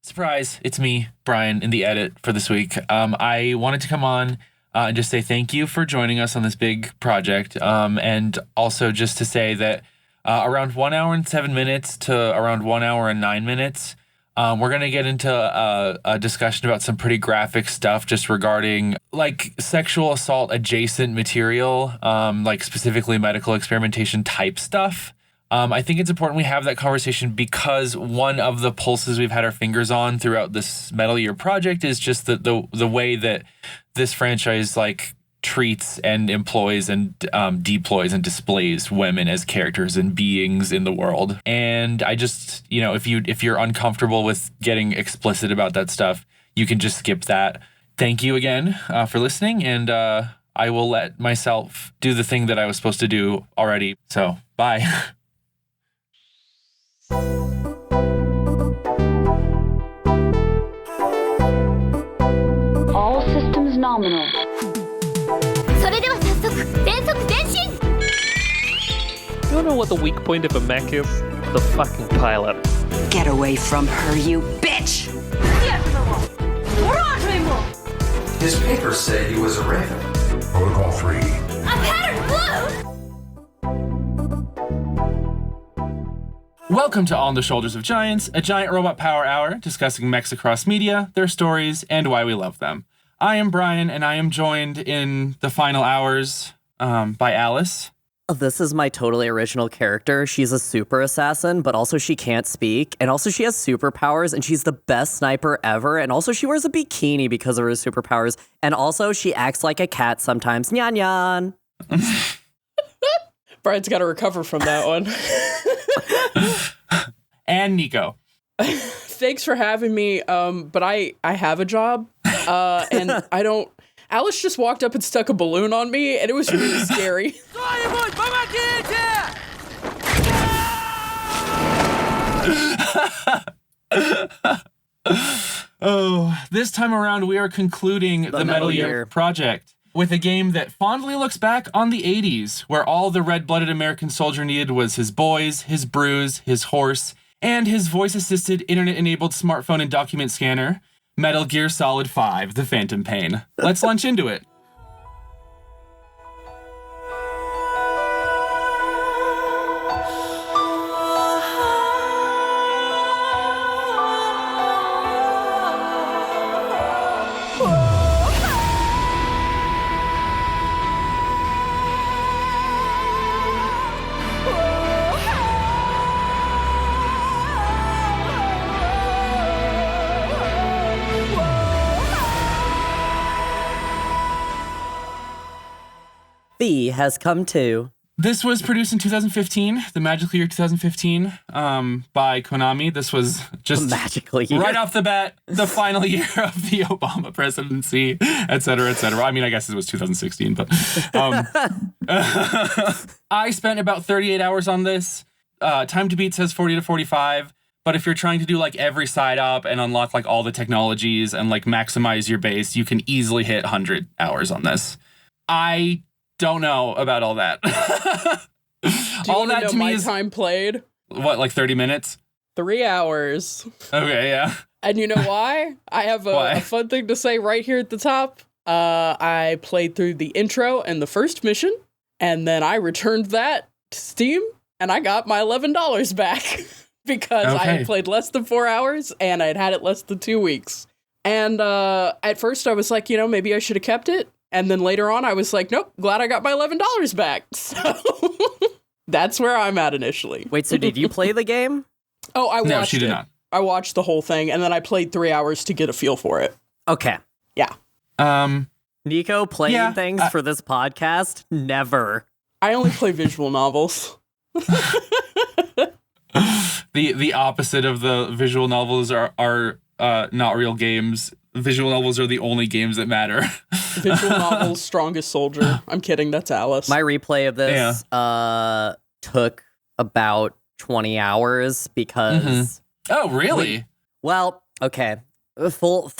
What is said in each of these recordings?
Surprise, it's me, Brian, in the edit for this week. I wanted to come on and just say thank you for joining us on this big project. And also just to say that around 1 hour and 7 minutes to around 1 hour and 9 minutes, we're going to get into a discussion about some pretty graphic stuff just regarding like sexual assault adjacent material, like specifically medical experimentation type stuff. I think it's important we have that conversation because one of the pulses we've had our fingers on throughout this Metal Year project is just the way that this franchise like treats and employs and deploys and displays women as characters and beings in the world. And I just, if you're uncomfortable with getting explicit about that stuff, you can just skip that. Thank you again for listening, and I will let myself do the thing that I was supposed to do already. So, bye. All systems nominal. You know what the weak point of a mech is? The fucking pilot. Get away from her, you bitch! His papers say he was a raven. Protocol 3. Welcome to On the Shoulders of Giants, a giant robot power hour discussing mechs across media, their stories, and why we love them. I am Brian, and I am joined in the final hours by Alice. This is my totally original character. She's a super assassin, but also she can't speak. And also she has superpowers, and she's the best sniper ever. And also she wears a bikini because of her superpowers. And also she acts like a cat sometimes. Nyan nyan. Brian's got to recover from that one. And Nico. Thanks for having me, but I have a job, and I don't... Alice just walked up and stuck a balloon on me, and it was really scary. Oh, this time around we are concluding the Metal Year project with a game that fondly looks back on the 80s, where all the red-blooded American soldier needed was his boys, his brews, his horse, and his voice-assisted, internet-enabled smartphone and document scanner, Metal Gear Solid 5, The Phantom Pain. Let's launch into it. The has come to. This was produced in 2015, the magical year 2015, by Konami. This was just magically right off the bat, the final year of the Obama presidency, et cetera, et cetera. I mean, I guess it was 2016, but I spent about 38 hours on this. Time to beat says 40 to 45. But if you're trying to do like every side op and unlock like all the technologies and like maximize your base, you can easily hit 100 hours on this. I don't know about all that. Do you all that know to me is time played? What, like 30 minutes? 3 hours. Okay, yeah. And you know why? I have a fun thing to say right here at the top. I played through the intro and the first mission, and then I returned that to Steam, and I got my $11 back because I had played less than 4 hours, and I'd had it less than 2 weeks. And at first I was like, maybe I should have kept it. And then later on, I was like, nope, glad I got my $11 back. So that's where I'm at initially. Wait, so did you play the game? Oh, I watched it. No, she did not. I watched the whole thing, and then I played 3 hours to get a feel for it. Okay. Yeah. Nico playing things for this podcast? Never. I only play visual novels. The opposite of the visual novels are not real games. Visual novels are the only games that matter. Visual novels, strongest soldier. I'm kidding, that's Alice. My replay of this took about 20 hours because... Mm-hmm. Oh, really? Well, okay. Full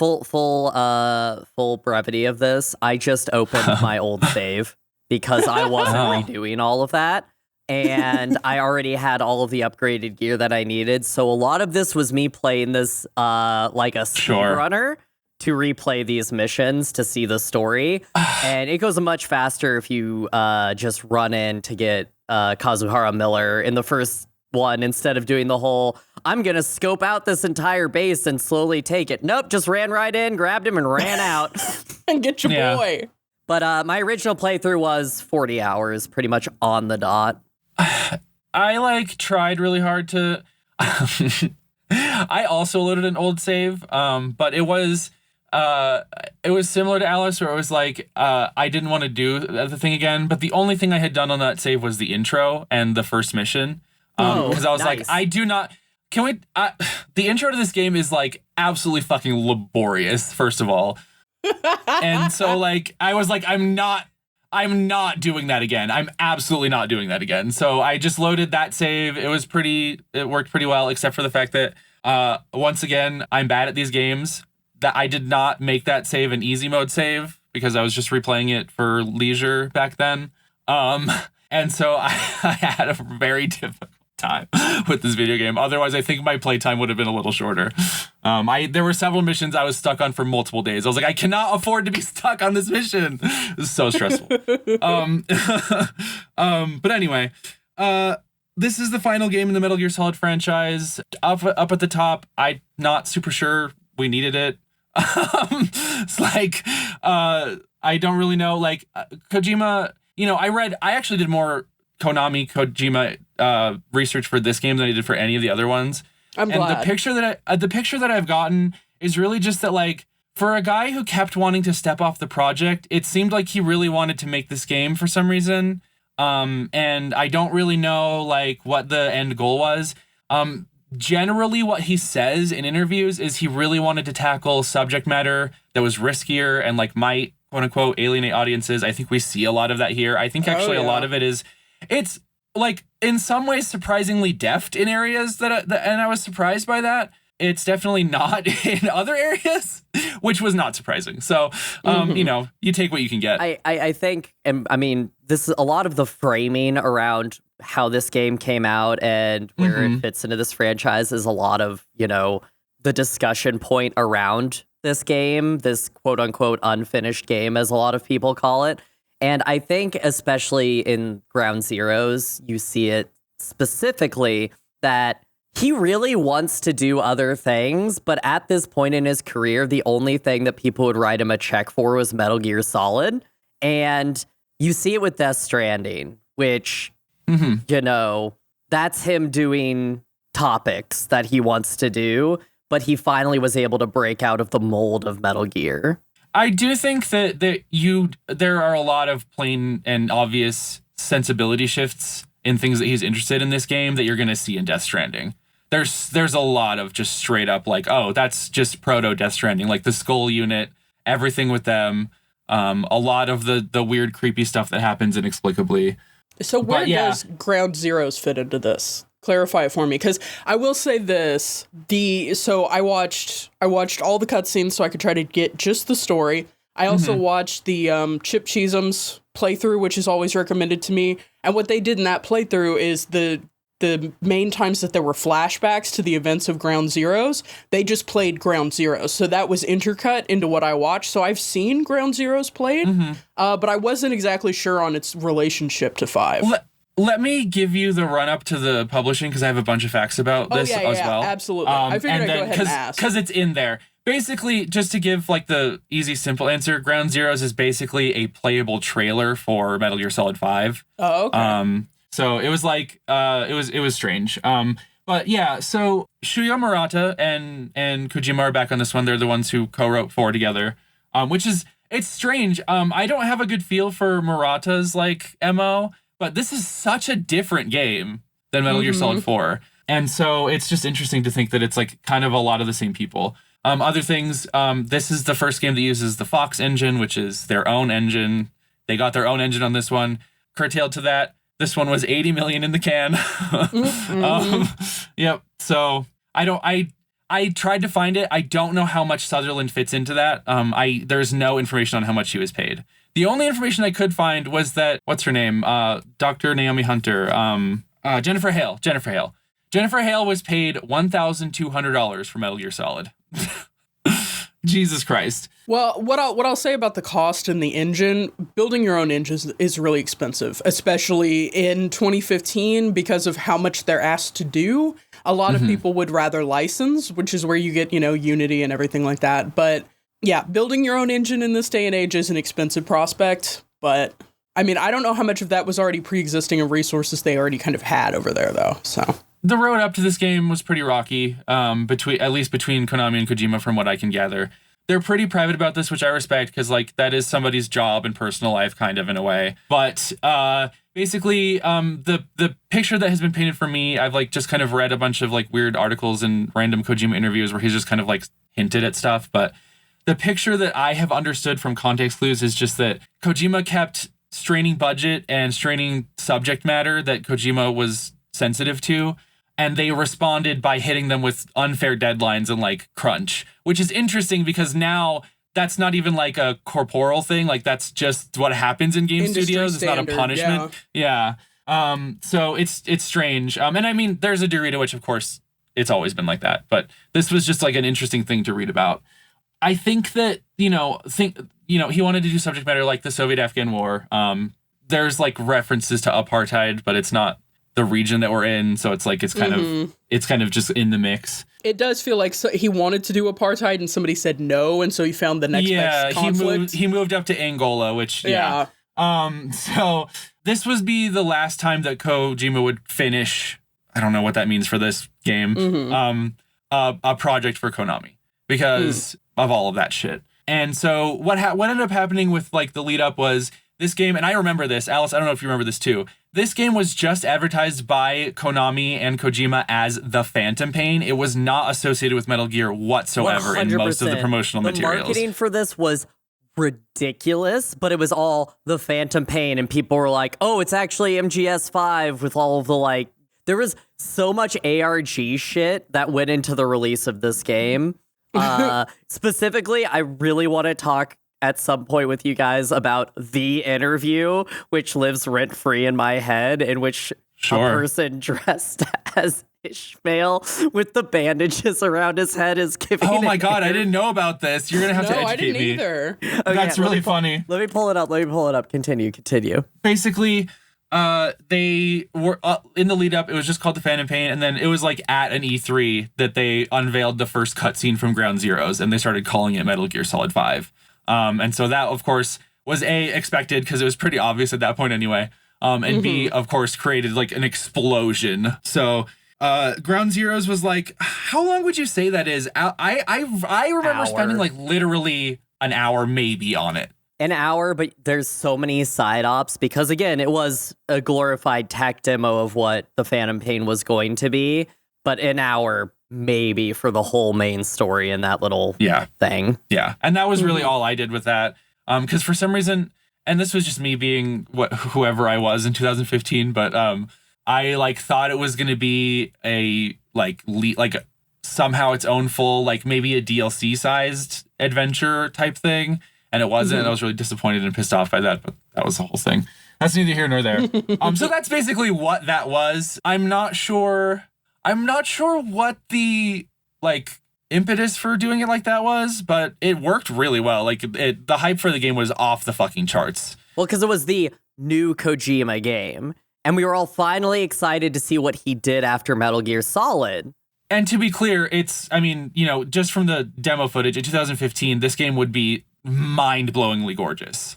brevity of this. I just opened my old save because I wasn't redoing all of that. and I already had all of the upgraded gear that I needed. So a lot of this was me playing this like a speedrunner to replay these missions to see the story. And it goes much faster if you just run in to get Kazuhara Miller in the first one instead of doing the whole, I'm going to scope out this entire base and slowly take it. Nope, just ran right in, grabbed him, and ran out. And get your boy. But my original playthrough was 40 hours, pretty much on the dot. I tried really hard to. I also loaded an old save, but it was similar to Alice, where it was I didn't want to do the thing again. But the only thing I had done on that save was the intro and the first mission, because I was nice. I do not. Can we? The intro to this game is absolutely fucking laborious. First of all, and so I was I'm not doing that again. I'm absolutely not doing that again. So I just loaded that save. It worked pretty well, except for the fact that, once again, I'm bad at these games. That I did not make that save an easy mode save because I was just replaying it for leisure back then. And so I had a very difficult time with this video game. Otherwise, I think my playtime would have been a little shorter. There were several missions I was stuck on for multiple days. I was I cannot afford to be stuck on this mission. It was so stressful. But anyway, this is the final game in the Metal Gear Solid franchise. Up at the top, I'm not super sure we needed it. It's I don't really know. Kojima, I actually did more Konami Kojima research for this game than I did for any of the other ones. I'm glad. The picture that I've gotten is really just that for a guy who kept wanting to step off the project, it seemed like he really wanted to make this game for some reason. And I don't really know what the end goal was. Generally what he says in interviews is he really wanted to tackle subject matter that was riskier and might quote unquote alienate audiences. I think we see a lot of that here. I think actually a lot of it is, it's in some ways surprisingly deft in areas and I was surprised by that. It's definitely not in other areas, which was not surprising. So, you take what you can get. I think, and I mean, this is a lot of the framing around how this game came out and where it fits into this franchise is a lot of, the discussion point around this game, this quote unquote unfinished game, as a lot of people call it. And I think especially in Ground Zeroes, you see it specifically that he really wants to do other things, but at this point in his career, the only thing that people would write him a check for was Metal Gear Solid. And you see it with Death Stranding, which, that's him doing topics that he wants to do, but he finally was able to break out of the mold of Metal Gear. I do think that there are a lot of plain and obvious sensibility shifts in things that he's interested in this game that you're going to see in Death Stranding. There's a lot of just straight up that's just proto Death Stranding, the Skull unit, everything with them, a lot of the weird creepy stuff that happens inexplicably. So where does Ground Zeroes fit into this? Clarify it for me, because I will say this: I watched all the cutscenes so I could try to get just the story. I also watched the Chip Cheesum's playthrough, which is always recommended to me. And what they did in that playthrough is the main times that there were flashbacks to the events of Ground Zeroes, they just played Ground Zeroes. So that was intercut into what I watched. So I've seen Ground Zeroes played, but I wasn't exactly sure on its relationship to 5. Let me give you the run up to the publishing, because I have a bunch of facts about this as well. Absolutely. I figured I'd go ahead and ask. Because it's in there. Basically, just to give the easy, simple answer, Ground Zeroes is basically a playable trailer for Metal Gear Solid 5. Oh, okay. So it was it was strange. But yeah, so Shuya Murata and Kojima are back on this one. They're the ones who co-wrote 4 together, which is, it's strange. I don't have a good feel for Murata's MO, but this is such a different game than Metal Gear Solid 4. And so it's just interesting to think that it's kind of a lot of the same people. Other things, this is the first game that uses the Fox engine, which is their own engine. They got their own engine on this one. Curtailed to that, this one was 80 million in the can. Yep. So I I tried to find it. I don't know how much Sutherland fits into that. There's no information on how much he was paid. The only information I could find was that, what's her name? Dr. Naomi Hunter. Jennifer Hale. Jennifer Hale was paid $1,200 for Metal Gear Solid. Jesus Christ. Well, what I'll say about the cost and the engine, building your own engine is really expensive, especially in 2015 because of how much they're asked to do. A lot of people would rather license, which is where you get, Unity and everything like that. But yeah, building your own engine in this day and age is an expensive prospect. But I mean, I don't know how much of that was already pre-existing of resources they already kind of had over there, though. So the road up to this game was pretty rocky, between Konami and Kojima, from what I can gather. They're pretty private about this, which I respect, because that is somebody's job and personal life, kind of, in a way. But basically, the picture that has been painted for me, I've just kind of read a bunch of weird articles and random Kojima interviews where he's just kind of hinted at stuff. But the picture that I have understood from context clues is just that Kojima kept straining budget and straining subject matter that Kojima was sensitive to. And they responded by hitting them with unfair deadlines and crunch, which is interesting because now that's not even a corporal thing. That's just what happens in game Industry studios. It's not a punishment. Yeah. So it's strange. And I mean, there's a degree to which, of course, it's always been like that. But this was just an interesting thing to read about. I think that, he wanted to do subject matter like the Soviet-Afghan War. There's references to apartheid, but it's not the region that we're in, so it's kind of just in the mix. It does feel like he wanted to do apartheid and somebody said no, and so he found the next best conflict. He moved up to Angola, which so this would be the last time that Kojima would finish, I don't know what that means for this game, a project for Konami because of all of that shit. And so what ended up happening with the lead up was this game, and I remember this, Alice, I don't know if you remember this too. This game was just advertised by Konami and Kojima as The Phantom Pain. It was not associated with Metal Gear whatsoever 100%. In most of the promotional materials. The marketing for this was ridiculous, but it was all The Phantom Pain, and people were like, oh, it's actually MGS5 with all of the there was so much ARG shit that went into the release of this game. Specifically, I really want to talk at some point with you guys about the interview, which lives rent-free in my head, in which a person dressed as Ishmael with the bandages around his head is giving. Oh my god, I didn't know about this. You're gonna have to educate me. I didn't either. That's really funny. Let me pull it up. Continue. Basically, they were in the lead up. It was just called The Phantom Pain, and then it was at an E3 that they unveiled the first cutscene from Ground Zeroes, and they started calling it Metal Gear Solid 5. And so that, of course, was expected because it was pretty obvious at that point anyway. And B, of course, created an explosion. So Ground Zeroes was how long would you say that is? I remember spending literally an hour maybe on it. An hour, but there's so many side ops because, again, it was a glorified tech demo of what the Phantom Pain was going to be, but an hour maybe for the whole main story in that little thing. Yeah. And that was really all I did with that. Because for some reason, and this was just me being whoever I was in 2015, but I thought it was going to be a somehow its own full, maybe a DLC sized adventure type thing. And it wasn't. And I was really disappointed and pissed off by that, but that was the whole thing. That's neither here nor there. So that's basically what that was. I'm not sure what the impetus for doing it like that was, but it worked really well. The hype for the game was off the fucking charts. Well, because it was the new Kojima game, and we were all finally excited to see what he did after Metal Gear Solid. And to be clear, just from the demo footage in 2015, this game would be mind-blowingly gorgeous.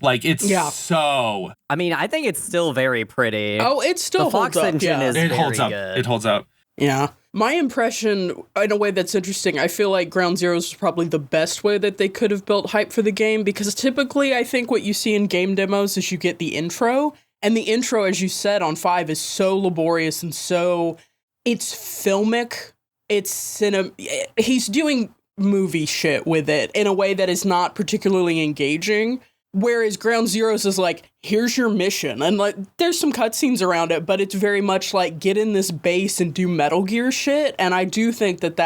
So. I mean, I think it's still very pretty. Oh, it still holds up. Engine is it very holds up. good. It holds up. Yeah. My impression, in a way that's interesting, I feel like Ground Zeroes is probably the best way that they could have built hype for the game, because typically I think what you see in game demos is you get the intro, and the intro, as you said, on 5 is so laborious and it's filmic. He's doing movie shit with it in a way that is not particularly engaging. Whereas Ground Zeroes is here's your mission. And there's some cutscenes around it, but it's very much get in this base and do Metal Gear shit. And I do think that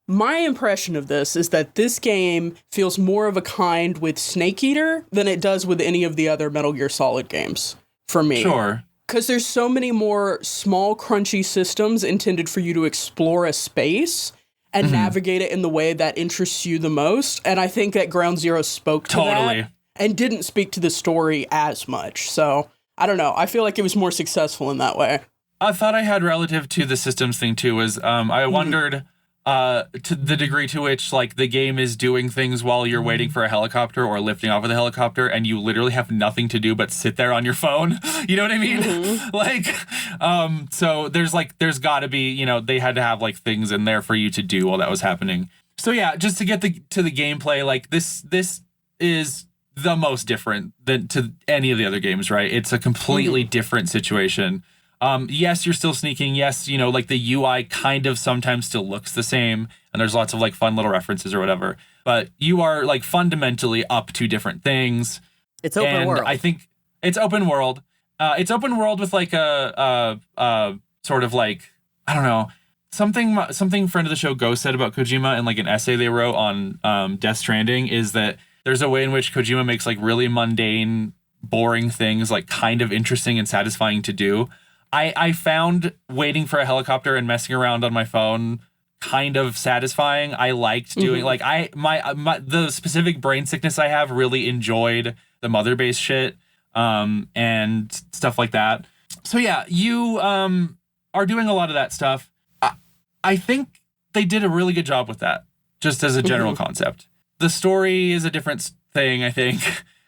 My impression of this is that this game feels more of a kind with Snake Eater than it does with any of the other Metal Gear Solid games, for me. Sure. Because there's so many more small, crunchy systems intended for you to explore a space and navigate it in the way that interests you the most. And I think that Ground Zero spoke to that and didn't speak to the story as much. So, I don't know. I feel like it was more successful in that way. A thought I had relative to the systems thing, too, was I wondered... to the degree to which, like, the game is doing things while you're waiting for a helicopter or lifting off of the helicopter, and you literally have nothing to do but sit there on your phone. You know what I mean? Like, so there's got to be, you know, they had to have, like, things in there for you to do while that was happening. So yeah, just to get to the gameplay, like, this is the most different than to any of the other games, right? It's a completely different situation. Yes, you're still sneaking. Yes, you know, like the UI kind of sometimes still looks the same, and there's lots of like fun little references or whatever. But you are like fundamentally up to different things. It's open world. I think it's open world. It's open world with like a sort of like, I don't know, something friend of the show Go said about Kojima in like an essay they wrote on Death Stranding is that there's a way in which Kojima makes like really mundane, boring things like kind of interesting and satisfying to do. I found waiting for a helicopter and messing around on my phone kind of satisfying. I liked doing like the specific brain sickness I have really enjoyed the mother base shit and stuff like that. So yeah, you are doing a lot of that stuff. I think they did a really good job with that, just as a general concept. The story is a different thing, I think,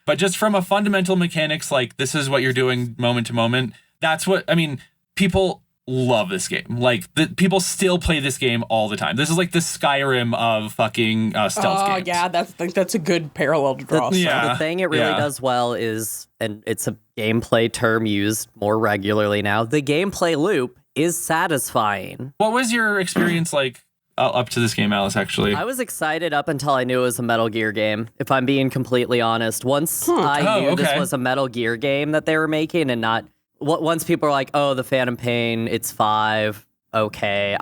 but just from a fundamental mechanics, like this is what you're doing moment to moment. That's what, I mean, people love this game. Like, people still play this game all the time. This is like the Skyrim of fucking stealth games. Yeah, I think that's a good parallel to draw. The thing it really does well is, and it's a gameplay term used more regularly now, the gameplay loop is satisfying. What was your experience like up to this game, Alice, actually? I was excited up until I knew it was a Metal Gear game, if I'm being completely honest. Once I knew this was a Metal Gear game that they were making and not... Once people are like, oh, the Phantom Pain, it's 5, okay.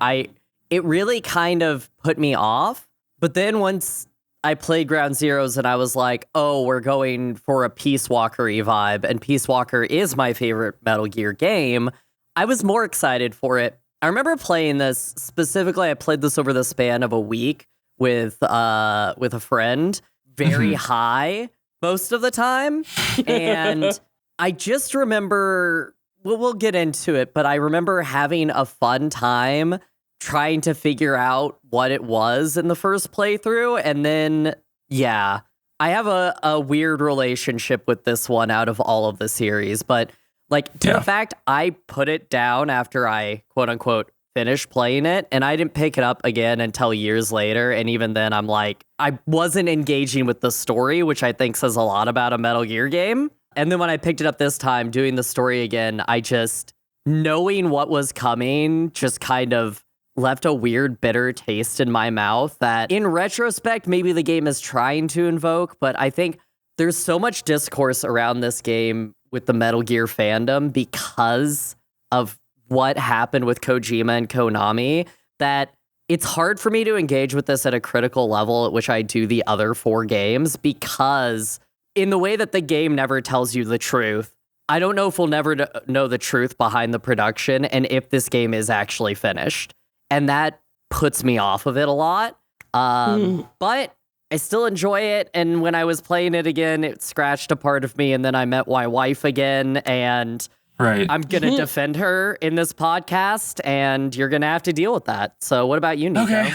It really kind of put me off. But then once I played Ground Zeroes and I was like, oh, we're going for a Peace Walker-y vibe, and Peace Walker is my favorite Metal Gear game, I was more excited for it. I remember playing this, specifically, I played this over the span of a week with a friend, very high most of the time, and... I just remember, we'll get into it, but I remember having a fun time trying to figure out what it was in the first playthrough. And then, yeah, I have a weird relationship with this one out of all of the series. But like, to the fact I put it down after I, quote unquote, finished playing it, and I didn't pick it up again until years later. And even then, I'm like, I wasn't engaging with the story, which I think says a lot about a Metal Gear game. And then when I picked it up this time, doing the story again, I just, knowing what was coming, just kind of left a weird, bitter taste in my mouth that, in retrospect, maybe the game is trying to invoke, but I think there's so much discourse around this game with the Metal Gear fandom because of what happened with Kojima and Konami that it's hard for me to engage with this at a critical level at which I do the other 4 games because... in the way that the game never tells you the truth, I don't know if we'll never know the truth behind the production and if this game is actually finished. And that puts me off of it a lot. But I still enjoy it. And when I was playing it again, it scratched a part of me. And then I met my wife again. And I'm going to defend her in this podcast. And you're going to have to deal with that. So what about you, Nico? Okay.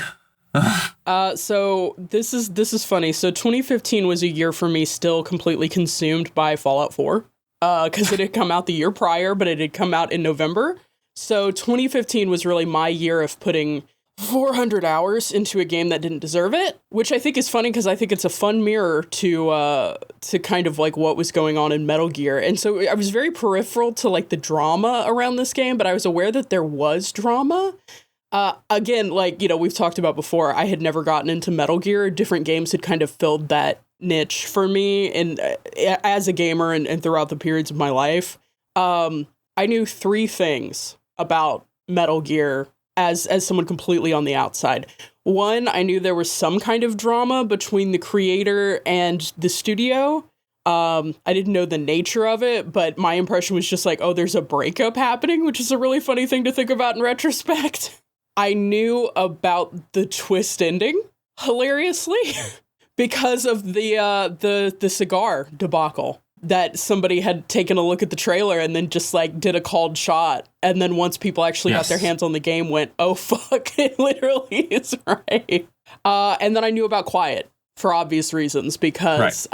So this is funny. So 2015 was a year for me still completely consumed by Fallout 4. Because it had come out the year prior, but it had come out in November. So 2015 was really my year of putting 400 hours into a game that didn't deserve it, which I think is funny because I think it's a fun mirror to kind of like what was going on in Metal Gear. And so I was very peripheral to like the drama around this game, but I was aware that there was drama. Again, like, you know, we've talked about before, I had never gotten into Metal Gear. Different games had kind of filled that niche for me and as a gamer and throughout the periods of my life. I knew 3 things about Metal Gear as someone completely on the outside. One, I knew there was some kind of drama between the creator and the studio. I didn't know the nature of it, but my impression was just like, oh, there's a breakup happening, which is a really funny thing to think about in retrospect. I knew about the twist ending, hilariously, because of the cigar debacle. That somebody had taken a look at the trailer and then just like did a called shot. And then once people actually got their hands on the game, went, oh, fuck, it literally is right. And then I knew about Quiet for obvious reasons, because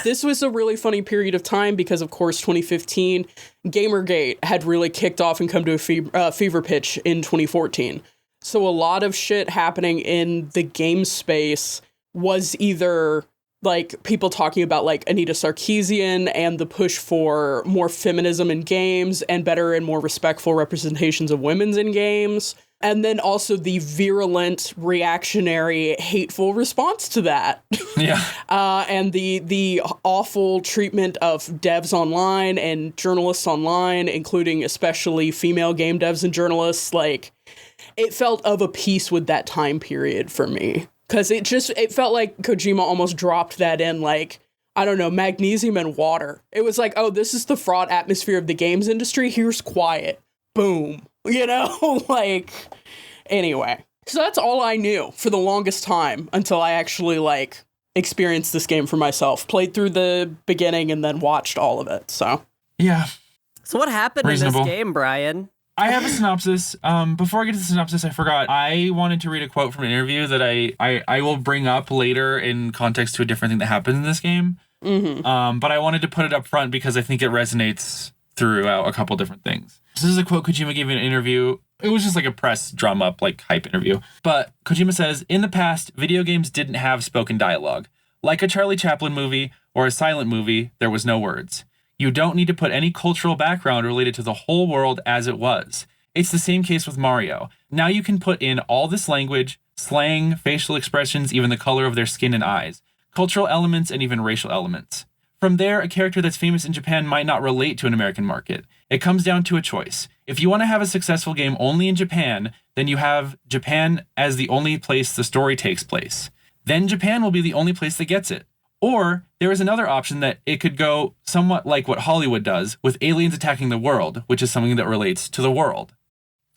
this was a really funny period of time because, of course, 2015, Gamergate had really kicked off and come to a fever pitch in 2014. So a lot of shit happening in the game space was either like people talking about like Anita Sarkeesian and the push for more feminism in games and better and more respectful representations of women's in games. And then also the virulent, reactionary, hateful response to that. Yeah. And the awful treatment of devs online and journalists online, including especially female game devs and journalists. Like, it felt of a piece with that time period for me. Because it felt like Kojima almost dropped that in, like, I don't know, magnesium and water. It was like, oh, this is the fraught atmosphere of the games industry. Here's Quiet. Boom. You know? Like, anyway. So that's all I knew for the longest time until I actually, like, experienced this game for myself. Played through the beginning and then watched all of it, so. Yeah. So what happened in this game, Brian? I have a synopsis. Before I get to the synopsis, I forgot. I wanted to read a quote from an interview that I will bring up later in context to a different thing that happens in this game. Mm-hmm. But I wanted to put it up front because I think it resonates throughout a couple different things. This is a quote Kojima gave in an interview. It was just like a press drum up, like hype interview. But Kojima says, in the past, video games didn't have spoken dialogue. Like a Charlie Chaplin movie or a silent movie, there was no words. You don't need to put any cultural background related to the whole world as it was. It's the same case with Mario. Now you can put in all this language, slang, facial expressions, even the color of their skin and eyes, cultural elements, and even racial elements. From there, a character that's famous in Japan might not relate to an American market. It comes down to a choice. If you want to have a successful game only in Japan, then you have Japan as the only place the story takes place. Then Japan will be the only place that gets it. Or there is another option that it could go somewhat like what Hollywood does, with aliens attacking the world, which is something that relates to the world.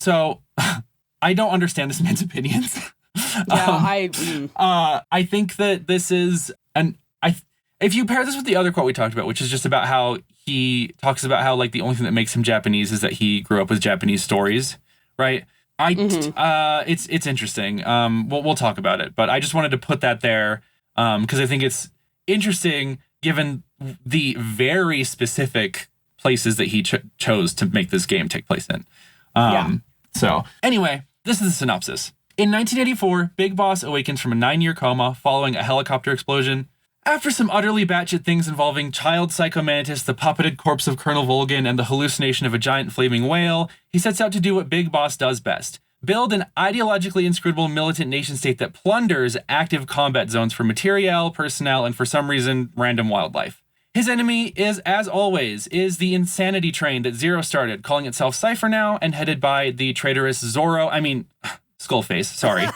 So I don't understand this man's opinions. I think that this is if you pair this with the other quote we talked about, which is just about how he talks about how like the only thing that makes him Japanese is that he grew up with Japanese stories, right? It's interesting. We'll talk about it, but I just wanted to put that there because I think it's interesting given the very specific places that he chose to make this game take place in. So anyway, this is the synopsis. In 1984, Big Boss awakens from a 9-year coma following a helicopter explosion. After some utterly batshit things involving child psychomantis, the puppeted corpse of Colonel Volgin, and the hallucination of a giant flaming whale, he sets out to do what Big Boss does best. Build an ideologically inscrutable militant nation state that plunders active combat zones for materiel, personnel, and for some reason, random wildlife. His enemy is, as always, the insanity train that Zero started, calling itself Cypher now, and headed by the traitorous Skullface, sorry.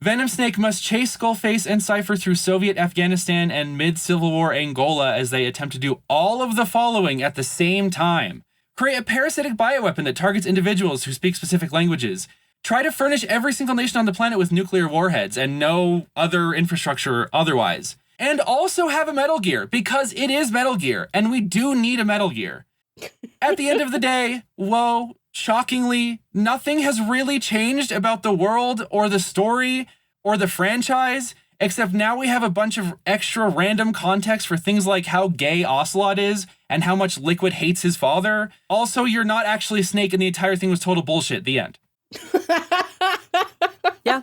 Venom Snake must chase Skullface and Cypher through Soviet Afghanistan and mid-Civil War Angola as they attempt to do all of the following at the same time. Create a parasitic bioweapon that targets individuals who speak specific languages. Try to furnish every single nation on the planet with nuclear warheads and no other infrastructure otherwise. And also have a Metal Gear, because it is Metal Gear, and we do need a Metal Gear. At the end of the day, whoa, shockingly, nothing has really changed about the world or the story or the franchise, except now we have a bunch of extra random context for things like how gay Ocelot is and how much Liquid hates his father. Also, you're not actually Snake and the entire thing was total bullshit. The end. Yeah.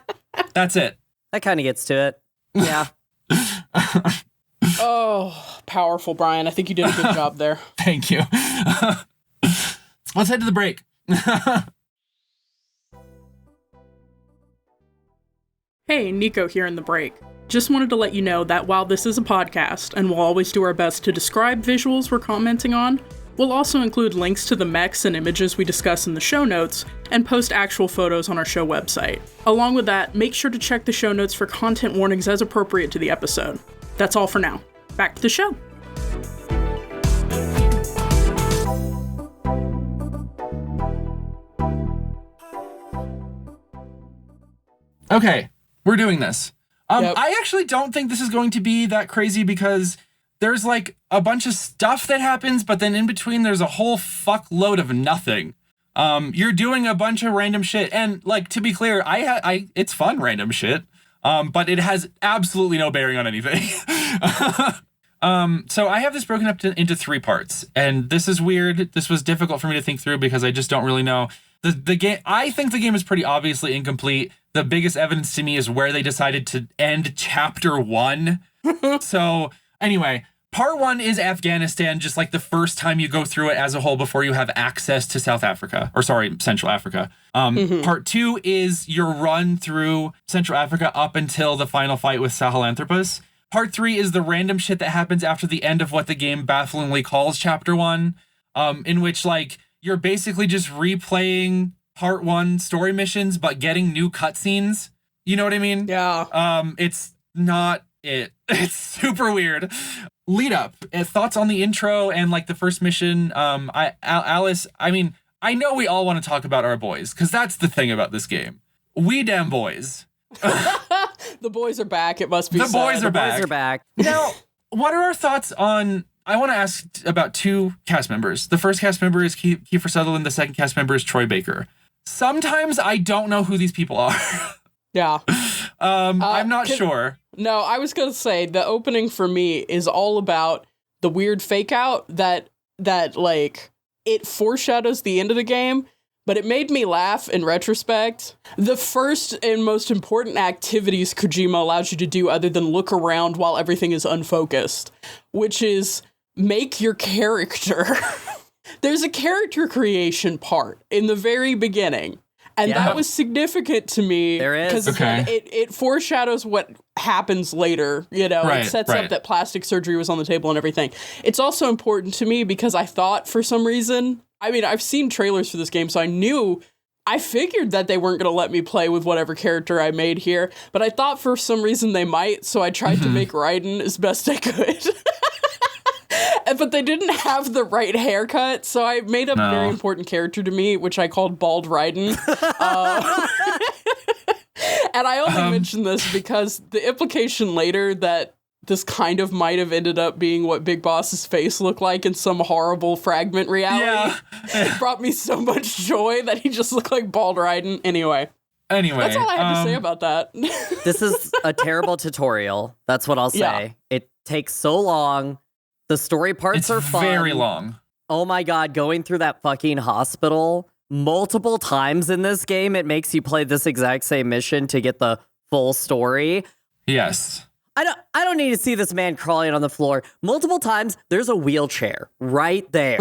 That's it. That kind of gets to it. Yeah. Oh, powerful, Brian. I think you did a good job there. Thank you. Let's head to the break. Hey, Nico here in the break. Just wanted to let you know that while this is a podcast, and we'll always do our best to describe visuals we're commenting on, We'll also include links to the mechs and images we discuss in the show notes, and post actual photos on our show website. Along with that, make sure to check the show notes for content warnings as appropriate to the episode. That's all for now. Back to the show. Okay, we're doing this. Yep. I actually don't think this is going to be that crazy because there's like a bunch of stuff that happens, but then in between there's a whole fuckload of nothing. You're doing a bunch of random shit, and like to be clear, it's fun random shit, but it has absolutely no bearing on anything. So I have this broken up into 3 parts, and this is weird. This was difficult for me to think through because I just don't really know. The game. I think the game is pretty obviously incomplete. The biggest evidence to me is where they decided to end chapter 1. So anyway, part 1 is Afghanistan, just like the first time you go through it as a whole before you have access to Central Africa. Part 2 is your run through Central Africa up until the final fight with Sahelanthropus. Part 3 is the random shit that happens after the end of what the game bafflingly calls chapter 1, in which like you're basically just replaying part 1 story missions, but getting new cutscenes. You know what I mean? Yeah. It's not it. It's super weird. Lead up. Thoughts on the intro and like the first mission. Alice, I mean, I know we all want to talk about our boys, because that's the thing about this game. We damn boys. The boys are back. It must be the said. boys are back. Boys are back. Now, what are our thoughts on... I want to ask about 2 cast members. The first cast member is Kiefer Sutherland. The second cast member is Troy Baker. Sometimes I don't know who these people are. Yeah. I'm not sure. No, I was going to say the opening for me is all about the weird fake out that like it foreshadows the end of the game, but it made me laugh in retrospect. The first and most important activities Kojima allows you to do other than look around while everything is unfocused, which is make your character. There's a character creation part in the very beginning. And that was significant to me. There is. Because it foreshadows what happens later. You know, it sets up that plastic surgery was on the table and everything. It's also important to me because I thought for some reason, I mean, I've seen trailers for this game, so I figured that they weren't going to let me play with whatever character I made here. But I thought for some reason they might, so I tried to make Raiden as best I could. But they didn't have the right haircut, so I made a very important character to me, which I called Bald Raiden. And I only mention this because the implication later that this kind of might have ended up being what Big Boss's face looked like in some horrible fragment reality. It brought me so much joy that he just looked like Bald Raiden. Anyway, that's all I had to say about that. This is a terrible tutorial. That's what I'll say. Yeah. It takes so long. The story parts are fun. It's very long. Oh my god, going through that fucking hospital multiple times in this game, it makes you play this exact same mission to get the full story. Yes. I don't need to see this man crawling on the floor. Multiple times, there's a wheelchair right there.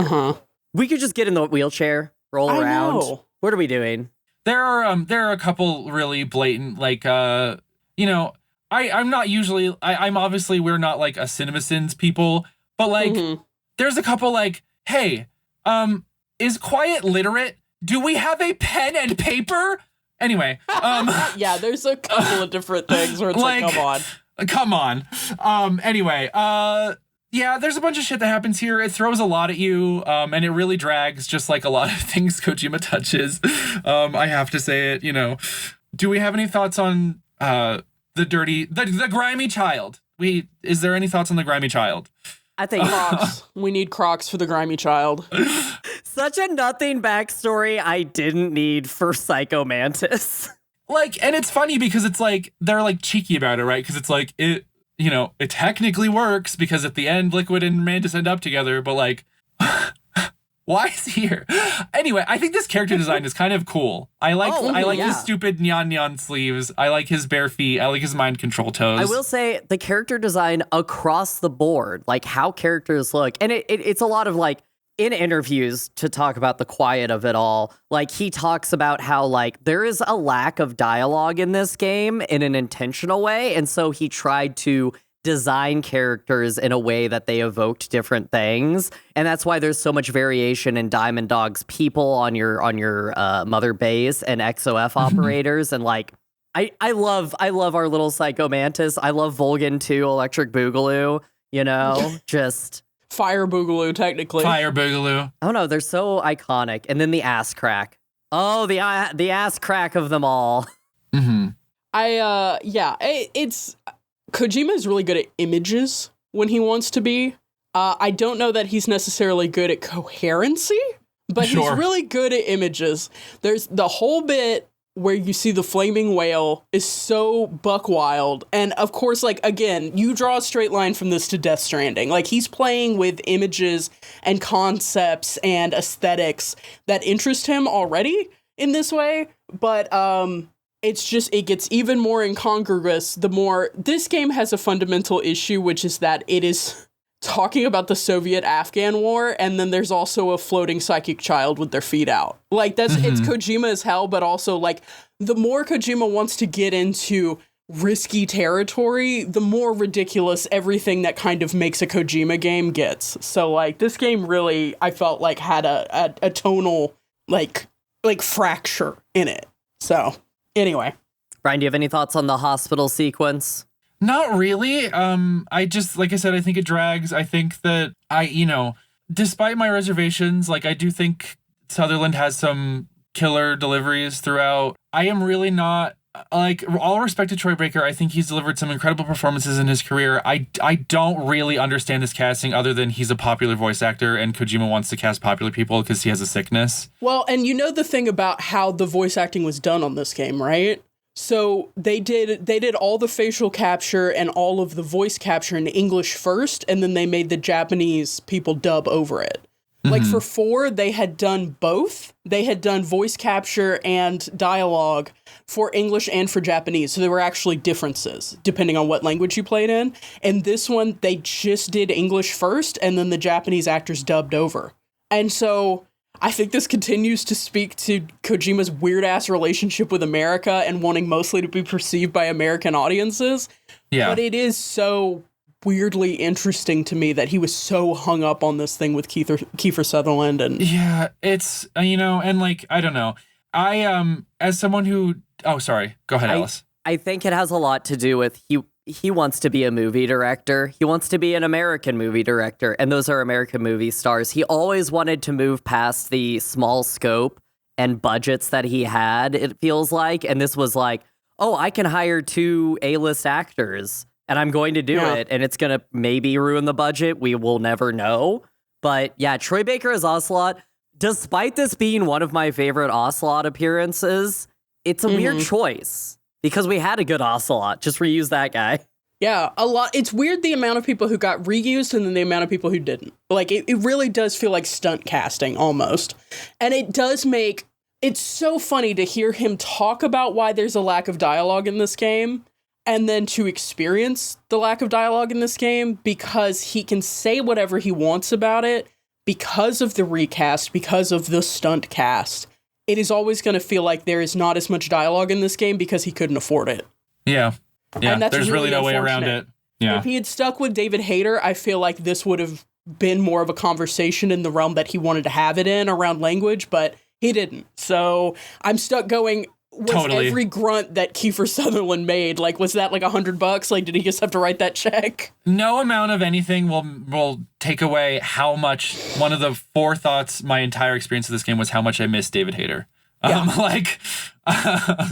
We could just get in the wheelchair, roll around. Know. What are we doing? There are a couple really blatant, like, you know, I'm not usually, I'm obviously, we're not like a CinemaSins people, but like, there's a couple like, hey, is Quiet literate? Do we have a pen and paper? Anyway, yeah, there's a couple of different things where it's like come on. Anyway, yeah, there's a bunch of shit that happens here. It throws a lot at you, and it really drags, just like a lot of things Kojima touches. I have to say it, you know. Do we have any thoughts on the grimy child? Is there any thoughts on the grimy child? I think Crocs. We need Crocs for the grimy child. Such a nothing backstory I didn't need for Psycho Mantis. Like, and it's funny because it's like, they're like cheeky about it, right? Because it's like, it, you know, it technically works because at the end, Liquid and Mantis end up together, but like, why is he here? Anyway, I think this character design is kind of cool. I like his stupid neon sleeves. I like his bare feet. I like his mind control toes. I will say the character design across the board, like how characters look, and it's a lot of like, in interviews to talk about the quiet of it all, like he talks about how like there is a lack of dialogue in this game in an intentional way. And so he tried to design characters in a way that they evoked different things, and that's why there's so much variation in Diamond Dog's people on your mother base and XOF operators, and like I love our little Psycho Mantis. I love Volgan too, Electric Boogaloo. You know, just Fire Boogaloo, technically. Fire Boogaloo. Oh no, they're so iconic. And then the ass crack. Oh, the ass crack of them all. Mm-hmm. It's Kojima is really good at images when he wants to be. I don't know that he's necessarily good at coherency, but he's really good at images. There's the whole bit where you see the flaming whale is so buck wild. And of course, like, again, you draw a straight line from this to Death Stranding. Like, he's playing with images and concepts and aesthetics that interest him already in this way. But it's just, it gets even more incongruous the more this game has a fundamental issue, which is that it is talking about the Soviet-Afghan war, and then there's also a floating psychic child with their feet out. Like, that's it's Kojima as hell, but also, like, the more Kojima wants to get into risky territory, the more ridiculous everything that kind of makes a Kojima game gets. So, like, this game really, I felt like, had a tonal, like fracture in it. So, anyway. Brian, do you have any thoughts on the hospital sequence? Not really. I just, like I said, I think it drags. I think that despite my reservations, like, I do think Sutherland has some killer deliveries throughout. I am really not, like, all respect to Troy Baker. I think he's delivered some incredible performances in his career. I don't really understand his casting other than he's a popular voice actor and Kojima wants to cast popular people because he has a sickness. Well, and you know the thing about how the voice acting was done on this game, right? So they did all the facial capture and all of the voice capture in English first, and then they made the Japanese people dub over it. Like, for 4, they had done both. They had done voice capture and dialogue for English and for Japanese. So there were actually differences depending on what language you played in. And this one, they just did English first, and then the Japanese actors dubbed over. And so I think this continues to speak to Kojima's weird-ass relationship with America and wanting mostly to be perceived by American audiences. Yeah. But it is so weirdly interesting to me that he was so hung up on this thing with Kiefer Sutherland. And yeah, it's, and, like, I don't know. I, as someone who... Oh, sorry. Go ahead, Alice. I think it has a lot to do with he wants to be a movie director. He wants to be an American movie director, and those are American movie stars. He always wanted to move past the small scope and budgets that he had, it feels like. And this was like, oh, I can hire 2 A-list actors, and I'm going to do it, and it's going to maybe ruin the budget. We will never know. But yeah, Troy Baker as Ocelot, despite this being one of my favorite Ocelot appearances, it's a weird choice. Because we had a good Ocelot. Just reuse that guy. Yeah, a lot. It's weird the amount of people who got reused and then the amount of people who didn't. Like, it really does feel like stunt casting almost. And it does make... It's so funny to hear him talk about why there's a lack of dialogue in this game, and then to experience the lack of dialogue in this game, because he can say whatever he wants about it because of the recast, because of the stunt cast. It is always going to feel like there is not as much dialogue in this game because he couldn't afford it. Yeah. And there's really no way around it. Yeah. If he had stuck with David Hayter, I feel like this would have been more of a conversation in the realm that he wanted to have it in around language, but he didn't. So I'm stuck going, was every grunt that Kiefer Sutherland made, like, was that like $100? Like, did he just have to write that check? No amount of anything will take away how much, one of the forethoughts my entire experience of this game was how much I missed David Hayter.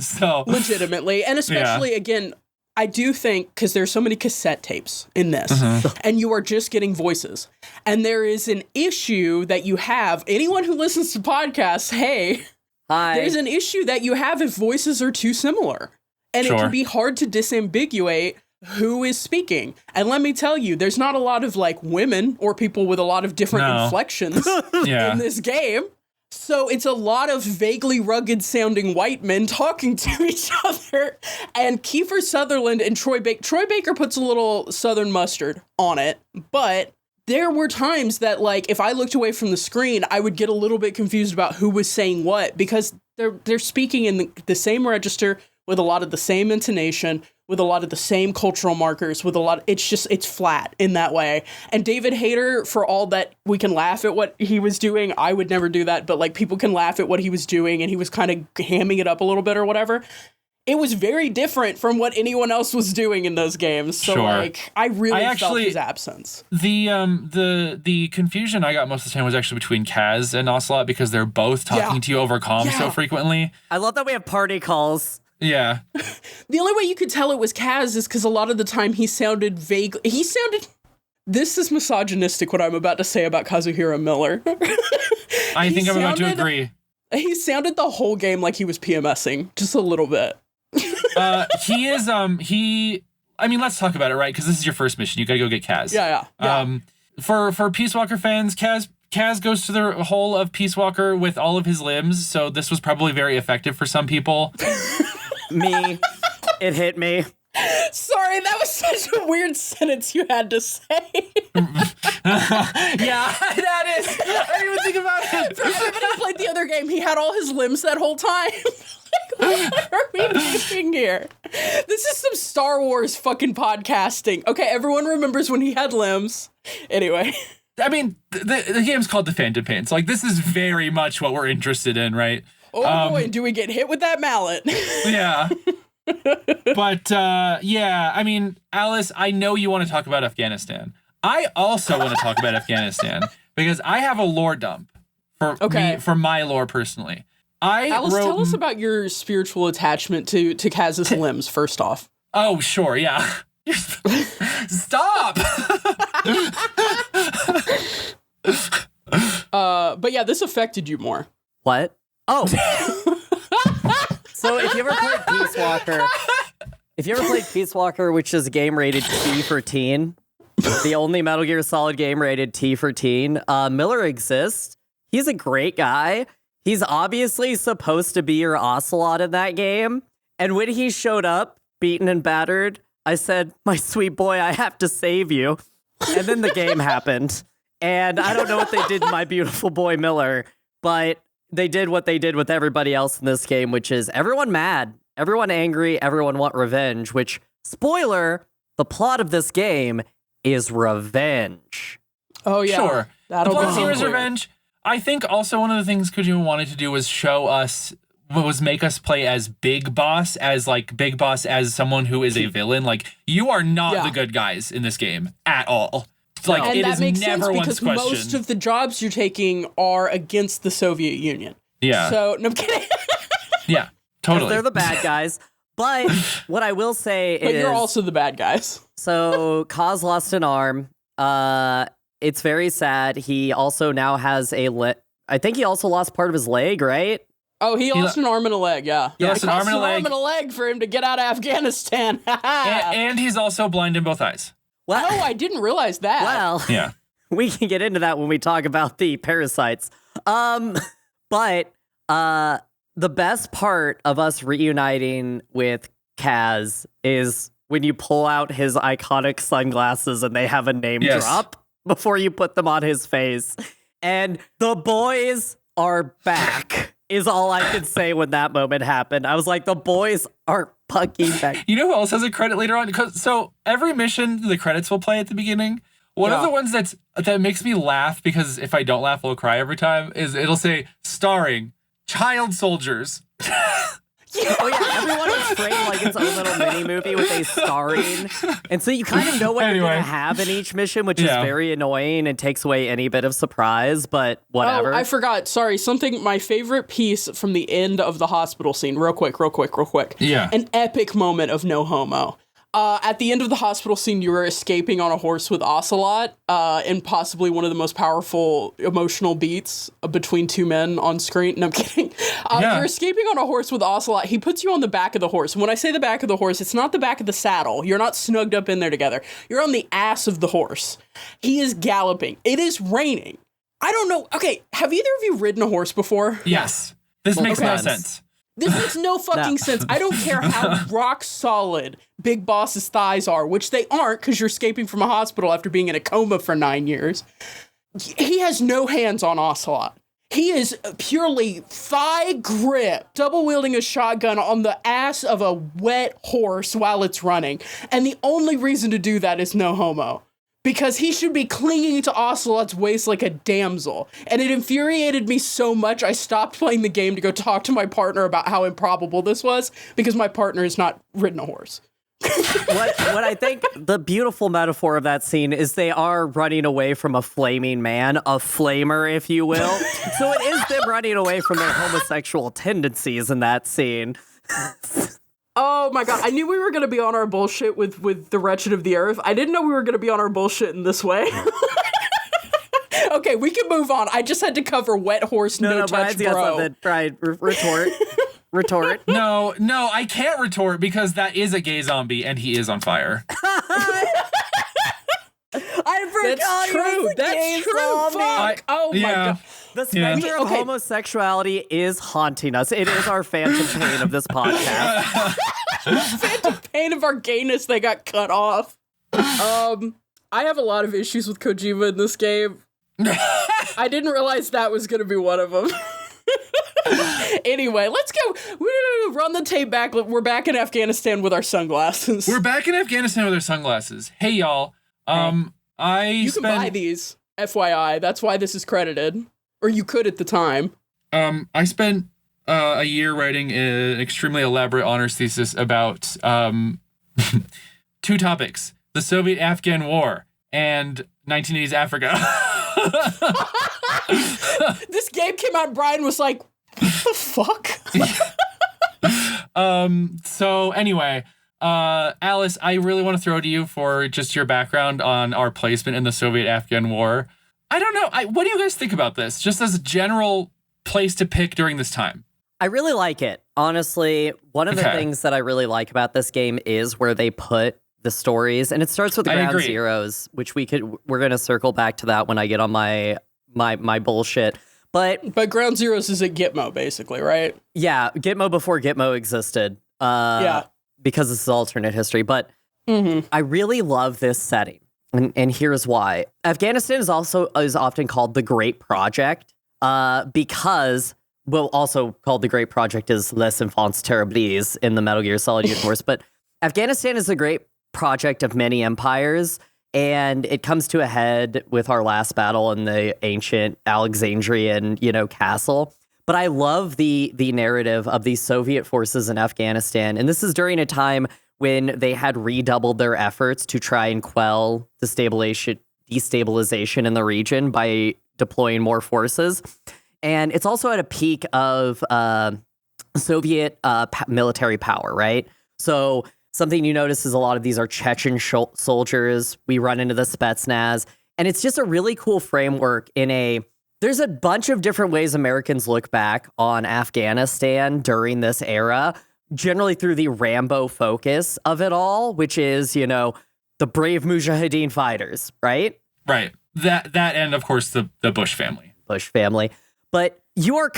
So legitimately. And especially, again, I do think, because there's so many cassette tapes in this, and you are just getting voices. And there is an issue that you have, anyone who listens to podcasts, hey... Hi. There's an issue that you have if voices are too similar. And it can be hard to disambiguate who is speaking. And let me tell you, there's not a lot of, like, women or people with a lot of different inflections in this game. So it's a lot of vaguely rugged sounding white men talking to each other. And Kiefer Sutherland and Troy Baker puts a little Southern mustard on it, but there were times that, like, if I looked away from the screen, I would get a little bit confused about who was saying what, because they're speaking in the same register with a lot of the same intonation, with a lot of the same cultural markers, with a lot, it's flat in that way. And David Hayter, for all that we can laugh at what he was doing, I would never do that, but like people can laugh at what he was doing and he was kind of hamming it up a little bit or whatever. It was very different from what anyone else was doing in those games. So like, I felt his absence. The confusion I got most of the time was actually between Kaz and Ocelot because they're both talking to you over comms so frequently. I love that we have party calls. Yeah. The only way you could tell it was Kaz is because a lot of the time he sounded vague. This is misogynistic what I'm about to say about Kazuhiro Miller. I think I'm about to agree. He sounded the whole game like he was PMSing, just a little bit. He is, I mean, let's talk about it, right? Because this is your first mission. You gotta go get Kaz. Yeah. For Peace Walker fans, Kaz goes to the hole of Peace Walker with all of his limbs, so this was probably very effective for some people. Me. It hit me. Sorry, that was such a weird sentence you had to say. Yeah, that is. I didn't even think about it. For everybody who played the other game, he had all his limbs that whole time. What are we doing here? This is some Star Wars fucking podcasting. Okay, everyone remembers when he had limbs. Anyway. I mean, the game's called The Phantom Pain, so like this is very much what we're interested in, right? Oh boy, do we get hit with that mallet. Yeah. But, yeah, I mean, Alice, I know you want to talk about Afghanistan. I also want to talk about Afghanistan because I have a lore dump for my lore personally. Alice, tell us about your spiritual attachment to Kaz's limbs, first off. Oh, sure, yeah. Stop! But yeah, this affected you more. What? Oh. So if you ever played Peace Walker, which is a game rated T for teen, the only Metal Gear Solid game rated T for teen, Miller exists. He's a great guy. He's obviously supposed to be your Ocelot in that game. And when he showed up, beaten and battered, I said, "My sweet boy, I have to save you." And then the game happened. And I don't know what they did to my beautiful boy Miller, but they did what they did with everybody else in this game, which is everyone mad, everyone angry, everyone want revenge, which, spoiler, the plot of this game is revenge. Oh, yeah. Sure. The plot here is clear. revenge. I think also one of the things Kojima wanted to do was make us play as Big Boss, as someone who is a villain. Like, you are not the good guys in this game at all. Like, and it that is makes never sense once because most questioned. of the jobs you're taking are against the Soviet Union. Yeah. So, no, I'm kidding. Yeah, totally. They're the bad guys. But what I will say is... But you're also the bad guys. So, Kaz lost an arm. It's very sad. He also now has I think he also lost part of his leg, right? Oh, he lost an arm and a leg, yeah. He lost an arm and a leg. Arm and a leg for him to get out of Afghanistan. and he's also blind in both eyes. Well, oh, I didn't realize that. Well, yeah. We can get into that when we talk about the parasites. But the best part of us reuniting with Kaz is when you pull out his iconic sunglasses and they have a name drop before you put them on his face. And the boys are back is all I could say when that moment happened. I was like, the boys are fucking back. You know who else has a credit later on? So every mission, the credits will play at the beginning. One of the ones that makes me laugh, because if I don't laugh, I'll cry every time, is it'll say, starring child soldiers. Oh yeah, everyone is framed like its own little mini movie with a starring, and so you kind of know what you're gonna have in each mission, which is very annoying and takes away any bit of surprise. But whatever. Oh, I forgot. Sorry, my favorite piece from the end of the hospital scene. Real quick. Yeah, an epic moment of no homo. At the end of the hospital scene, you were escaping on a horse with Ocelot, in possibly one of the most powerful emotional beats between two men on screen. No, I'm kidding. You're escaping on a horse with Ocelot. He puts you on the back of the horse. And when I say the back of the horse, it's not the back of the saddle. You're not snugged up in there together. You're on the ass of the horse. He is galloping. It is raining. I don't know. Okay, have either of you ridden a horse before? Yes. This makes no sense. This makes no fucking sense. I don't care how rock solid Big Boss's thighs are, which they aren't because you're escaping from a hospital after being in a coma for 9 years. He has no hands on Ocelot. He is purely thigh grip, double wielding a shotgun on the ass of a wet horse while it's running. And the only reason to do that is no homo. Because he should be clinging to Ocelot's waist like a damsel. And it infuriated me so much, I stopped playing the game to go talk to my partner about how improbable this was, because my partner has not ridden a horse. What I think the beautiful metaphor of that scene is they are running away from a flaming man, a flamer, if you will. So it is them running away from their homosexual tendencies in that scene. Oh my god, I knew we were going to be on our bullshit with the Wretched of the Earth. I didn't know we were going to be on our bullshit in this way. Okay, we can move on. I just had to cover wet horse, no touch, bro. Brian, retort. Retort. No, I can't retort because that is a gay zombie and he is on fire. I forgot. That's true. That's true. Fuck. Oh my god. The specter of homosexuality is haunting us. It is our phantom pain of this podcast. Phantom pain of our gayness. They got cut off. I have a lot of issues with Kojima in this game. I didn't realize that was going to be one of them. Anyway, let's go. Run the tape back. We're back in Afghanistan with our sunglasses. We're back in Afghanistan with our sunglasses. Hey, y'all. You can buy these, FYI. That's why this is credited. Or you could at the time. I spent a year writing an extremely elaborate honors thesis about two topics: the Soviet-Afghan War and 1980s Africa. This game came out and Brian was like, what the fuck? So anyway, Alice, I really want to throw to you for just your background on our placement in the Soviet-Afghan War. I don't know. What do you guys think about this? Just as a general place to pick during this time. I really like it. Honestly, one of the things that I really like about this game is where they put the stories, and it starts with the Ground Zeroes, which we're going to circle back to that when I get on my bullshit. But Ground Zeroes is a Gitmo, basically, right? Yeah, Gitmo before Gitmo existed. Because this is alternate history. But I really love this setting. And here's why. Afghanistan is often called the Great Project because, well, also called the Great Project is Les Enfants Terribles in the Metal Gear Solid universe. But Afghanistan is a great project of many empires, and it comes to a head with our last battle in the ancient Alexandrian, castle. But I love the narrative of these Soviet forces in Afghanistan, and this is during a time when they had redoubled their efforts to try and quell destabilization in the region by deploying more forces. And it's also at a peak of Soviet military power, right? So something you notice is a lot of these are Chechen soldiers. We run into the Spetsnaz. And it's just a really cool framework there's a bunch of different ways Americans look back on Afghanistan during this era, generally through the Rambo focus of it all, which is, the brave Mujahideen fighters, right? Right. That and, of course, the Bush family. But you are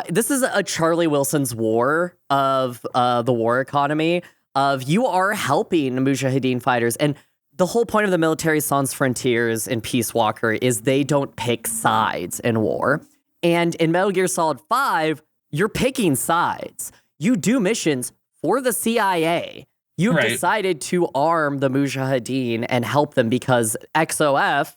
this is a Charlie Wilson's war of the war economy of you are helping Mujahideen fighters. And the whole point of the Military Sans Frontiers and Peace Walker is they don't pick sides in war. And in Metal Gear Solid 5, you're picking sides. You do missions for the CIA. You've decided to arm the Mujahideen and help them because XOF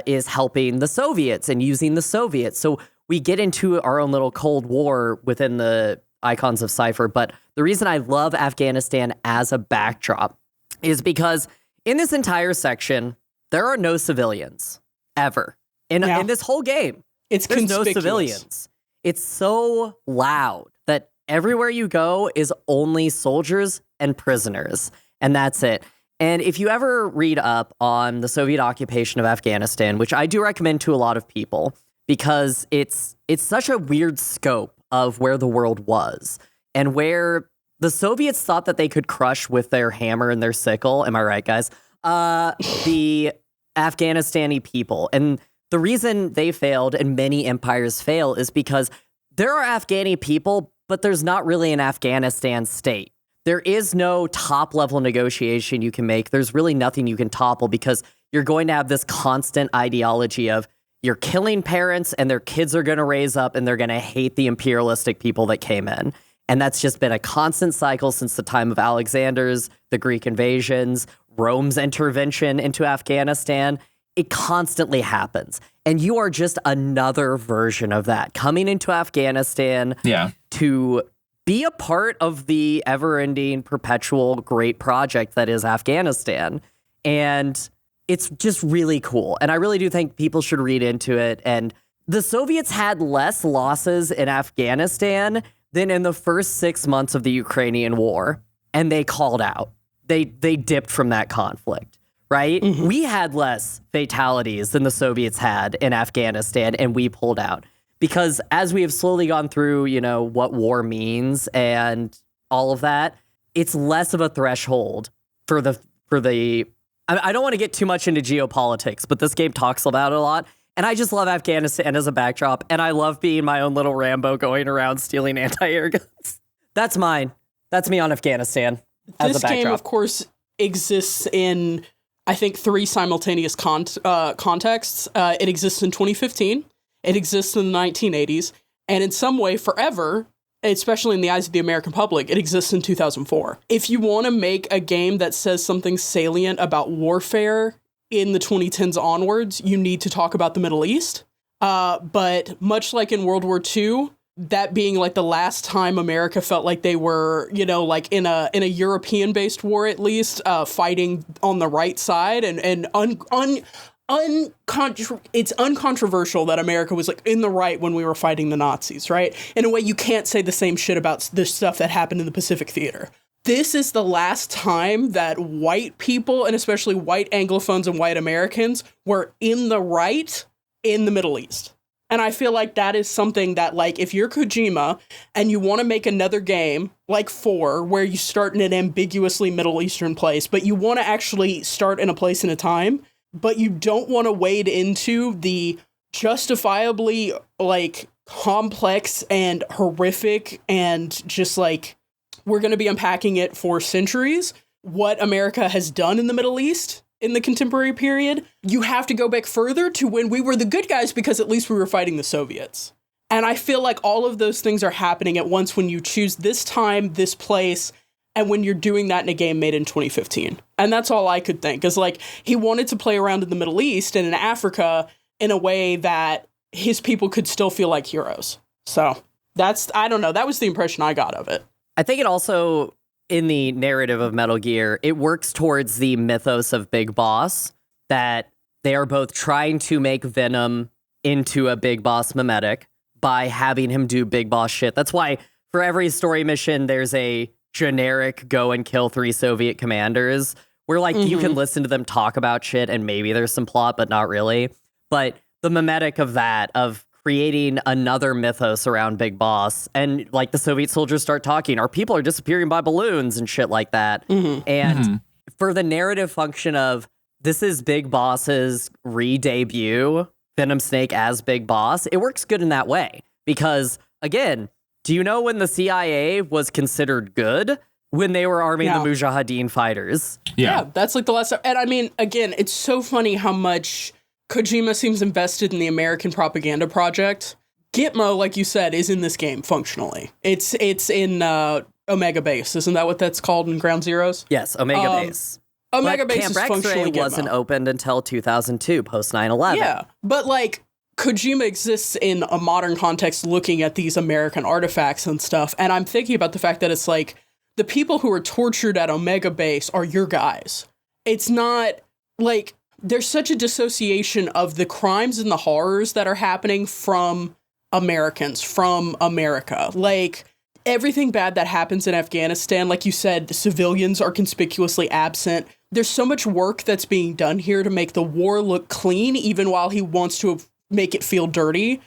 is helping the Soviets and using the Soviets. So we get into our own little Cold War within the Icons of Cypher. But the reason I love Afghanistan as a backdrop is because in this entire section, there are no civilians ever. In this whole game, there's no civilians. It's so loud that everywhere you go is only soldiers and prisoners, and that's it. And if you ever read up on the Soviet occupation of Afghanistan, which I do recommend to a lot of people, because it's such a weird scope of where the world was and where the Soviets thought that they could crush with their hammer and their sickle. Am I right, guys? The Afghanistani people. And the reason they failed and many empires fail is because there are Afghani people, but there's not really an Afghanistan state. There is no top level negotiation you can make. There's really nothing you can topple because you're going to have this constant ideology of you're killing parents and their kids are going to raise up and they're going to hate the imperialistic people that came in. And that's just been a constant cycle since the time of Alexander's, the Greek invasions, Rome's intervention into Afghanistan. It constantly happens. And you are just another version of that, coming into Afghanistan to be a part of the ever-ending, perpetual, great project that is Afghanistan. And it's just really cool. And I really do think people should read into it. And the Soviets had less losses in Afghanistan than in the first 6 months of the Ukrainian war. And they called out. They dipped from that conflict, right? Mm-hmm. We had less fatalities than the Soviets had in Afghanistan, and we pulled out. Because as we have slowly gone through, what war means and all of that, it's less of a threshold for the. I don't want to get too much into geopolitics, but this game talks about it a lot. And I just love Afghanistan as a backdrop, and I love being my own little Rambo going around stealing anti-air guns. That's mine. That's me on Afghanistan as a backdrop. This game, of course, exists in, I think, 3 simultaneous contexts. It exists in 2015. It exists in the 1980s. And in some way, forever, especially in the eyes of the American public, it exists in 2004. If you want to make a game that says something salient about warfare in the 2010s onwards, you need to talk about the Middle East. But much like in World War II, that being like the last time America felt like they were, like in a European-based war at least, fighting on the right side, and it's uncontroversial that America was like in the right when we were fighting the Nazis, right? In a way, you can't say the same shit about the stuff that happened in the Pacific Theater. This is the last time that white people, and especially white Anglophones and white Americans, were in the right in the Middle East. And I feel like that is something that, like, if you're Kojima and you want to make another game like 4, where you start in an ambiguously Middle Eastern place, but you want to actually start in a place and a time, but you don't want to wade into the justifiably, like, complex and horrific and just, like, we're going to be unpacking it for centuries, what America has done in the Middle East in the contemporary period, you have to go back further to when we were the good guys, because at least we were fighting the Soviets. And I feel like all of those things are happening at once when you choose this time, this place, and when you're doing that in a game made in 2015. And that's all I could think, is like, he wanted to play around in the Middle East and in Africa in a way that his people could still feel like heroes. So I don't know, that was the impression I got of it. I think it also, in the narrative of Metal Gear, it works towards the mythos of Big Boss, that they are both trying to make Venom into a Big Boss mimetic by having him do Big Boss shit. That's why for every story mission, there's a generic go and kill 3 Soviet commanders, where like you can listen to them talk about shit and maybe there's some plot, but not really. But the mimetic of that, of creating another mythos around Big Boss, and like the Soviet soldiers start talking, our people are disappearing by balloons and shit like that. And for the narrative function of this is Big Boss's re-debut, Venom Snake as Big Boss, it works good in that way. Because again, do you know when the CIA was considered good? When they were arming the Mujahideen fighters. Yeah, that's like the last time. And I mean, again, it's so funny how much Kojima seems invested in the American propaganda project. Gitmo, like you said, is in this game functionally. It's in Omega Base. Isn't that what that's called in Ground Zeroes? Yes, Omega Base. Omega Base Camp is functionally X-Ray wasn't opened until 2002, post 9/11. Yeah, but like Kojima exists in a modern context looking at these American artifacts and stuff, and I'm thinking about the fact that it's like, the people who are tortured at Omega Base are your guys. It's not like, there's such a dissociation of the crimes and the horrors that are happening from Americans, from America. Like, everything bad that happens in Afghanistan, like you said, the civilians are conspicuously absent. There's so much work that's being done here to make the war look clean, even while he wants to make it feel dirty,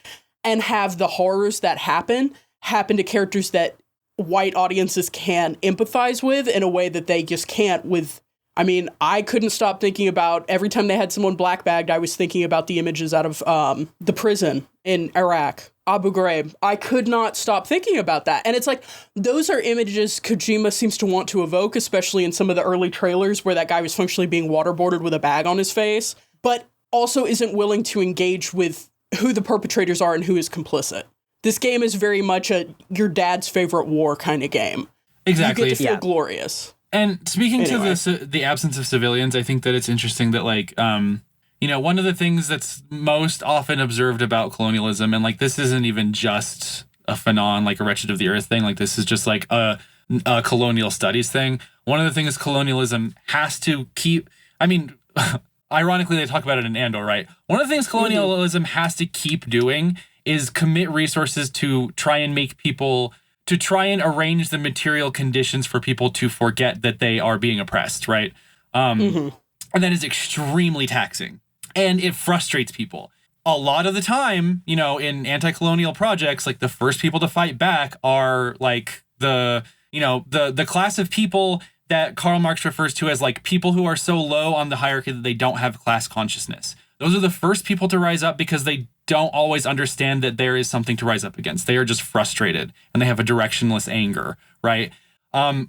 and have the horrors that happen to characters that white audiences can empathize with in a way that they just can't with. I mean, I couldn't stop thinking about, every time they had someone black bagged, I was thinking about the images out of the prison in Iraq, Abu Ghraib. I could not stop thinking about that. And it's like, those are images Kojima seems to want to evoke, especially in some of the early trailers where that guy was functionally being waterboarded with a bag on his face. But also isn't willing to engage with who the perpetrators are and who is complicit. This game is very much a your dad's favorite war kind of game. Exactly. You get to feel glorious. And speaking to the absence of civilians, I think that it's interesting that, like, you know, one of the things that's most often observed about colonialism, and, like, this isn't even just a phenomenon, like a Wretched of the Earth thing, like, this is just, like, a colonial studies thing. One of the things colonialism has to keep, I mean, ironically, they talk about it in Andor, right? One of the things colonialism has to keep doing is commit resources to try and make people, to try and arrange the material conditions for people to forget that they are being oppressed, right? And that is extremely taxing. And it frustrates people. A lot of the time, you know, in anti-colonial projects, like, the first people to fight back are, like, the class of people that Karl Marx refers to as, like, people who are so low on the hierarchy that they don't have class consciousness. Those are the first people to rise up because they don't always understand that there is something to rise up against. They are just frustrated and they have a directionless anger, right?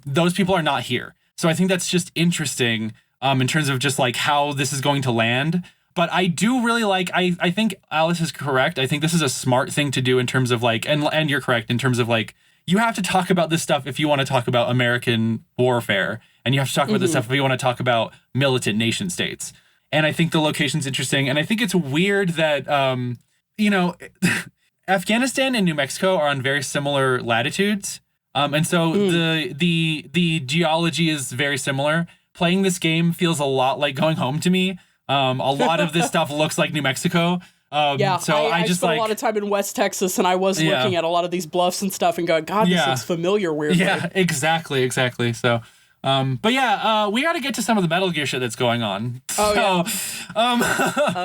Those people are not here. So I think that's just interesting in terms of just, like, how this is going to land. But I do really like, I think Alice is correct. I think this is a smart thing to do in terms of, like, and you're correct in terms of, like, you have to talk about this stuff if you want to talk about American warfare, and you have to talk about this stuff if you want to talk about militant nation states. And I think the location's interesting, and I think it's weird that, you know, Afghanistan and New Mexico are on very similar latitudes, and so the geology is very similar. Playing this game feels a lot like going home to me. A lot of this stuff looks like New Mexico. So I just spent a lot of time in West Texas, and I was looking at a lot of these bluffs and stuff and going, God, this looks familiar weirdly. Yeah, exactly. So, but yeah, we got to get to some of the Metal Gear shit that's going on. Oh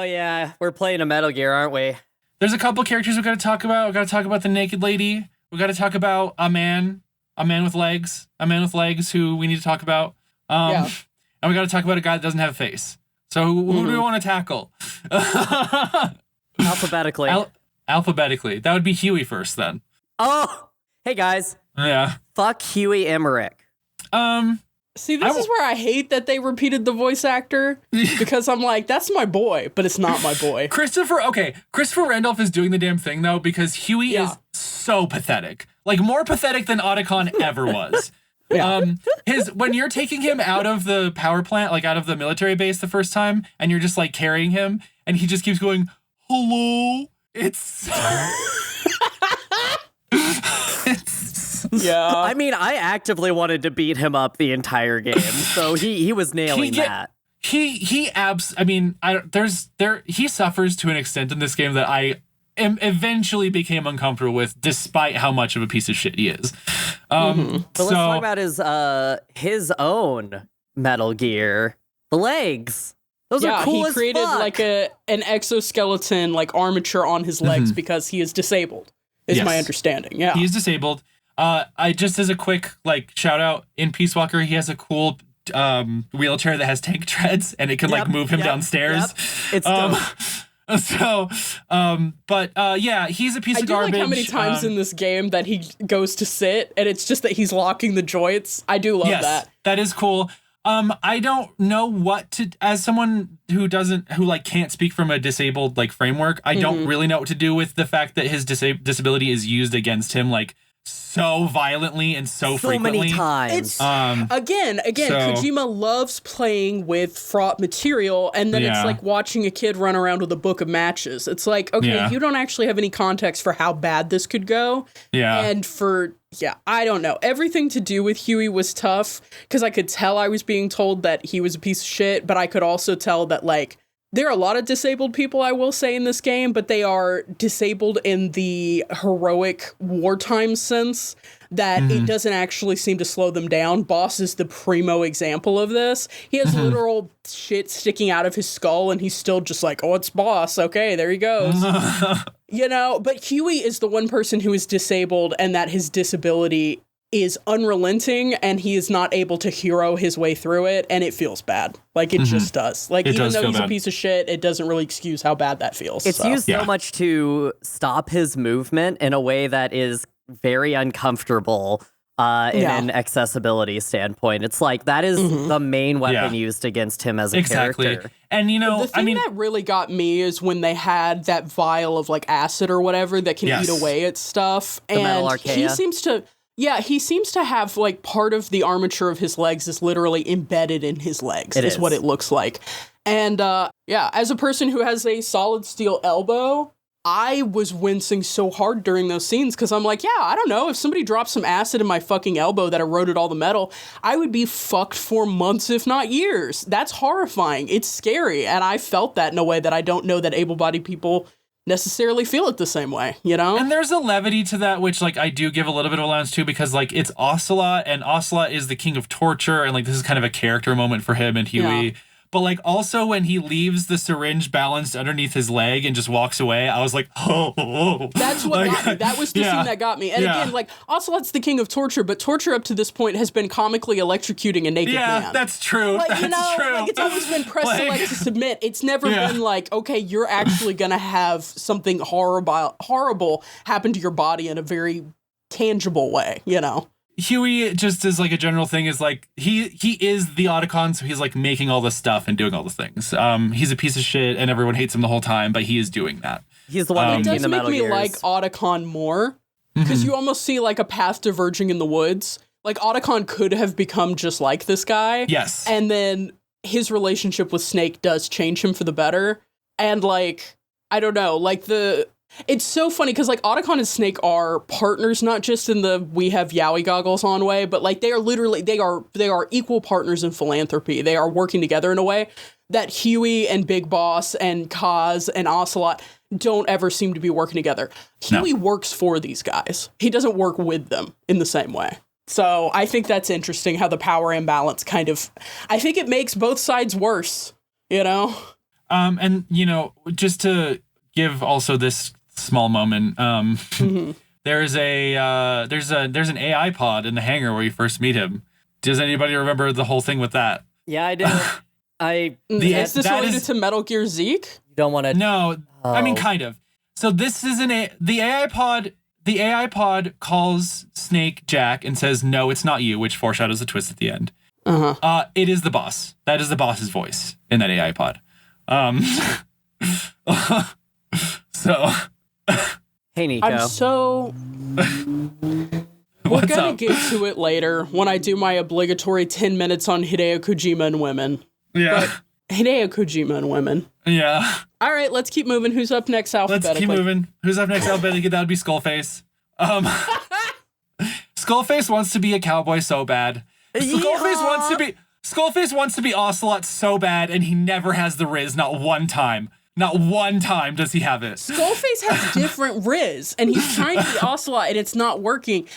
yeah, we're playing a Metal Gear, aren't we? There's a couple characters we got to talk about. We got to talk about the naked lady. We got to talk about a man with legs, who we need to talk about. And we got to talk about a guy that doesn't have a face. So who do we want to tackle? Alphabetically. Alphabetically. That would be Huey first, then. Oh, hey guys. Yeah. Fuck Huey Emmerich. See, this is where I hate that they repeated the voice actor, because I'm like, that's my boy, but it's not my boy. Christopher Randolph is doing the damn thing, though, because Huey is so pathetic. Like, more pathetic than Otacon ever was. When you're taking him out of the power plant, like out of the military base the first time, and you're just, like, carrying him, and he just keeps going, hello? I mean, I actively wanted to beat him up the entire game, so he was nailing that. He suffers to an extent in this game that I eventually became uncomfortable with, despite how much of a piece of shit he is. But let's talk about his own Metal Gear, the legs. Those are cool as fuck. He created like an exoskeleton, like, armature on his legs because he is disabled, is my understanding. Yeah, he's disabled. I just, as a quick, like, shout out, in Peace Walker, he has a cool wheelchair that has tank treads, and it can like move him downstairs. It's dope. He's a piece of garbage. I do like how many times in this game that he goes to sit, and it's just that he's locking the joints. I do love that. That is cool. I don't know what to, as someone who can't speak from a disabled, like, framework, I don't really know what to do with the fact that his disability is used against him, like, so violently and so frequently. Many times. It's, again, Kojima loves playing with fraught material, and then it's like watching a kid run around with a book of matches. It's like, okay, you don't actually have any context for how bad this could go. Yeah. And I don't know. Everything to do with Huey was tough, because I could tell I was being told that he was a piece of shit, but I could also tell that, like, there are a lot of disabled people, I will say, in this game, but they are disabled in the heroic wartime sense that it doesn't actually seem to slow them down. Boss is the primo example of this. He has literal shit sticking out of his skull, and he's still just like, oh, it's Boss. Okay, there he goes. But Huey is the one person who is disabled, and that his disability is unrelenting, and he is not able to hero his way through it, and it feels bad. Like, it just does. Like, even though he's a piece of shit, it doesn't really excuse how bad that feels. It's used so much to stop his movement in a way that is very uncomfortable. in an accessibility standpoint. It's like that is the main weapon used against him as a character. And the thing that really got me is when they had that vial of like acid or whatever that can eat away at stuff. And he seems to have like part of the armature of his legs is literally embedded in his legs. Is what it looks like. And as a person who has a solid steel elbow, I was wincing so hard during those scenes because I'm like, I don't know, if somebody dropped some acid in my fucking elbow that eroded all the metal, I would be fucked for months, if not years. That's horrifying. It's scary. And I felt that in a way that I don't know that able-bodied people necessarily feel it the same way, you know? And there's a levity to that, which, like, I do give a little bit of allowance to because, like, it's Ocelot, and Ocelot is the king of torture, and, like, this is kind of a character moment for him and Huey. Yeah. But, like, also when he leaves the syringe balanced underneath his leg and just walks away, I was like, oh. That's what got me. That was the scene that got me. And again, like, Ocelot's the king of torture, but torture up to this point has been comically electrocuting a naked man. Yeah, that's true. Like, that's true. Like, it's always been press select to submit. It's never been like, okay, you're actually going to have something horrible happen to your body in a very tangible way, you know? Huey, just as like a general thing, is like he is the Otacon, so he's like making all this stuff and doing all the things. He's a piece of shit and everyone hates him the whole time, but he is doing that. He's the one making the Metal Gears. It does make me like Otacon more because you almost see like a path diverging in the woods. Like Otacon could have become just like this guy. Yes. And then his relationship with Snake does change him for the better. And like, I don't know, like it's so funny because like Otacon and Snake are partners, not just in the we have Yowie goggles on way, but like they are literally they are equal partners in philanthropy. They are working together in a way that Huey and Big Boss and Kaz and Ocelot don't ever seem to be working together. Huey works for these guys. He doesn't work with them in the same way. So I think that's interesting how the power imbalance kind of, I think it makes both sides worse, you know? And you know, just to give also this small moment. There's an AI pod in the hangar where you first meet him. Does anybody remember the whole thing with that? Yeah, I do. Is this related to Metal Gear Zeke? You don't want to. No, I mean kind of. So this is the AI pod. The AI pod calls Snake Jack and says, "No, it's not you," which foreshadows the twist at the end. It is the boss. That is the boss's voice in that AI pod. So. Hey, Nico. We're gonna get to it later when I do my obligatory 10 minutes on Hideo Kojima and women. Yeah. But Hideo Kojima and women. Yeah. All right, let's keep moving. Who's up next alphabetically? Let's keep moving. Who's up next alphabetically? That would be Skullface. Skullface wants to be a cowboy so bad. Skullface wants to be Ocelot so bad, and he never has the Riz, not one time. Not one time does he have it. Skullface has different Riz, and he's trying to be Ocelot, and it's not working.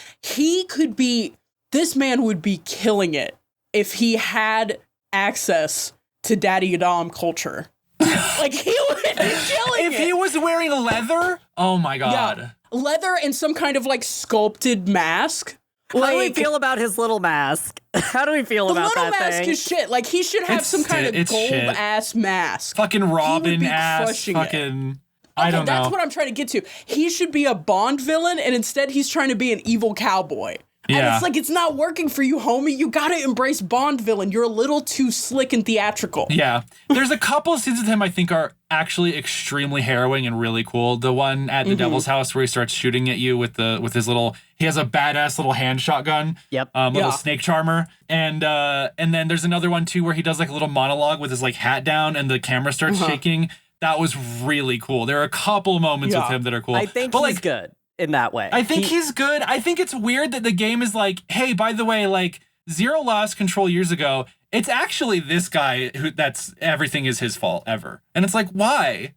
This man would be killing it if he had access to Daddy Adam culture. Like, he would be killing it. If he was wearing leather, oh my God. Yeah, leather and some kind of, like, sculpted mask. How do we feel about his little mask? How do we feel about that thing? The little mask is shit. Like, he should have some kind of gold-ass mask. Fucking Robin-ass, fucking... I don't know. That's what I'm trying to get to. He should be a Bond villain, and instead he's trying to be an evil cowboy. Yeah. And it's like, it's not working for you, homie. You gotta embrace Bond villain. You're a little too slick and theatrical. Yeah. There's a couple of scenes with him I think are actually extremely harrowing and really cool. The one at the Devil's House where he starts shooting at you with his little, he has a badass little hand shotgun. Yep. Little snake charmer. And then there's another one too where he does like a little monologue with his like hat down and the camera starts shaking. That was really cool. There are a couple moments with him that are cool. I think he's good in that way. I think he's good. I think it's weird that the game is like, hey, by the way, like Zero lost control years ago. It's actually this guy that's everything is his fault ever. And it's like, why?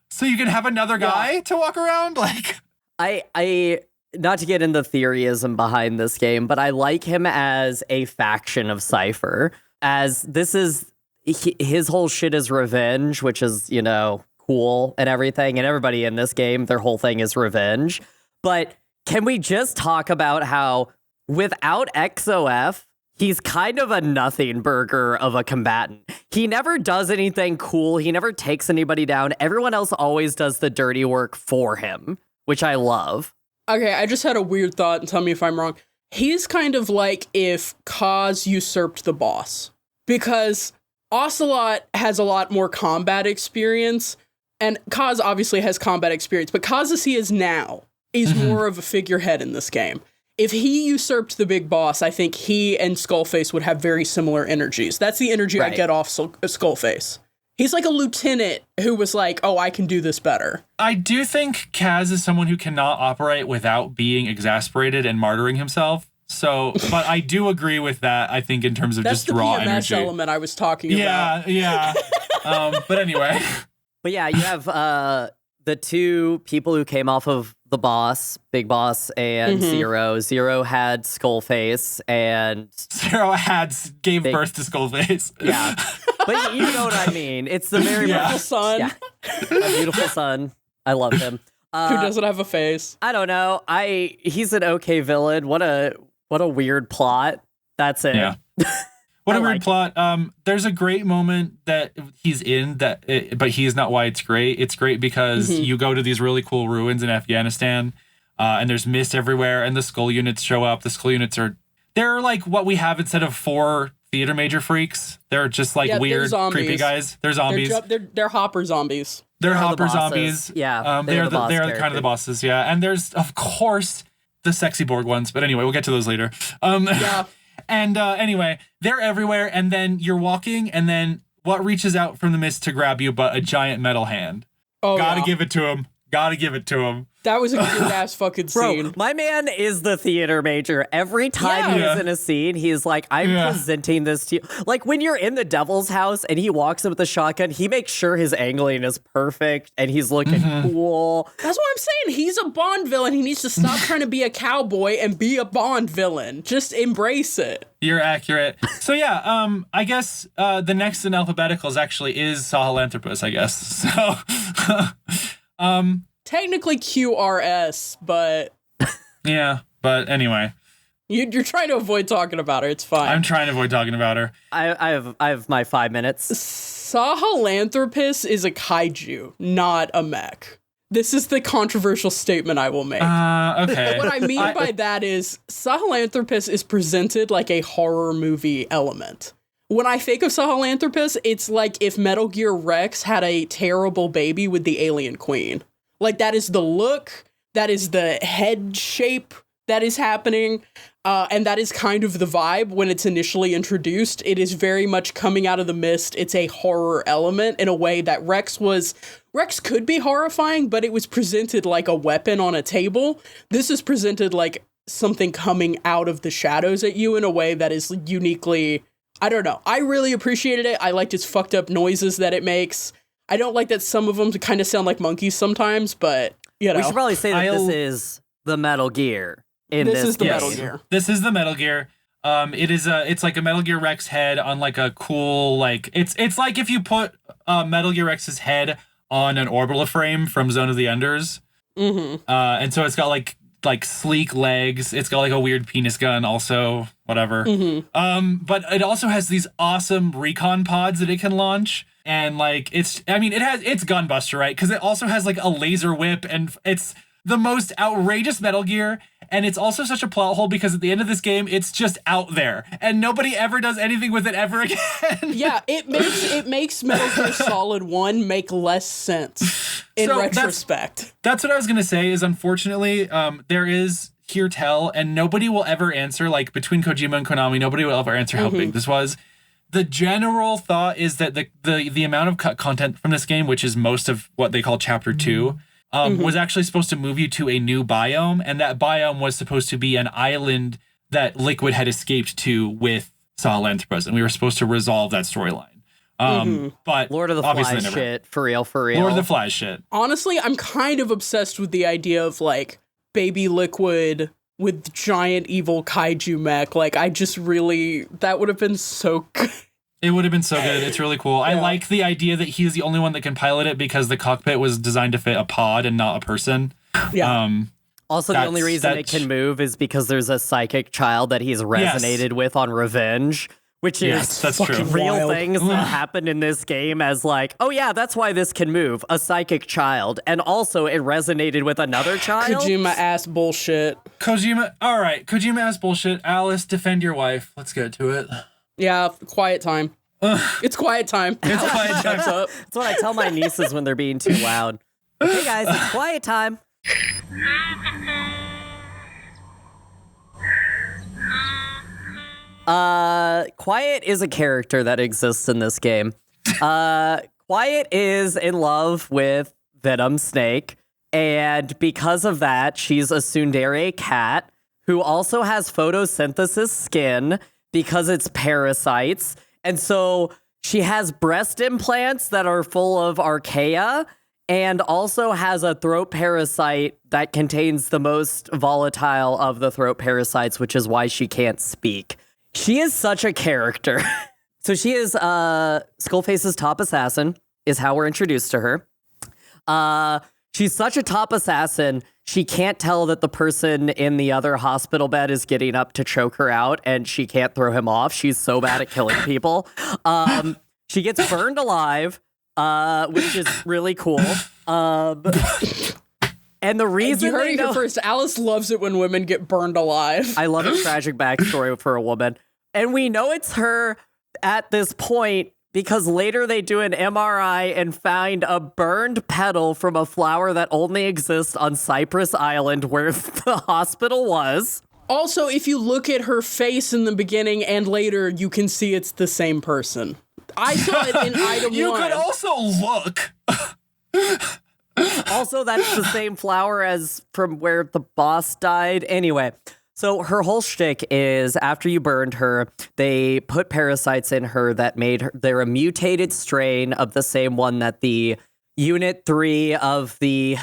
So you can have another guy to walk around? Like, I not to get into theoryism behind this game, but I like him as a faction of Cypher. As this is his whole shit is revenge, which is, you know, cool and everything, and everybody in this game, their whole thing is revenge. But can we just talk about how without XOF, he's kind of a nothing burger of a combatant. He never does anything cool. He never takes anybody down. Everyone else always does the dirty work for him, which I love. Okay, I just had a weird thought, and tell me if I'm wrong. He's kind of like if Kaz usurped the boss. Because Ocelot has a lot more combat experience, and Kaz obviously has combat experience, but Kaz as he is now is more of a figurehead in this game. If he usurped the big boss, I think he and Skullface would have very similar energies. That's the energy I get off Skullface. He's like a lieutenant who was like, oh, I can do this better. I do think Kaz is someone who cannot operate without being exasperated and martyring himself. So, but I do agree with that, I think, in terms of That's just raw energy. That's the PMS element I was talking about. Yeah. But anyway. But yeah, you have the two people who came off of the boss, Big Boss, and Zero. Zero had Skullface, and Zero gave birth to Skullface. Yeah. But you know what I mean. It's the very beautiful son. Yeah. A beautiful son. I love him. Who doesn't have a face? I don't know. He's an okay villain. What a weird plot. That's it. Yeah. What a weird plot. There's a great moment that he's in but he is not why it's great. It's great because you go to these really cool ruins in Afghanistan, and there's mist everywhere, and the skull units show up. The skull units they're like what we have instead of 4 theater major freaks. They're just like weird, creepy guys. They're zombies. They're hopper zombies. They're hopper the zombies. Yeah. They're kind of the bosses. Yeah. And there's, of course, the sexy Borg ones. But anyway, we'll get to those later. Yeah. And anyway, they're everywhere. And then you're walking, and then what reaches out from the mist to grab you but a giant metal hand? Oh, Gotta give it to him. Gotta give it to him. That was a good ass fucking scene. Bro, my man is the theater major. Every time he's in a scene, he's like, I'm presenting this to you. Like when you're in the devil's house and he walks in with a shotgun, he makes sure his angling is perfect and he's looking cool. That's what I'm saying. He's a Bond villain. He needs to stop trying to be a cowboy and be a Bond villain. Just embrace it. You're accurate. So yeah, I guess the next in alphabeticals actually is Sahelanthropus, I guess. So technically QRS, but yeah, but anyway. You're trying to avoid talking about her. It's fine. I'm trying to avoid talking about her. I have my 5 minutes. Sahelanthropus is a kaiju, not a mech. This is the controversial statement I will make. Okay. What I mean by that is Sahelanthropus is presented like a horror movie element. When I think of Sahelanthropus, it's like if Metal Gear Rex had a terrible baby with the alien queen. Like, that is the look, that is the head shape that is happening, and that is kind of the vibe when it's initially introduced. It is very much coming out of the mist. It's a horror element in a way that Rex could be horrifying, but it was presented like a weapon on a table. This is presented like something coming out of the shadows at you in a way that is uniquely, I don't know. I really appreciated it. I liked its fucked up noises that it makes. I don't like that some of them kind of sound like monkeys sometimes, but, you know. We should probably say that this is the Metal Gear. This is the Metal Gear. This is the Metal Gear. It's like a Metal Gear Rex head on like a cool, like, it's like if you put Metal Gear Rex's head on an orbital frame from Zone of the Enders. And so it's got like sleek legs. It's got like a weird penis gun also, whatever. But it also has these awesome recon pods that it can launch. And like, it's Gunbuster, right? Because it also has like a laser whip, and it's the most outrageous Metal Gear. And it's also such a plot hole because at the end of this game, it's just out there and nobody ever does anything with it ever again. Yeah, it makes Metal Gear Solid 1 make less sense in retrospect. That's what I was going to say is, unfortunately, there is Hear Tell, and nobody will ever answer, like between Kojima and Konami, nobody will ever answer how big this was. The general thought is that the amount of cut content from this game, which is most of what they call Chapter 2, was actually supposed to move you to a new biome, and that biome was supposed to be an island that Liquid had escaped to with Sahelanthropus, and we were supposed to resolve that storyline. But Lord of the Flies shit, for real. Lord of the Flies shit. Honestly, I'm kind of obsessed with the idea of like baby Liquid with giant evil kaiju mech. Like, I just really, that would have been so good. It would have been so good. It's really cool. I like the idea that he's the only one that can pilot it because the cockpit was designed to fit a pod and not a person. Yeah. Also, the only reason it can move is because there's a psychic child that he's resonated with on Revenge, which Yes, is that's fucking true. real Wild. things that happen in this game as like, oh yeah, that's why this can move, a psychic child. And also it resonated with another child. Kojima ass bullshit. Kojima. All right. Kojima has bullshit. Alice, defend your wife. Let's get to it. Yeah, quiet time. It's quiet time. It's quiet time. Shuts up. That's what I tell my nieces when they're being too loud. Okay guys, it's quiet time. Quiet is a character that exists in this game. Quiet is in love with Venom Snake, and because of that, she's a tsundere cat who also has photosynthesis skin because it's parasites, and so she has breast implants that are full of archaea, and also has a throat parasite that contains the most volatile of the throat parasites, which is why she can't speak. She is such a character. So she is Skullface's top assassin, is how we're introduced to her. She's such a top assassin, she can't tell that the person in the other hospital bed is getting up to choke her out, and she can't throw him off. She's so bad at killing people. She gets burned alive, which is really cool. And the reason You heard it here first. Alice loves it when women get burned alive. I love a tragic backstory for a woman. And we know it's her at this point because later they do an MRI and find a burned petal from a flower that only exists on Cypress Island where the hospital was. Also, if you look at her face in the beginning and later, you can see it's the same person. I saw it in item 1. You could also look. Also, that's the same flower as from where the boss died. Anyway, so her whole shtick is after you burned her, they put parasites in her that made her, they're a mutated strain of the same one that the Unit 3 of the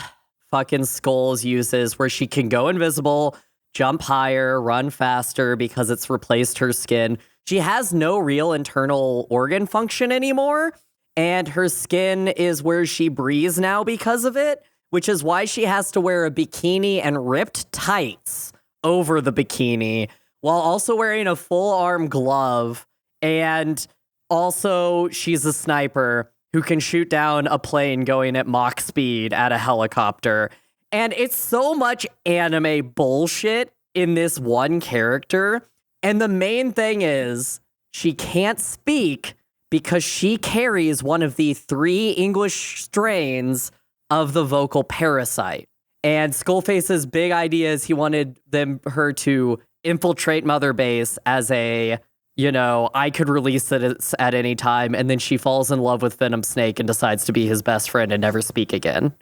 fucking Skulls uses, where she can go invisible, jump higher, run faster because it's replaced her skin. She has no real internal organ function anymore. And her skin is where she breathes now because of it, which is why she has to wear a bikini and ripped tights over the bikini while also wearing a full arm glove. And also she's a sniper who can shoot down a plane going at Mach speed at a helicopter. And it's so much anime bullshit in this one character. And the main thing is she can't speak because she carries one of the 3 English strains of the vocal parasite. And Skullface's big idea is he wanted her to infiltrate Mother Base as a, I could release it at any time. And then she falls in love with Venom Snake and decides to be his best friend and never speak again.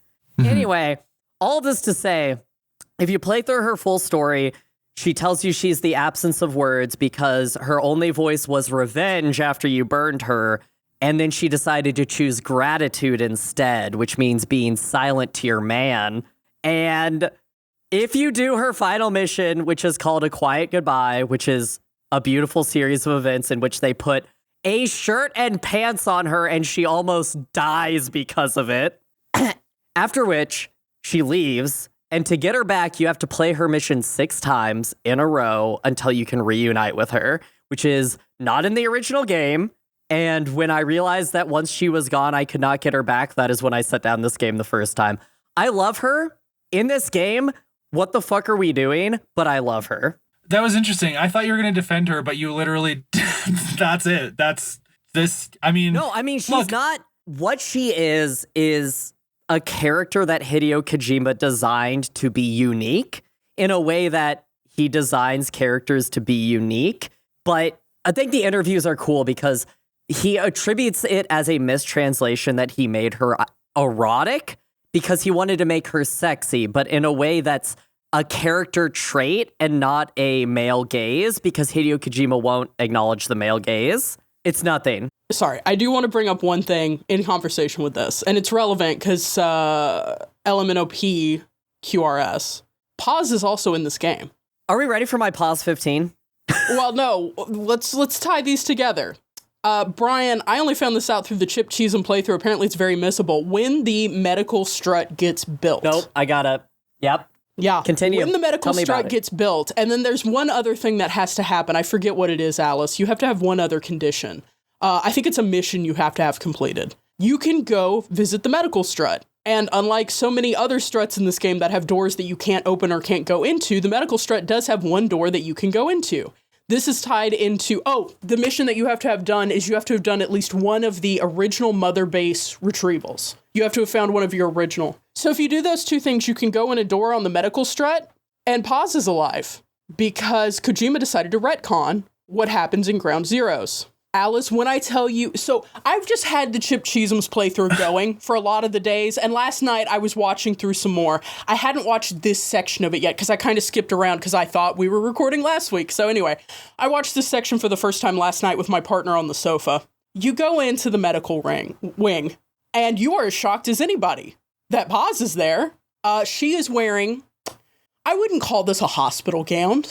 Anyway, all this to say, if you play through her full story, she tells you she's the absence of words because her only voice was revenge after you burned her. And then she decided to choose gratitude instead, which means being silent to your man. And if you do her final mission, which is called A Quiet Goodbye, which is a beautiful series of events in which they put a shirt and pants on her and she almost dies because of it, after which she leaves. And to get her back, you have to play her mission 6 times in a row until you can reunite with her, which is not in the original game. And when I realized that once she was gone, I could not get her back, that is when I set down this game the first time. I love her. In this game, what the fuck are we doing? But I love her. That was interesting. I thought you were going to defend her, but you literally, that's it. That's this. I mean, no, I mean, she's not, what she is a character that Hideo Kojima designed to be unique in a way that he designs characters to be unique. But I think the interviews are cool because he attributes it as a mistranslation that he made her erotic because he wanted to make her sexy, but in a way that's a character trait and not a male gaze because Hideo Kojima won't acknowledge the male gaze. It's nothing. Sorry, I do want to bring up one thing in conversation with this, and it's relevant because LMNOP QRS. Pause is also in this game. Are we ready for my pause 15? Well, no, let's tie these together. Brian, I only found this out through the Chip Cheese and playthrough. Apparently it's very missable. When the medical strut gets built. Nope, I got it. Yep. Yeah. Continue. When the medical strut gets built, and then there's one other thing that has to happen. I forget what it is, Alice. You have to have one other condition. I think it's a mission you have to have completed. You can go visit the medical strut. And unlike so many other struts in this game that have doors that you can't open or can't go into, the medical strut does have one door that you can go into. This is tied into, the mission that you have to have done is you have to have done at least one of the original mother base retrievals. You have to have found one of your original. So if you do those two things, you can go in a door on the medical strut, and Paz is alive because Kojima decided to retcon what happens in Ground Zeroes. Alice, when I tell you, so I've just had the Chip Cheesums playthrough going for a lot of the days, and last night I was watching through some more. I hadn't watched this section of it yet because I kind of skipped around because I thought we were recording last week. So anyway, I watched this section for the first time last night with my partner on the sofa. You go into the medical wing, and you are as shocked as anybody that Paz is there. She is wearing, I wouldn't call this a hospital gown.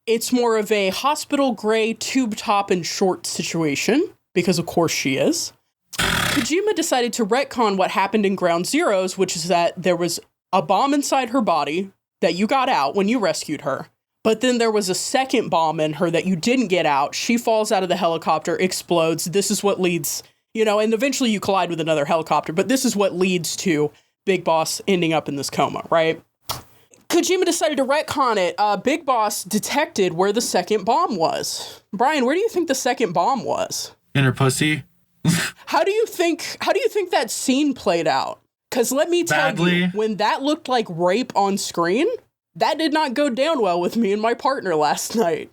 It's more of a hospital gray tube top and short situation, because of course she is. Kojima decided to retcon what happened in Ground Zeroes, which is that there was a bomb inside her body that you got out when you rescued her. But then there was a second bomb in her that you didn't get out. She falls out of the helicopter, explodes. This is what leads, and eventually you collide with another helicopter. But this is what leads to Big Boss ending up in this coma, right? Kojima decided to retcon it. Big Boss detected where the second bomb was. Brian, where do you think the second bomb was? In her pussy. How do you think that scene played out? Because let me tell you, when that looked like rape on screen, that did not go down well with me and my partner last night.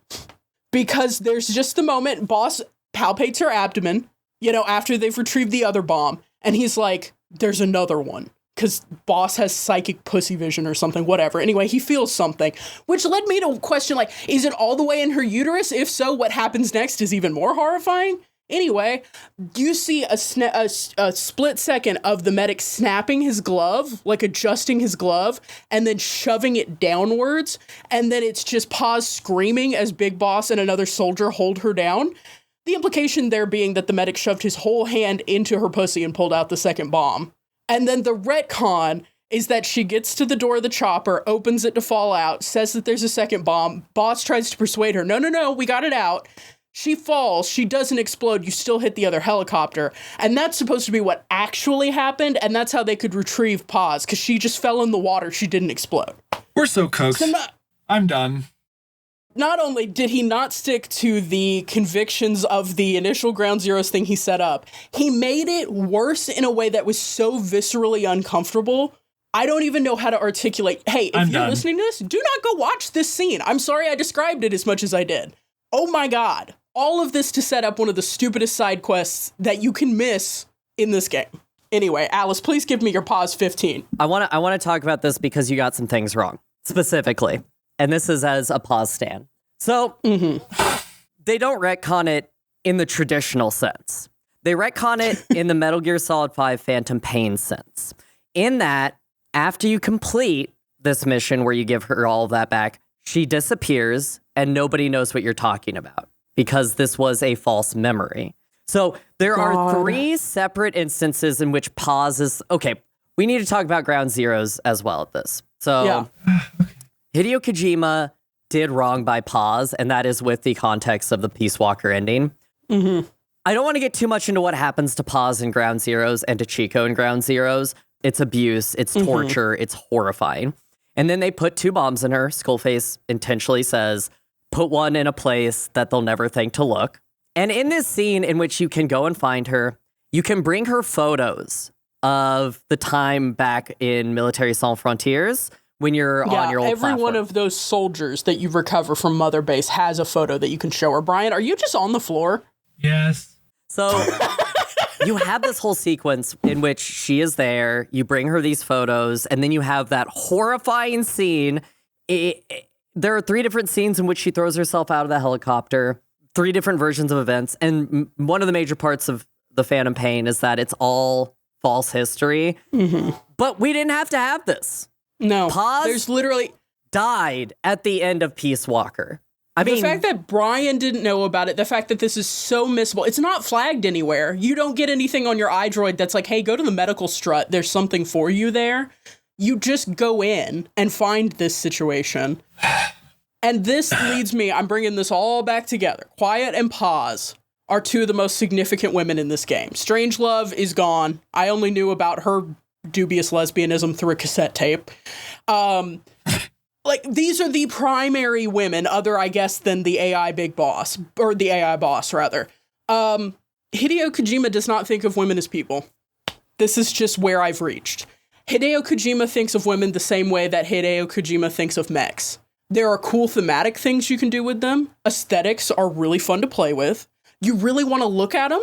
Because there's just the moment Boss palpates her abdomen, after they've retrieved the other bomb, and he's like, there's another one. Because Boss has psychic pussy vision or something, whatever. Anyway, he feels something, which led me to question, is it all the way in her uterus? If so, what happens next is even more horrifying. Anyway, you see a split second of the medic snapping his glove, adjusting his glove, and then shoving it downwards. And then it's just Paz screaming as Big Boss and another soldier hold her down. The implication there being that the medic shoved his whole hand into her pussy and pulled out the second bomb. And then the retcon is that she gets to the door of the chopper, opens it to fall out, says that there's a second bomb. Boss tries to persuade her, no, we got it out. She falls, she doesn't explode, you still hit the other helicopter. And that's supposed to be what actually happened, and that's how they could retrieve Paz, because she just fell in the water, she didn't explode. We're so cooked. I'm done. Not only did he not stick to the convictions of the initial Ground Zeroes thing he set up, he made it worse in a way that was so viscerally uncomfortable. I don't even know how to articulate. Hey, if you're listening to this, do not go watch this scene. I'm sorry I described it as much as I did. Oh my God. All of this to set up one of the stupidest side quests that you can miss in this game. Anyway, Alice, please give me your pause 15. I want to talk about this because you got some things wrong, specifically. And this is as a pause stan. So, they don't retcon it in the traditional sense. They retcon it in the Metal Gear Solid 5 Phantom Pain sense. In that, after you complete this mission where you give her all of that back, she disappears and nobody knows what you're talking about because this was a false memory. So, there are 3 separate instances in which Paz is... Okay, we need to talk about Ground Zeroes as well at this. So, Hideo Kojima did wrong by Paz, and that is with the context of the Peace Walker ending. I don't want to get too much into what happens to Paz in Ground Zeroes and to Chico in Ground Zeroes. It's abuse, it's torture, it's horrifying. And then they put 2 bombs in her. Skullface intentionally says, put one in a place that they'll never think to look. And in this scene in which you can go and find her, you can bring her photos of the time back in Militaire Sans Frontières when you're on your old every platform. one of those soldiers that you recover from Mother Base has a photo that you can show her. Brian, are you just on the floor? Yes. So you have this whole sequence in which she is there, you bring her these photos, and then you have that horrifying scene. There are 3 different scenes in which she throws herself out of the helicopter, 3 different versions of events, and one of the major parts of the Phantom Pain is that it's all false history. But we didn't have to have this. No, Paz there's literally died at the end of Peace Walker. I mean, the fact that Brian didn't know about it, the fact that this is so missable, it's not flagged anywhere. You don't get anything on your iDroid that's like, hey, go to the medical strut. There's something for you there. you just go in and find this situation. And this leads me, I'm bringing this all back together. Quiet and Paz are two of the most significant women in this game. Strangelove is gone. I only knew about her dubious lesbianism through a cassette tape. Like, these are the primary women, other, I guess, than the AI big boss, or the AI boss, rather. Hideo Kojima does not think of women as people. This is just where I've reached. Hideo Kojima thinks of women the same way that Hideo Kojima thinks of mechs. There are cool thematic things you can do with them. Aesthetics are really fun to play with. You really want to look at them.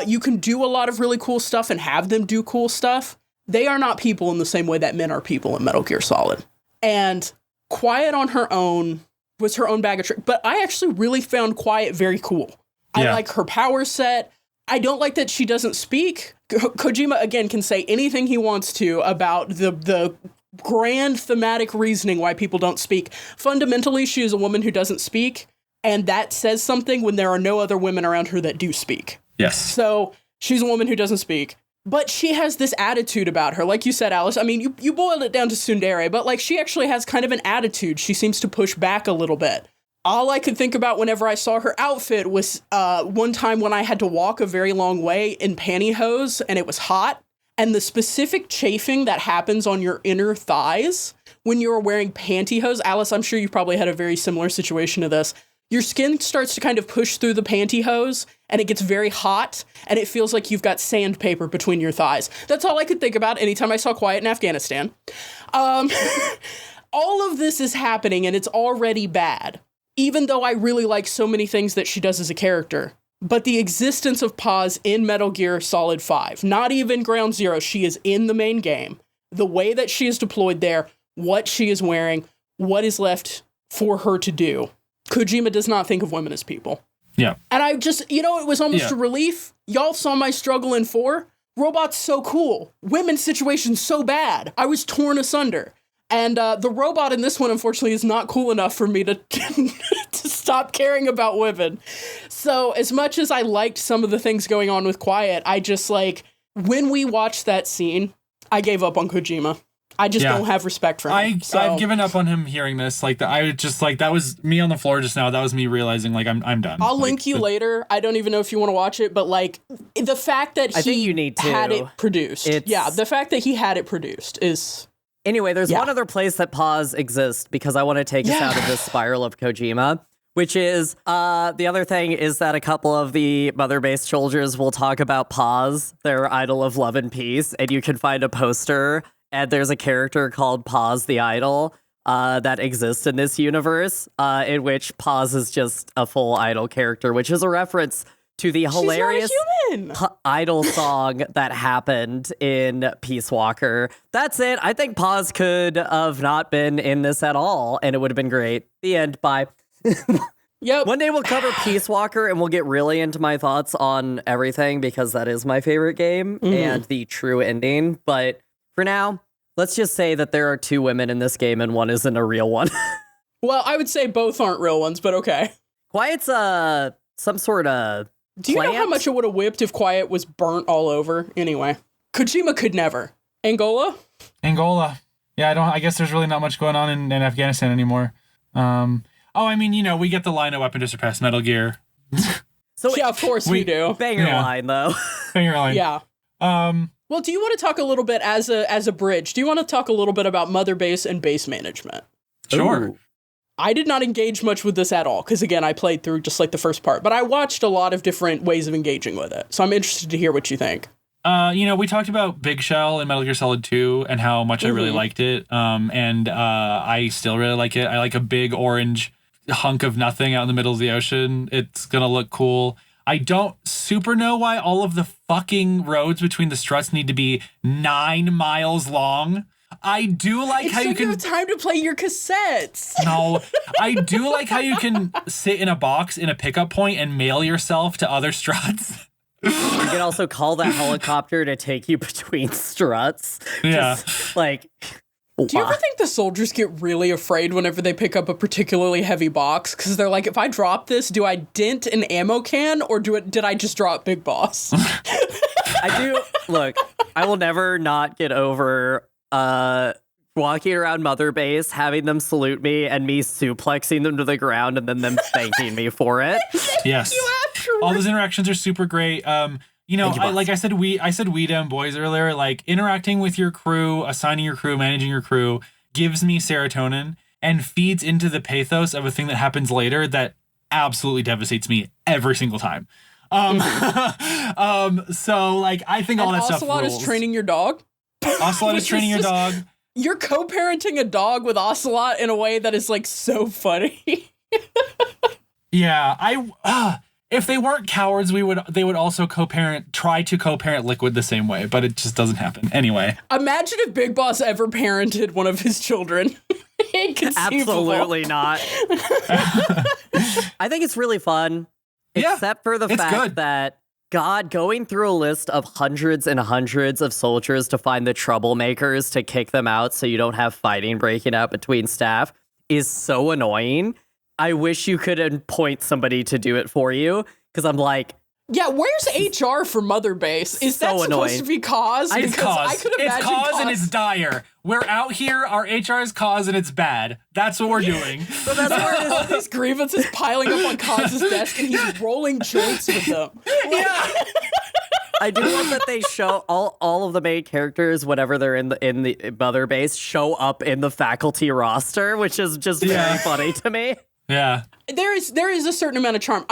You can do a lot of really cool stuff and have them do cool stuff. They are not people in the same way that men are people in Metal Gear Solid. And Quiet on her own was her own bag of tricks. But I actually really found Quiet very cool. I like her power set. I don't like that she doesn't speak. Kojima, again, can say anything he wants to about the grand thematic reasoning why people don't speak. Fundamentally, she is a woman who doesn't speak, and that says something when there are no other women around her that do speak. Yes. So she's a woman who doesn't speak, but she has this attitude about her. Like you said, Alice, I mean, you boiled it down to tsundere, but like she actually has kind of an attitude. She seems to push back a little bit. All I could think about whenever I saw her outfit was one time when I had to walk a very long way in pantyhose and it was hot. And the specific chafing that happens on your inner thighs when you're wearing pantyhose, Alice, I'm sure you probably had a very similar situation to this. Your skin starts to kind of push through the pantyhose and it gets very hot and it feels like you've got sandpaper between your thighs. That's all I could think about anytime I saw Quiet in Afghanistan. All of this is happening and it's already bad, even though I really like so many things that she does as a character. But the existence of Paz in Metal Gear Solid 5, not even Ground Zero, she is in the main game. The way that she is deployed there, what she is wearing, what is left for her to do. Kojima does not think of women as people. Yeah. And I just, it was almost a relief. Y'all saw my struggle in 4. Robots so cool. Women's situation so bad. I was torn asunder. And the robot in this one, unfortunately, is not cool enough for me to to stop caring about women. So as much as I liked some of the things going on with Quiet, I just when we watched that scene, I gave up on Kojima. I just don't have respect for him. I've given up on him hearing this. That was me on the floor just now. That was me realizing I'm done. I'll link you later. I don't even know if you want to watch it, but the fact that had it produced. The fact that he had it produced is... Anyway, there's one other place that Paz exists because I want to take us out of this spiral of Kojima, which is the other thing is that a couple of the mother-based soldiers will talk about Paz, their idol of love and peace, and you can find a poster, and there's a character called Paz the Idol that exists in this universe, in which Paz is just a full idol character, which is a reference to the hilarious idol song that happened in Peace Walker. That's it. I think Paz could have not been in this at all, and it would have been great. The end. Bye. Yep. One day we'll cover Peace Walker, and we'll get really into my thoughts on everything, because that is my favorite game and the true ending. But for now, let's just say that there are 2 women in this game, and one isn't a real one. Well, I would say both aren't real ones, but okay. Quiet's some sort of... Do you know how much it would have whipped if Quiet was burnt all over? Anyway, Kojima could never. Angola? Yeah, I guess there's really not much going on in Afghanistan anymore. We get the line of weapon to surpass Metal Gear. So yeah, of course we do. Banger line, though. Banger line. Yeah. Well, do you want to talk a little bit as a bridge? Do you want to talk a little bit about mother base and base management? Sure. Ooh. I did not engage much with this at all, because again, I played through just the first part, but I watched a lot of different ways of engaging with it. So I'm interested to hear what you think. We talked about Big Shell in Metal Gear Solid 2 and how much I really liked it. And I still really like it. I like a big orange hunk of nothing out in the middle of the ocean. It's going to look cool. I don't super know why all of the fucking roads between the struts need to be 9 miles long. I do like how you can have time to play your cassettes. No, I do like how you can sit in a box in a pickup point and mail yourself to other struts. You can also call that helicopter to take you between struts. Yeah. Do you ever think the soldiers get really afraid whenever they pick up a particularly heavy box? Because they're like, if I drop this, do I dent an ammo can, or did I just drop Big Boss? I will never not get over walking around Mother Base, having them salute me, and me suplexing them to the ground, and then them thanking me for it. Yes. All those interactions are super great. I said we them boys earlier, like interacting with your crew, assigning your crew, managing your crew gives me serotonin and feeds into the pathos of a thing that happens later that absolutely devastates me every single time. So like I think all that stuff rules. Ocelot is training your dog? Ocelot is training your dog. You're co-parenting a dog with Ocelot in a way that is like so funny. Yeah, if they weren't cowards, they would also try to co-parent Liquid the same way, but it just doesn't happen. Anyway. Imagine if Big Boss ever parented one of his children. Inconceivable. Absolutely not. I think it's really fun. Except for the fact that God, going through a list of hundreds and hundreds of soldiers to find the troublemakers to kick them out so you don't have fighting breaking out between staff is so annoying. I wish you could appoint somebody to do it for you, because I'm like... Yeah, where's HR for Mother Base? Is so that supposed annoying. to be cause? It's Because cause. I could imagine it's cause and it's dire. We're out here, our HR is cause and it's bad. That's what we're doing. So that's where all these grievances piling up on Cause's desk and he's rolling joints with them. Yeah. I do love that they show all of the main characters, whenever they're in the Mother Base, show up in the faculty roster, which is just very funny to me. Yeah. There is a certain amount of charm.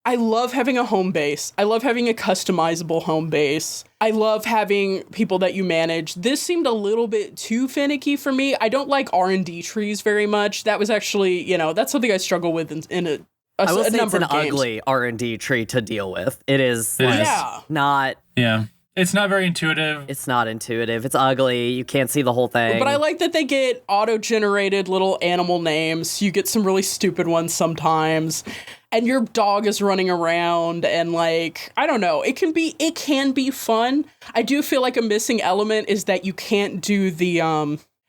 I love having a home base. I love having a customizable home base. I love having people that you manage. This seemed a little bit too finicky for me. I don't like R&D trees very much. That was actually, that's something I struggle with in a I will say number it's an of games. ugly R&D tree to deal with. It is Yeah. not... Yeah. It's not very intuitive. It's not intuitive. It's ugly. You can't see the whole thing. But I like that they get auto-generated little animal names. You get some really stupid ones sometimes. And your dog is running around and like, I don't know. It can be fun. I do feel like a missing element is that you can't do the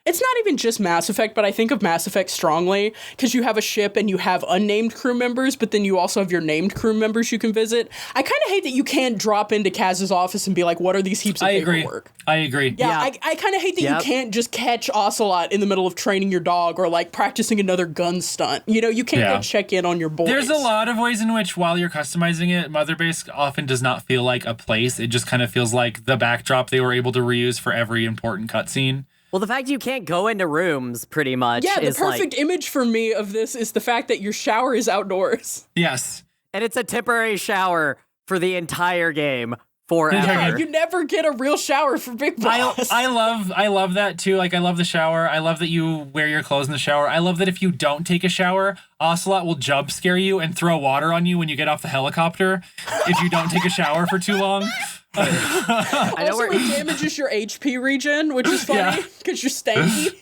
it's not even just Mass Effect, but I think of Mass Effect strongly because you have a ship and you have unnamed crew members, but then you also have your named crew members you can visit. I kind of hate that you can't drop into Kaz's office and be like, what are these heaps of paperwork? I agree. Yeah. I kind of hate that you can't just catch Ocelot in the middle of training your dog or like practicing another gun stunt. You can't go check in on your boys. There's a lot of ways in which while you're customizing it, Mother Base often does not feel like a place. It just kind of feels like the backdrop they were able to reuse for every important cutscene. Well, the fact you can't go into rooms, pretty much, yeah, the is perfect image for me of this is the fact that your shower is outdoors. Yes. And it's a temporary shower for the entire game, forever. Yeah, you never get a real shower for Big Boss. I love that too. Like, I love the shower. I love that you wear your clothes in the shower. I love that if you don't take a shower, Ocelot will jump scare you and throw water on you when you get off the helicopter if you don't take a shower for too long. I know also, it damages your HP regen, which is funny because you're stanky.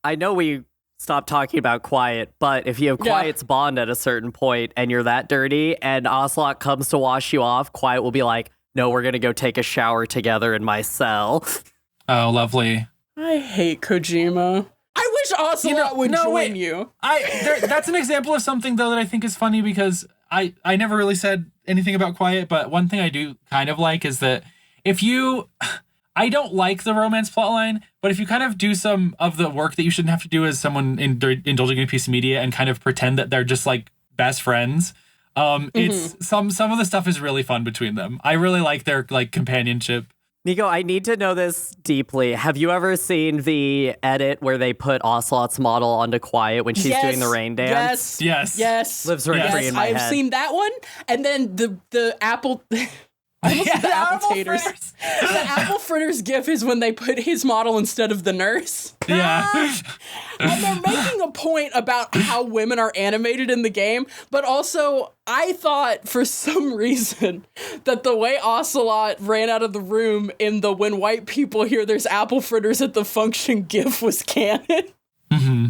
I know we stopped talking about Quiet, but if you have Quiet's bond at a certain point and you're that dirty and Ocelot comes to wash you off, Quiet will be like, no, we're going to go take a shower together in my cell. Oh, lovely. I hate Kojima. I wish Ocelot would join you. That's an example of something, though, that I think is funny because I never really said anything about Quiet, but one thing I do kind of like is that I don't like the romance plotline, but if you kind of do some of the work that you shouldn't have to do as someone indulging in a piece of media and kind of pretend that they're just like best friends, it's some of the stuff is really fun between them. I really like their like companionship. Nico, I need to know this deeply. Have you ever seen the edit where they put Ocelot's model onto Quiet when she's doing the rain dance? Yes. Lives rent free in my head. I've seen that one, and then the apple. Almost the apple taters. The apple fritters gif is when they put his model instead of the nurse. Yeah. And they're making a point about how women are animated in the game, but also I thought for some reason that the way Ocelot ran out of the room in the when white people hear there's apple fritters at the function gif was canon. Mm-hmm.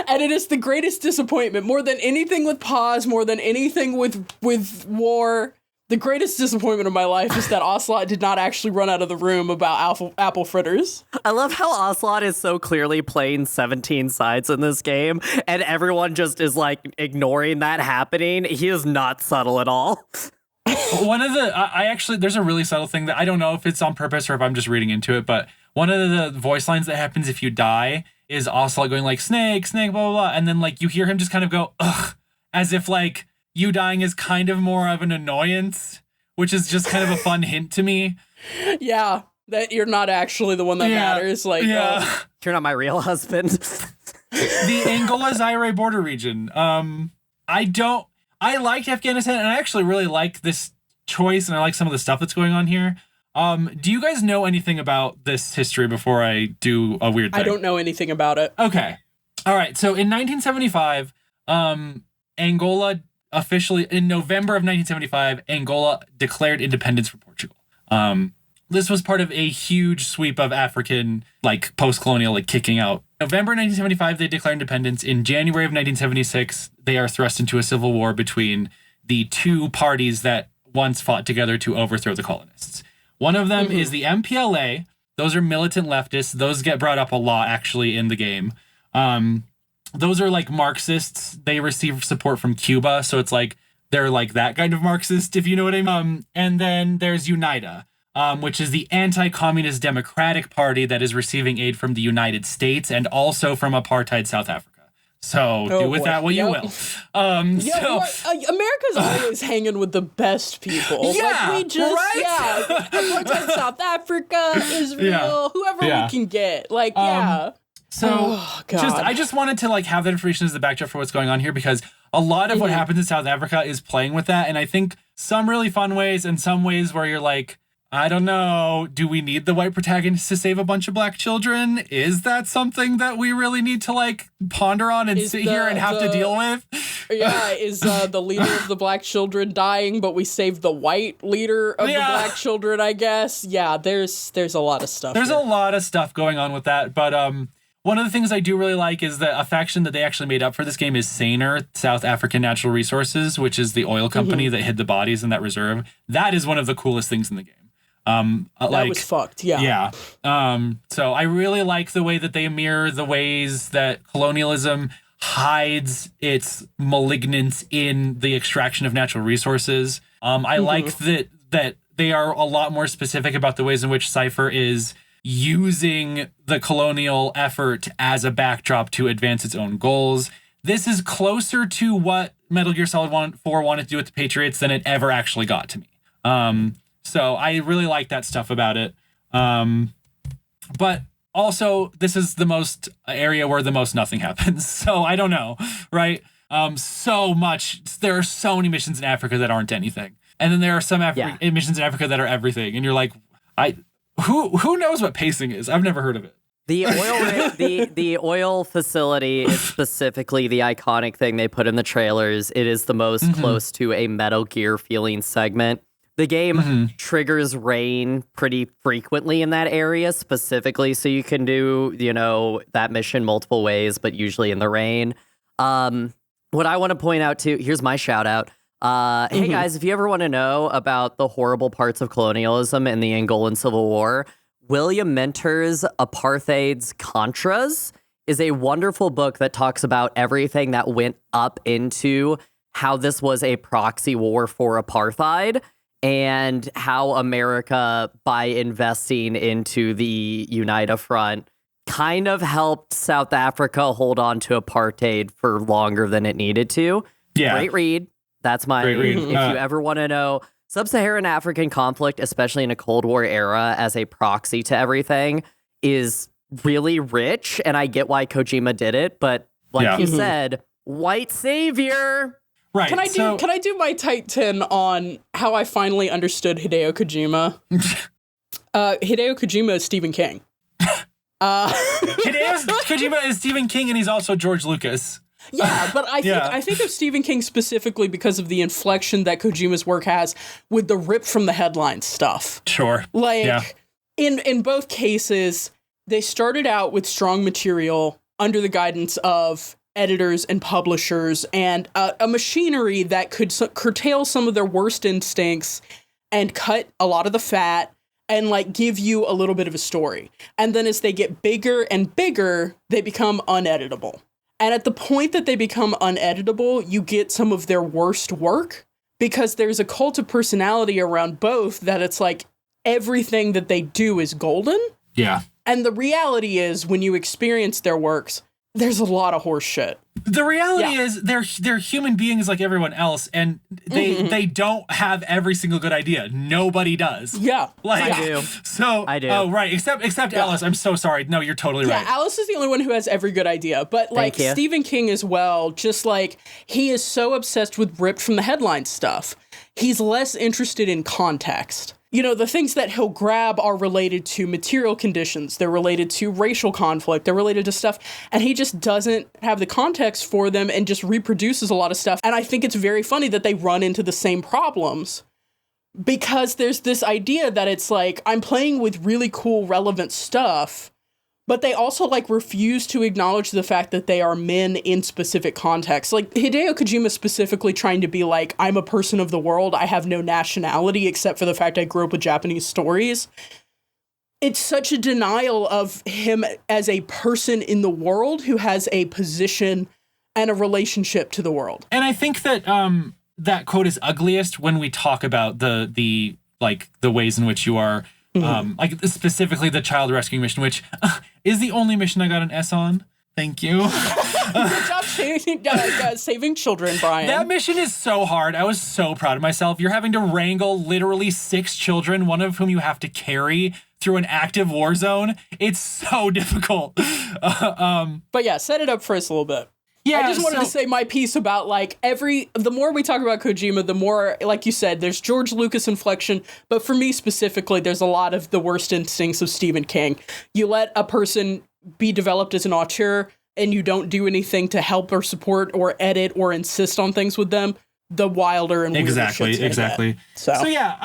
And it is the greatest disappointment, more than anything with Pause, more than anything with War. The greatest disappointment of my life is that Ocelot did not actually run out of the room about apple fritters. I love how Ocelot is so clearly playing 17 sides in this game, and everyone just is like ignoring that happening. He is not subtle at all. One of the, there's a really subtle thing that I don't know if it's on purpose or if I'm just reading into it, but one of the voice lines that happens if you die is also like going like snake, snake, blah, blah, blah. And then like you hear him just kind of go, ugh, as if like you dying is kind of more of an annoyance, which is just kind of a fun hint to me. Yeah, that you're not actually the one that matters. Like, You're not my real husband. The Angola Zaire border region. I liked Afghanistan, and I actually really like this choice, and I like some of the stuff that's going on here. Do you guys know anything about this history before I do a weird thing? I don't know anything about it. Okay. All right. So in 1975, Angola officially, in November of 1975, Angola declared independence from Portugal. This was part of a huge sweep of African, like, post-colonial, like, kicking out. November 1975, they declared independence. In January of 1976, they are thrust into a civil war between the two parties that once fought together to overthrow the colonists. One of them is the MPLA. Those are militant leftists. Those get brought up a lot, actually, in the game. Those are, like, Marxists. They receive support from Cuba, so it's like they're, like, that kind of Marxist, if you know what I mean. And then there's UNITA. Which is the anti-communist Democratic Party that is receiving aid from the United States and also from apartheid South Africa. So do with that what you will. America's always hanging with the best people. Yeah, like we just, apartheid South Africa, Israel, whoever we can get. Like, So I just wanted to like have that information as the backdrop for what's going on here, because a lot of what happens in South Africa is playing with that. And I think some really fun ways and some ways where you're like, I don't know, do we need the white protagonist to save a bunch of black children? Is that something that we really need to like ponder on and sit here and have to deal with? Yeah, is the leader of the black children dying, but we save the white leader of the black children, I guess? Yeah, there's a lot of stuff. There's a lot of stuff going on with that, but one of the things I do really like is that a faction that they actually made up for this game is SANER, South African Natural Resources, which is the oil company that hid the bodies in that reserve. That is one of the coolest things in the game. That was fucked, yeah. So I really like the way that they mirror the ways that colonialism hides its malignance in the extraction of natural resources. I like that they are a lot more specific about the ways in which Cypher is using the colonial effort as a backdrop to advance its own goals. This is closer to what Metal Gear Solid 4 wanted to do with the Patriots than it ever actually got to me. So I really like that stuff about it. But also, this is the most area where the most nothing happens. So I don't know, right? So much. There are so many missions in Africa that aren't anything. And then there are some missions in Africa that are everything. And you're like, who knows what pacing is? I've never heard of it. The oil facility is specifically the iconic thing they put in the trailers. It is the most close to a Metal Gear feeling segment. The game triggers rain pretty frequently in that area specifically, so you can do, that mission multiple ways, but usually in the rain. What I want to point out too, here's my shout out. Hey guys, if you ever want to know about the horrible parts of colonialism in the Angolan Civil War, William Minter's Apartheid's Contras is a wonderful book that talks about everything that went up into how this was a proxy war for apartheid. And how America, by investing into the UNITA front, kind of helped South Africa hold on to apartheid for longer than it needed to. Yeah. Great read. That's my read. If you ever want to know sub-Saharan African conflict, especially in a Cold War era as a proxy to everything, is really rich. And I get why Kojima did it. But like you said, white savior. Right. Can I do my tight 10 on how I finally understood Hideo Kojima? Hideo Kojima is Stephen King. Hideo Kojima is Stephen King, and he's also George Lucas. Yeah, but I think of Stephen King specifically because of the inflection that Kojima's work has with the rip from the headlines stuff. Sure. In both cases, they started out with strong material under the guidance of editors and publishers and a machinery that could curtail some of their worst instincts and cut a lot of the fat and like give you a little bit of a story. And then as they get bigger and bigger, they become uneditable. And at the point that they become uneditable, you get some of their worst work because there's a cult of personality around both that it's like everything that they do is golden. Yeah. And the reality is, when you experience their works, there's a lot of horse shit. The reality is they're human beings like everyone else, and they don't have every single good idea. Nobody does. Yeah. I do. So I do. Oh, right. Except Alice. I'm so sorry. No, you're totally right. Yeah, Alice is the only one who has every good idea. But like Stephen King as well, just like he is so obsessed with ripped from the headlines stuff. He's less interested in context. You know, the things that he'll grab are related to material conditions. They're related to racial conflict. They're related to stuff. And he just doesn't have the context for them and just reproduces a lot of stuff. And I think it's very funny that they run into the same problems because there's this idea that it's like, I'm playing with really cool, relevant stuff, but they also like refuse to acknowledge the fact that they are men in specific contexts. Like Hideo Kojima specifically trying to be like, I'm a person of the world. I have no nationality except for the fact I grew up with Japanese stories. It's such a denial of him as a person in the world who has a position and a relationship to the world. And I think that that quote is ugliest when we talk about the ways in which you are like specifically the child rescue mission, which is the only mission I got an S on. Thank you. Good job saving children, Brian. That mission is so hard. I was so proud of myself. You're having to wrangle literally 6 children, one of whom you have to carry through an active war zone. It's so difficult. But yeah, set it up for us a little bit. Yeah, I just wanted to say my piece about like the more we talk about Kojima, the more, like you said, there's George Lucas inflection. But for me specifically, there's a lot of the worst instincts of Stephen King. You let a person be developed as an auteur and you don't do anything to help or support or edit or insist on things with them, the wilder and weirder shit's gonna get. So yeah,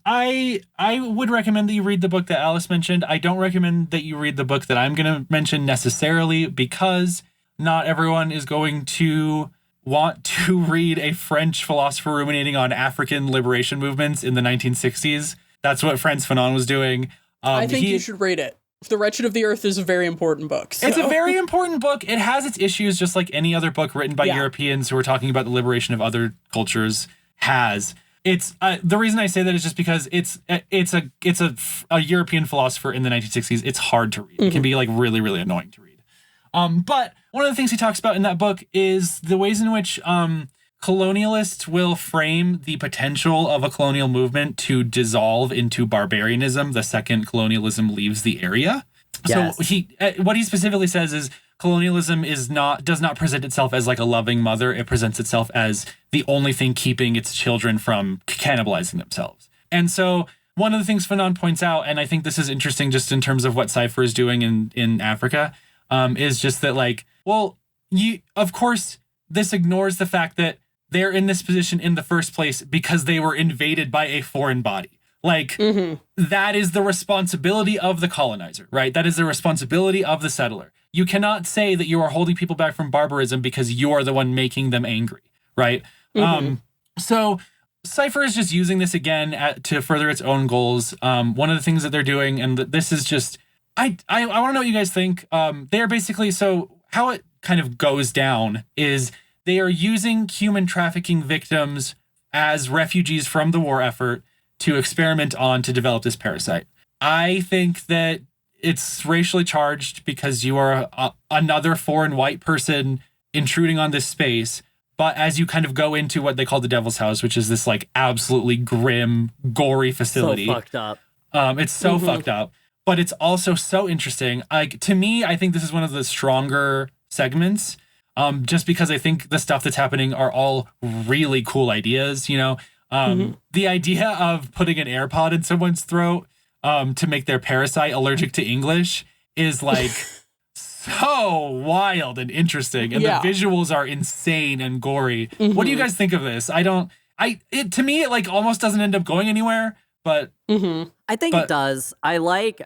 I would recommend that you read the book that Alice mentioned. I don't recommend that you read the book that I'm going to mention necessarily because not everyone is going to want to read a French philosopher ruminating on African liberation movements in the 1960s. That's what Frantz Fanon was doing. I think you should read it. The Wretched of the Earth is a very important book. So. It's a very important book. It has its issues just like any other book written by Europeans who are talking about the liberation of other cultures has. It's the reason I say that is just because it's a European philosopher in the 1960s. It's hard to read. It can be like really, really annoying to read. But one of the things he talks about in that book is the ways in which colonialists will frame the potential of a colonial movement to dissolve into barbarianism the second colonialism leaves the area. Yes. So what he specifically says is colonialism does not present itself as like a loving mother. It presents itself as the only thing keeping its children from cannibalizing themselves. And so one of the things Fanon points out, and I think this is interesting just in terms of what Cypher is doing in Africa, is just that like, well, of course, this ignores the fact that they're in this position in the first place because they were invaded by a foreign body. Like, that is the responsibility of the colonizer, right? That is the responsibility of the settler. You cannot say that you are holding people back from barbarism because you are the one making them angry, right? So Cypher is just using this again to further its own goals. One of the things that they're doing, and this is just, I want to know what you guys think. They are basically, so how it kind of goes down is they are using human trafficking victims as refugees from the war effort to experiment on to develop this parasite. I think that it's racially charged because you are another foreign white person intruding on this space. But as you kind of go into what they call the Devil's House, which is this like absolutely grim, gory facility. So fucked up. It's so fucked up. But it's also so interesting. Like, to me, I think this is one of the stronger segments, just because I think the stuff that's happening are all really cool ideas, you know? The idea of putting an AirPod in someone's throat to make their parasite allergic to English is like so wild and interesting. And the visuals are insane and gory. What do you guys think of this? To me, it like almost doesn't end up going anywhere. But I think it does.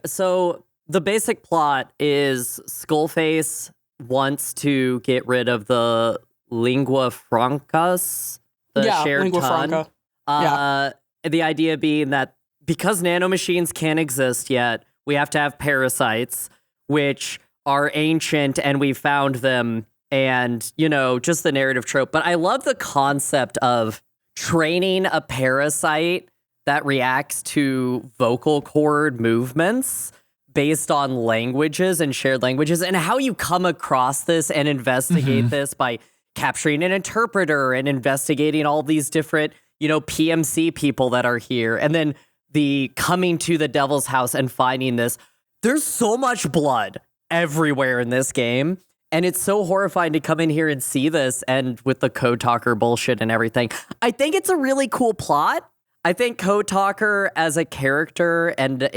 So the basic plot is Skullface wants to get rid of the lingua francas, the shared lingua tongue. Franca. The idea being that because nanomachines can't exist yet, we have to have parasites, which are ancient and we found them, and, you know, just the narrative trope. But I love the concept of training a parasite that reacts to vocal cord movements, based on languages and shared languages, and how you come across this and investigate this by capturing an interpreter and investigating all these different, PMC people that are here, and then the coming to the Devil's House and finding this. There's so much blood everywhere in this game, and it's so horrifying to come in here and see this, and with the Code Talker bullshit and everything. I think it's a really cool plot. I think Code Talker as a character and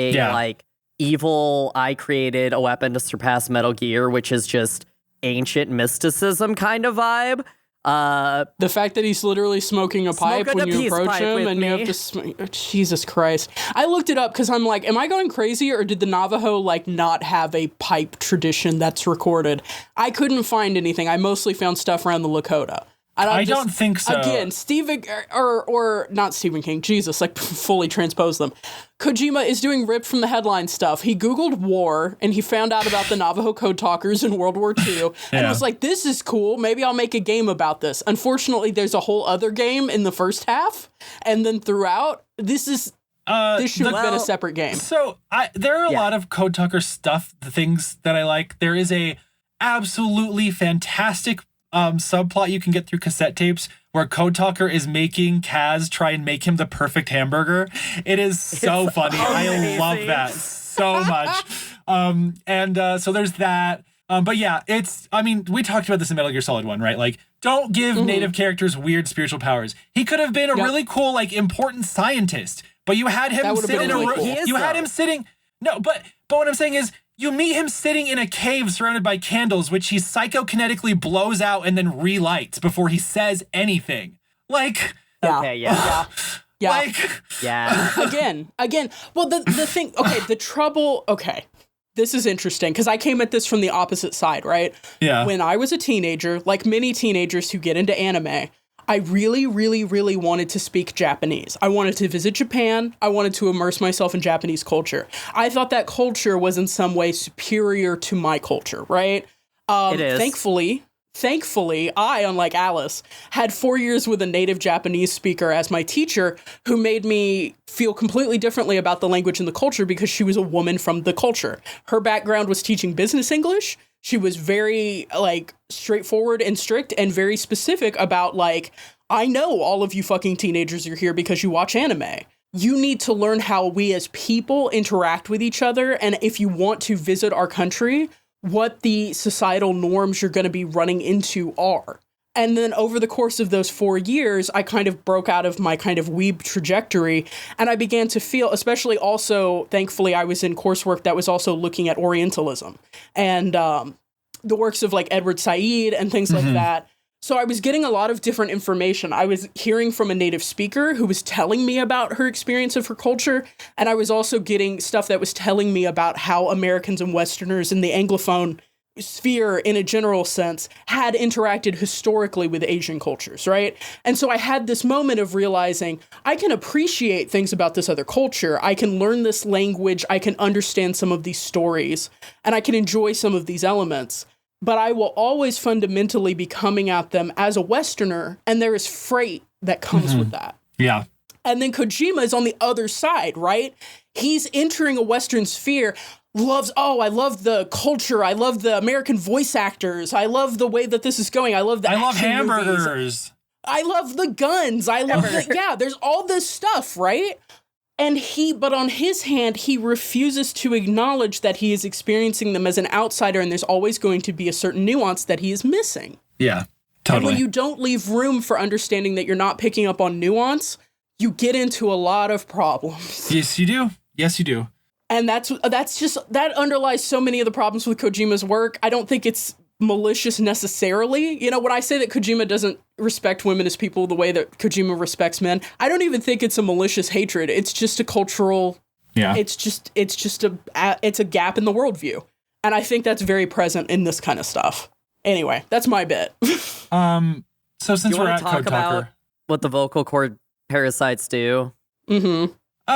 evil, I created a weapon to surpass Metal Gear, which is just ancient mysticism kind of vibe. The fact that he's literally smoking a pipe when you approach him and you have to Jesus Christ. I looked it up because I'm like, am I going crazy, or did the Navajo not have a pipe tradition that's recorded? I couldn't find anything. I mostly found stuff around the Lakota. I don't think so. Again, Stephen, or not Stephen King, Jesus, fully transpose them. Kojima is doing ripped from the headline stuff. He Googled war, and he found out about the Navajo Code Talkers in World War II, and was like, this is cool, maybe I'll make a game about this. Unfortunately, there's a whole other game in the first half, and then throughout, this should have been a separate game. So, there are a lot of Code Talker stuff, the things that I like. There is a absolutely fantastic subplot you can get through cassette tapes where Code Talker is making Kaz try and make him the perfect hamburger. It is so funny. I love that so much. So there's that. But yeah, we talked about this in Metal Gear Solid 1, right? Like, don't give native characters weird spiritual powers. He could have been a really cool, important scientist, but you had him sit in a room. You had him sitting. No, but what I'm saying is, you meet him sitting in a cave surrounded by candles, which he psychokinetically blows out and then relights before he says anything. Again. Well, the thing, the trouble, this is interesting because I came at this from the opposite side, right? Yeah. When I was a teenager, like many teenagers who get into anime, I really, really, really wanted to speak Japanese. I wanted to visit Japan. I wanted to immerse myself in Japanese culture. I thought that culture was in some way superior to my culture, right? It is. Thankfully, I, unlike Alice, had 4 years with a native Japanese speaker as my teacher who made me feel completely differently about the language and the culture because she was a woman from the culture. Her background was teaching business English. She was very, straightforward and strict and very specific about, I know all of you fucking teenagers are here because you watch anime. You need to learn how we as people interact with each other, and if you want to visit our country, what the societal norms you're going to be running into are. And then over the course of those 4 years, I kind of broke out of my kind of weeb trajectory, and I began to feel, especially also, thankfully, I was in coursework that was also looking at Orientalism and the works of Edward Said and things like that. So I was getting a lot of different information. I was hearing from a native speaker who was telling me about her experience of her culture, and I was also getting stuff that was telling me about how Americans and Westerners in the Anglophone sphere, in a general sense, had interacted historically with Asian cultures, right? And so I had this moment of realizing I can appreciate things about this other culture. I can learn this language. I can understand some of these stories, and I can enjoy some of these elements. But I will always fundamentally be coming at them as a Westerner, and there is freight that comes with that. Yeah. And then Kojima is on the other side, right? He's entering a Western sphere, I love the culture, I love the American voice actors, I love the way that this is going, I love hamburgers. Movies. I love the guns, I love there's all this stuff, right? And but on his hand, he refuses to acknowledge that he is experiencing them as an outsider, and there's always going to be a certain nuance that he is missing. Yeah, totally. And when you don't leave room for understanding that you're not picking up on nuance, you get into a lot of problems. Yes, you do. Yes, you do. And that underlies so many of the problems with Kojima's work. I don't think it's malicious necessarily. When I say that Kojima doesn't respect women as people the way that Kojima respects men, I don't even think it's a malicious hatred. It's just a cultural, it's a gap in the worldview. And I think that's very present in this kind of stuff. Anyway, that's my bit. So since we're at Code Talker, what the vocal cord parasites do. Mm-hmm.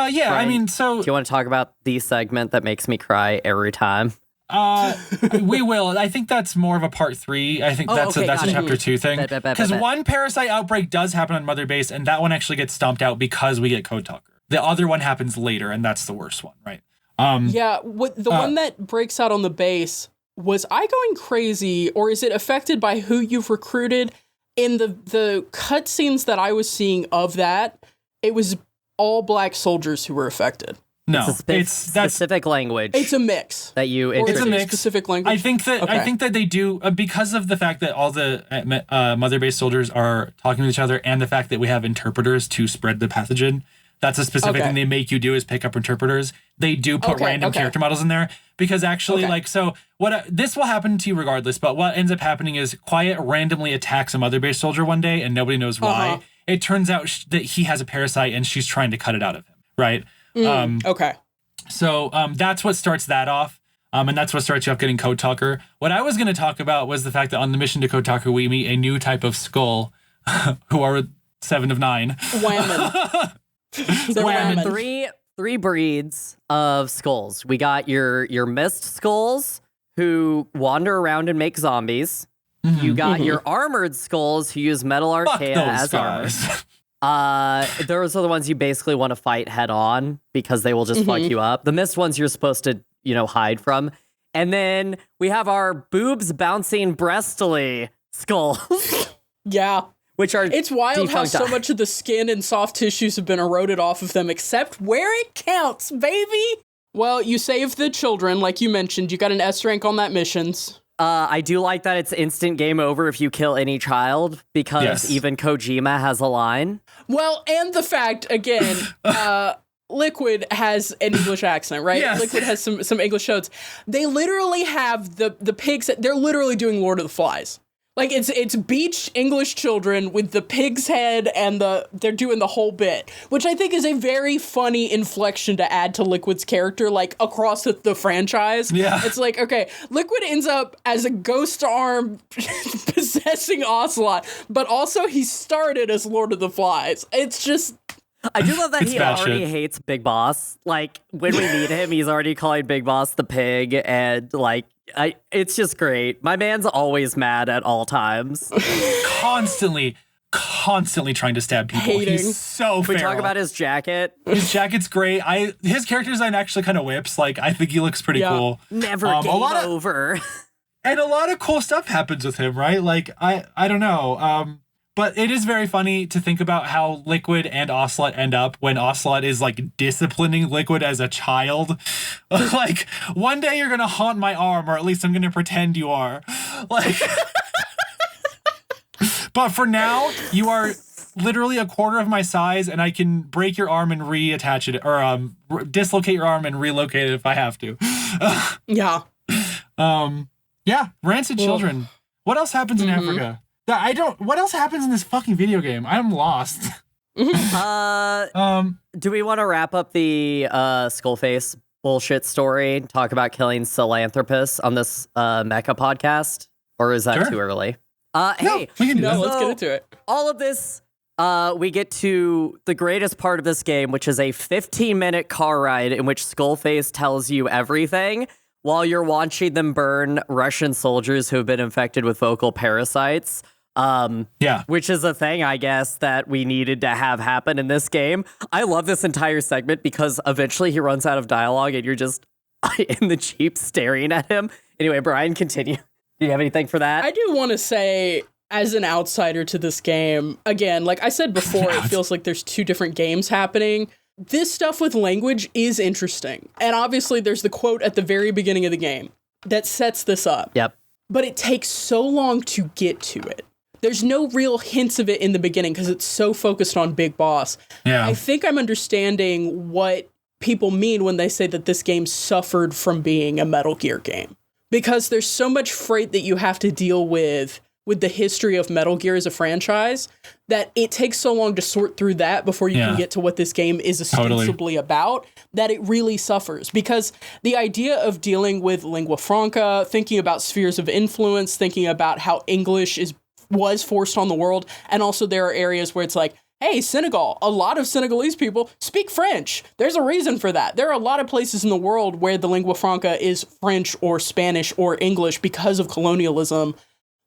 Yeah, Brian, so... Do you want to talk about the segment that makes me cry every time? We will. I think that's more of a part 3. I think that's a chapter 2 thing. Because one parasite outbreak does happen on Mother Base, and that one actually gets stomped out because we get Code Talker. The other one happens later, and that's the worst one, right? One that breaks out on the base, was I going crazy, or is it affected by who you've recruited? In the cutscenes that I was seeing of that, it was all black soldiers who were affected. No, it's specific language. It's a mix that you. It's a mix. Specific language. I think that they do because of the fact that all the mother base soldiers are talking to each other, and the fact that we have interpreters to spread the pathogen. That's a specific thing they make you do is pick up interpreters. They do put random character models in there because actually, this will happen to you regardless. But what ends up happening is Quiet randomly attacks a mother base soldier one day, and nobody knows why. It turns out that he has a parasite, and she's trying to cut it out of him. Right. So that's what starts that off. And that's what starts you off getting Code Talker. What I was going to talk about was the fact that on the mission to Code Talker, we meet a new type of skull who are 7 of 9. Whammon. Three breeds of skulls. We got your mist skulls who wander around and make zombies. You got your armored skulls who use metal archaea as armor. Those are the ones you basically want to fight head on because they will just fuck you up. The mist ones you're supposed to, hide from. And then we have our boobs bouncing breastily skulls. Yeah. Which are It's wild how so much of the skin and soft tissues have been eroded off of them, except where it counts, baby. Well, you saved the children, like you mentioned. You got an S rank on that missions. I do like that it's instant game over if you kill any child, because even Kojima has a line. Well, and the fact, again, Liquid has an English accent, right? Yes. Liquid has some English shows. They literally have the pigs. They're literally doing Lord of the Flies. Like it's beach English children with the pig's head and they're doing the whole bit, which I think is a very funny inflection to add to Liquid's character, like across the franchise. Yeah. It's like, okay, Liquid ends up as a ghost arm possessing Ocelot, but also he started as Lord of the Flies. It's just... I do love that he already hates Big Boss. Like, when we meet him, he's already calling Big Boss the pig, and, like, it's just great. My man's always mad at all times. Constantly trying to stab people. Hating. He's so feral. We talk about his jacket. His jacket's great. His character design actually kind of whips. Like, I think he looks pretty cool. Never game over. And a lot of cool stuff happens with him, right? Like, I don't know. But it is very funny to think about how Liquid and Ocelot end up when Ocelot is, like, disciplining Liquid as a child. Like, one day you're going to haunt my arm, or at least I'm going to pretend you are. Like, but for now, you are literally a quarter of my size, and I can break your arm and reattach it, or dislocate your arm and relocate it if I have to. Yeah. Yeah, rancid children. What else happens in Africa? What else happens in this fucking video game? I'm lost. Do we want to wrap up the Skullface bullshit story and talk about killing Philanthropists on this Mecha podcast? Or is that too early? Hey, let's get into it. All of this, we get to the greatest part of this game, which is a 15-minute car ride in which Skullface tells you everything while you're watching them burn Russian soldiers who have been infected with vocal parasites. Which is a thing, I guess, that we needed to have happen in this game. I love this entire segment because eventually he runs out of dialogue and you're just in the Jeep staring at him. Anyway, Brian, continue. Do you have anything for that? I do want to say, as an outsider to this game, again, like I said before, it feels like there's two different games happening. This stuff with language is interesting. And obviously there's the quote at the very beginning of the game that sets this up. Yep. But it takes so long to get to it. There's no real hints of it in the beginning because it's so focused on Big Boss. Yeah. I think I'm understanding what people mean when they say that this game suffered from being a Metal Gear game. Because there's so much freight that you have to deal with the history of Metal Gear as a franchise that it takes so long to sort through that before you can get to what this game is ostensibly about, that it really suffers. Because the idea of dealing with lingua franca, thinking about spheres of influence, thinking about how English was forced on the world, and also there are areas where it's like, hey, Senegal, a lot of Senegalese people speak French. There's a reason for that. There are a lot of places in the world where the lingua franca is French or Spanish or English because of colonialism.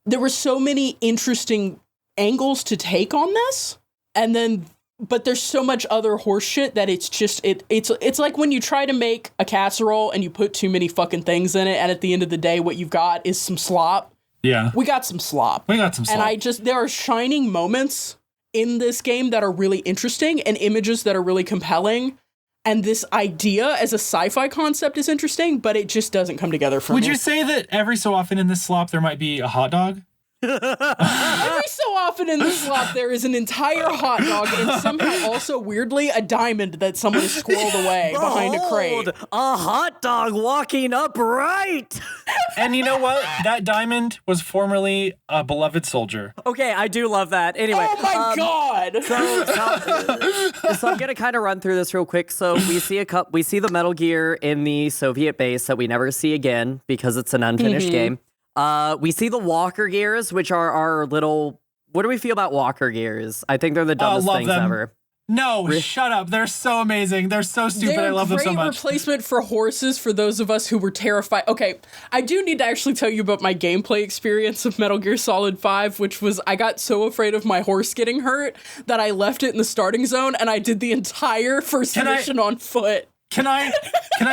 There were so many interesting angles to take on this, and then but there's so much other horse shit that it's just it's like when you try to make a casserole and you put too many fucking things in it, and at the end of the day what you've got is some slop. Yeah. We got some slop. And there are shining moments in this game that are really interesting and images that are really compelling. And this idea as a sci-fi concept is interesting, but it just doesn't come together for me. Would you say that every so often in this slop there might be a hot dog? Every so often in the slop there is an entire hot dog and somehow also weirdly a diamond that someone has squirreled away behind a crate. A hot dog walking upright. And you know what? That diamond was formerly a beloved soldier. Okay, I do love that. Anyway. Oh my god! So I'm gonna kind of run through this real quick. So we see the Metal Gear in the Soviet base that we never see again because it's an unfinished game. We see the Walker Gears, which are our little... What do we feel about Walker Gears? I think they're the dumbest things ever. No, shut up. They're so amazing. They're so stupid. I love them so much. They're a great replacement for horses for those of us who were terrified. Okay, I do need to actually tell you about my gameplay experience of Metal Gear Solid 5, which was I got so afraid of my horse getting hurt that I left it in the starting zone and I did the entire first mission on foot. Can I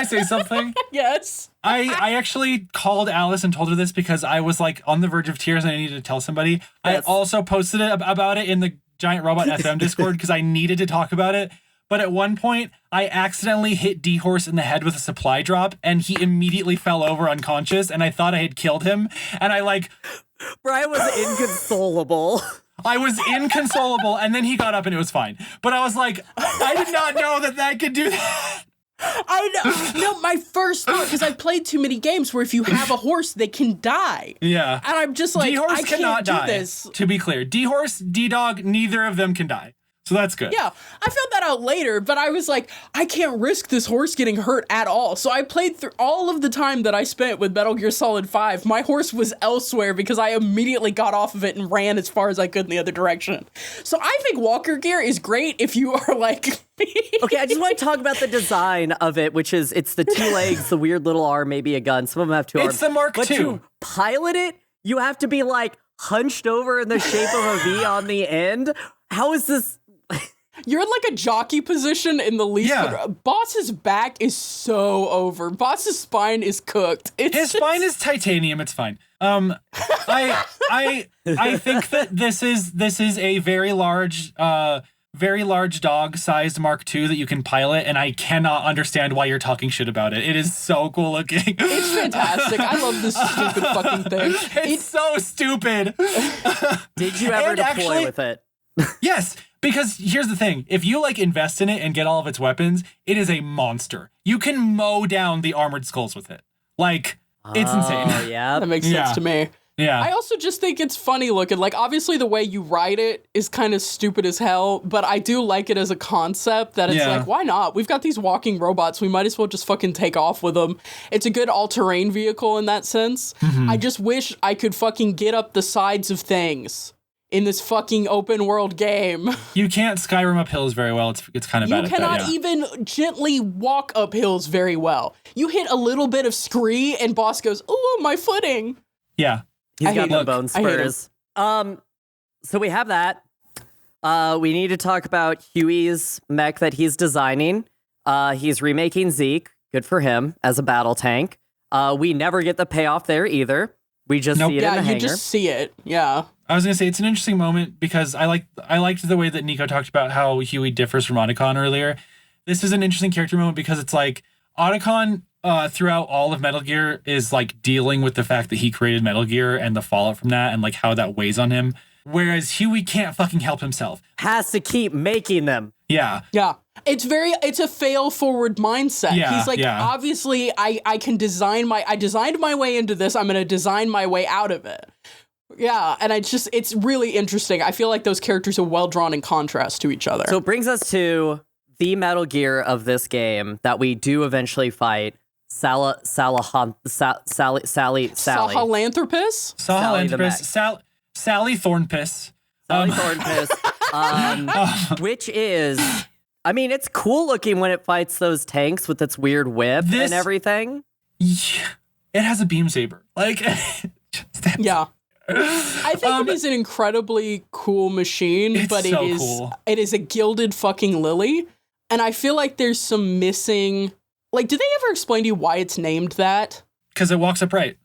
say something? Yes. I actually called Alice and told her this because I was like on the verge of tears and I needed to tell somebody. Yes. I also posted about it in the Giant Robot FM Discord because I needed to talk about it. But at one point, I accidentally hit D-Horse in the head with a supply drop and he immediately fell over unconscious and I thought I had killed him. And Brian was inconsolable. I was inconsolable and then he got up and it was fine. But I was like, I did not know that could do that. I know. No, my first thought, because I've played too many games where if you have a horse, they can die. Yeah. And I'm just like, D-Horse I can't do die. this. To be clear, D-Horse, D-Dog, neither of them can die. So that's good. Yeah, I found that out later, but I was like, I can't risk this horse getting hurt at all. So I played through all of the time that I spent with Metal Gear Solid 5. My horse was elsewhere because I immediately got off of it and ran as far as I could in the other direction. So I think Walker Gear is great if you are like... Okay, I just want to talk about the design of it, which is it's the two legs, the weird little arm, maybe a gun. Some of them have two arms. It's the Mark II. But to pilot it, you have to be like hunched over in the shape of a V on the end. How is this... You're in like a jockey position in the least. Yeah. Boss's back is so over. Boss's spine is cooked. His spine is titanium. It's fine. I think that this is a very large dog-sized Mark II that you can pilot, and I cannot understand why you're talking shit about it. It is so cool looking. It's fantastic. I love this stupid fucking thing. It's so stupid. Did you ever deploy with it? Yes. Because here's the thing, if you like invest in it and get all of its weapons, it is a monster. You can mow down the armored skulls with it. Like, it's insane. Oh, yeah. That makes sense to me. Yeah. I also just think it's funny looking. Like, obviously the way you ride it is kind of stupid as hell, but I do like it as a concept that it's like, why not? We've got these walking robots. We might as well just fucking take off with them. It's a good all-terrain vehicle in that sense. Mm-hmm. I just wish I could fucking get up the sides of things in this fucking open world game. You can't Skyrim up hills very well. It's kind of bad at that. You cannot even gently walk up hills very well. You hit a little bit of scree and boss goes, "Ooh, my footing." Yeah. He's got the bone spurs. So we have that. We need to talk about Huey's mech that he's designing. He's remaking Zeke. Good for him as a battle tank. We never get the payoff there either. We just see it in the hangar. Yeah, you just see it. Yeah. I was going to say, it's an interesting moment because I liked the way that Nico talked about how Huey differs from Otacon earlier. This is an interesting character moment because it's like Otacon throughout all of Metal Gear is like dealing with the fact that he created Metal Gear and the fallout from that and like how that weighs on him. Whereas Huey can't fucking help himself. Has to keep making them. Yeah. Yeah. It's a fail forward mindset. Yeah, he's like, obviously I designed my way into this. I'm going to design my way out of it. Yeah. And it's really interesting. I feel like those characters are well drawn in contrast to each other. So it brings us to the Metal Gear of this game that we do eventually fight. Sally. Sahelanthropus? Sally Thornpiss. Sally Thornpiss. Which is, I mean, it's cool looking when it fights those tanks with its weird whip and everything. Yeah, it has a beam saber. Like, yeah. I think it is an incredibly cool machine, but it is a gilded fucking lily. And I feel like there's some missing... Like, did they ever explain to you why it's named that? Because it walks upright.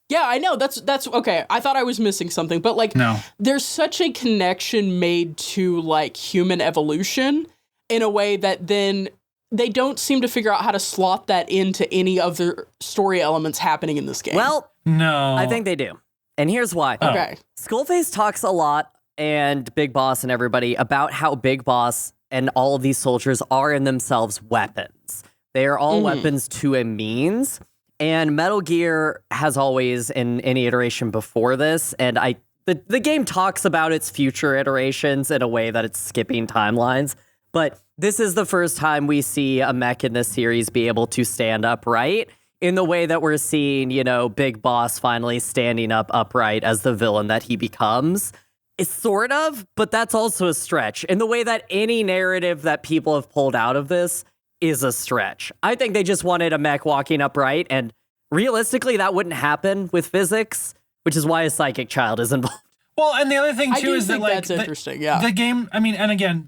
Yeah, I know. That's okay. I thought I was missing something, but like, no. There's such a connection made to like human evolution in a way that then they don't seem to figure out how to slot that into any other story elements happening in this game. Well, no, I think they do. And here's why. Okay. Skullface talks a lot, and Big Boss and everybody, about how Big Boss and all of these soldiers are in themselves weapons. They are all weapons to a means. And Metal Gear has always, in any iteration before this, and the game talks about its future iterations in a way that it's skipping timelines, but this is the first time we see a mech in this series be able to stand upright in the way that we're seeing, Big Boss finally standing up upright as the villain that he becomes. It's sort of, but that's also a stretch in the way that any narrative that people have pulled out of this is a stretch. I think they just wanted a mech walking upright, and realistically, that wouldn't happen with physics, which is why a psychic child is involved. Well, and the other thing too is that like that's interesting. Yeah, the game. I mean, and again,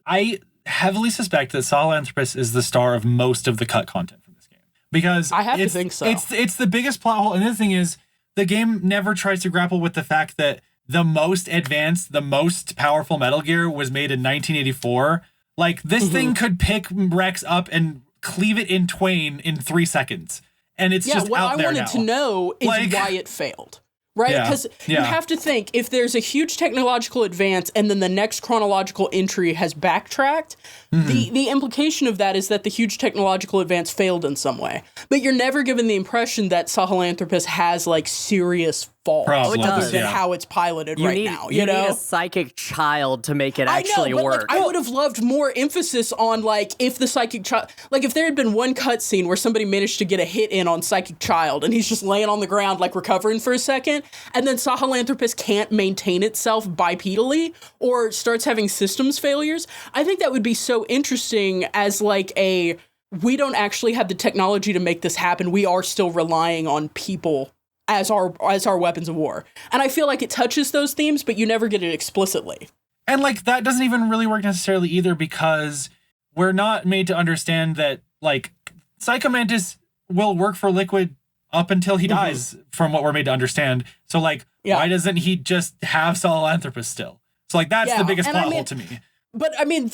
I heavily suspect that Sahelanthropus is the star of most of the cut content from this game because I have to think so. It's the biggest plot hole. And the other thing is, the game never tries to grapple with the fact that the most advanced, the most powerful Metal Gear was made in 1984. Like, this thing could pick Rex up and cleave it in twain in 3 seconds. And it's just out there now. What I wanted to know is why it failed. Right? Because you have to think, if there's a huge technological advance and then the next chronological entry has backtracked, the implication of that is that the huge technological advance failed in some way. But you're never given the impression that Sahelanthropus has, like, serious faults other than how it's piloted now. You need a psychic child to make it actually work. Like, I would have loved more emphasis on, like, if the psychic child... Like, if there had been one cutscene where somebody managed to get a hit in on psychic child and he's just laying on the ground, like, recovering for a second, and then Sahelanthropus can't maintain itself bipedally or starts having systems failures, I think that would be so interesting as, like, we don't actually have the technology to make this happen. We are still relying on people as our weapons of war. And I feel like it touches those themes, but you never get it explicitly. And like, that doesn't even really work necessarily either, because we're not made to understand that, like, Psycho Mantis will work for Liquid up until he dies, from what we're made to understand. So, like, why doesn't he just have Sahelanthropus still? So, like, that's the biggest plot hole to me. But I mean,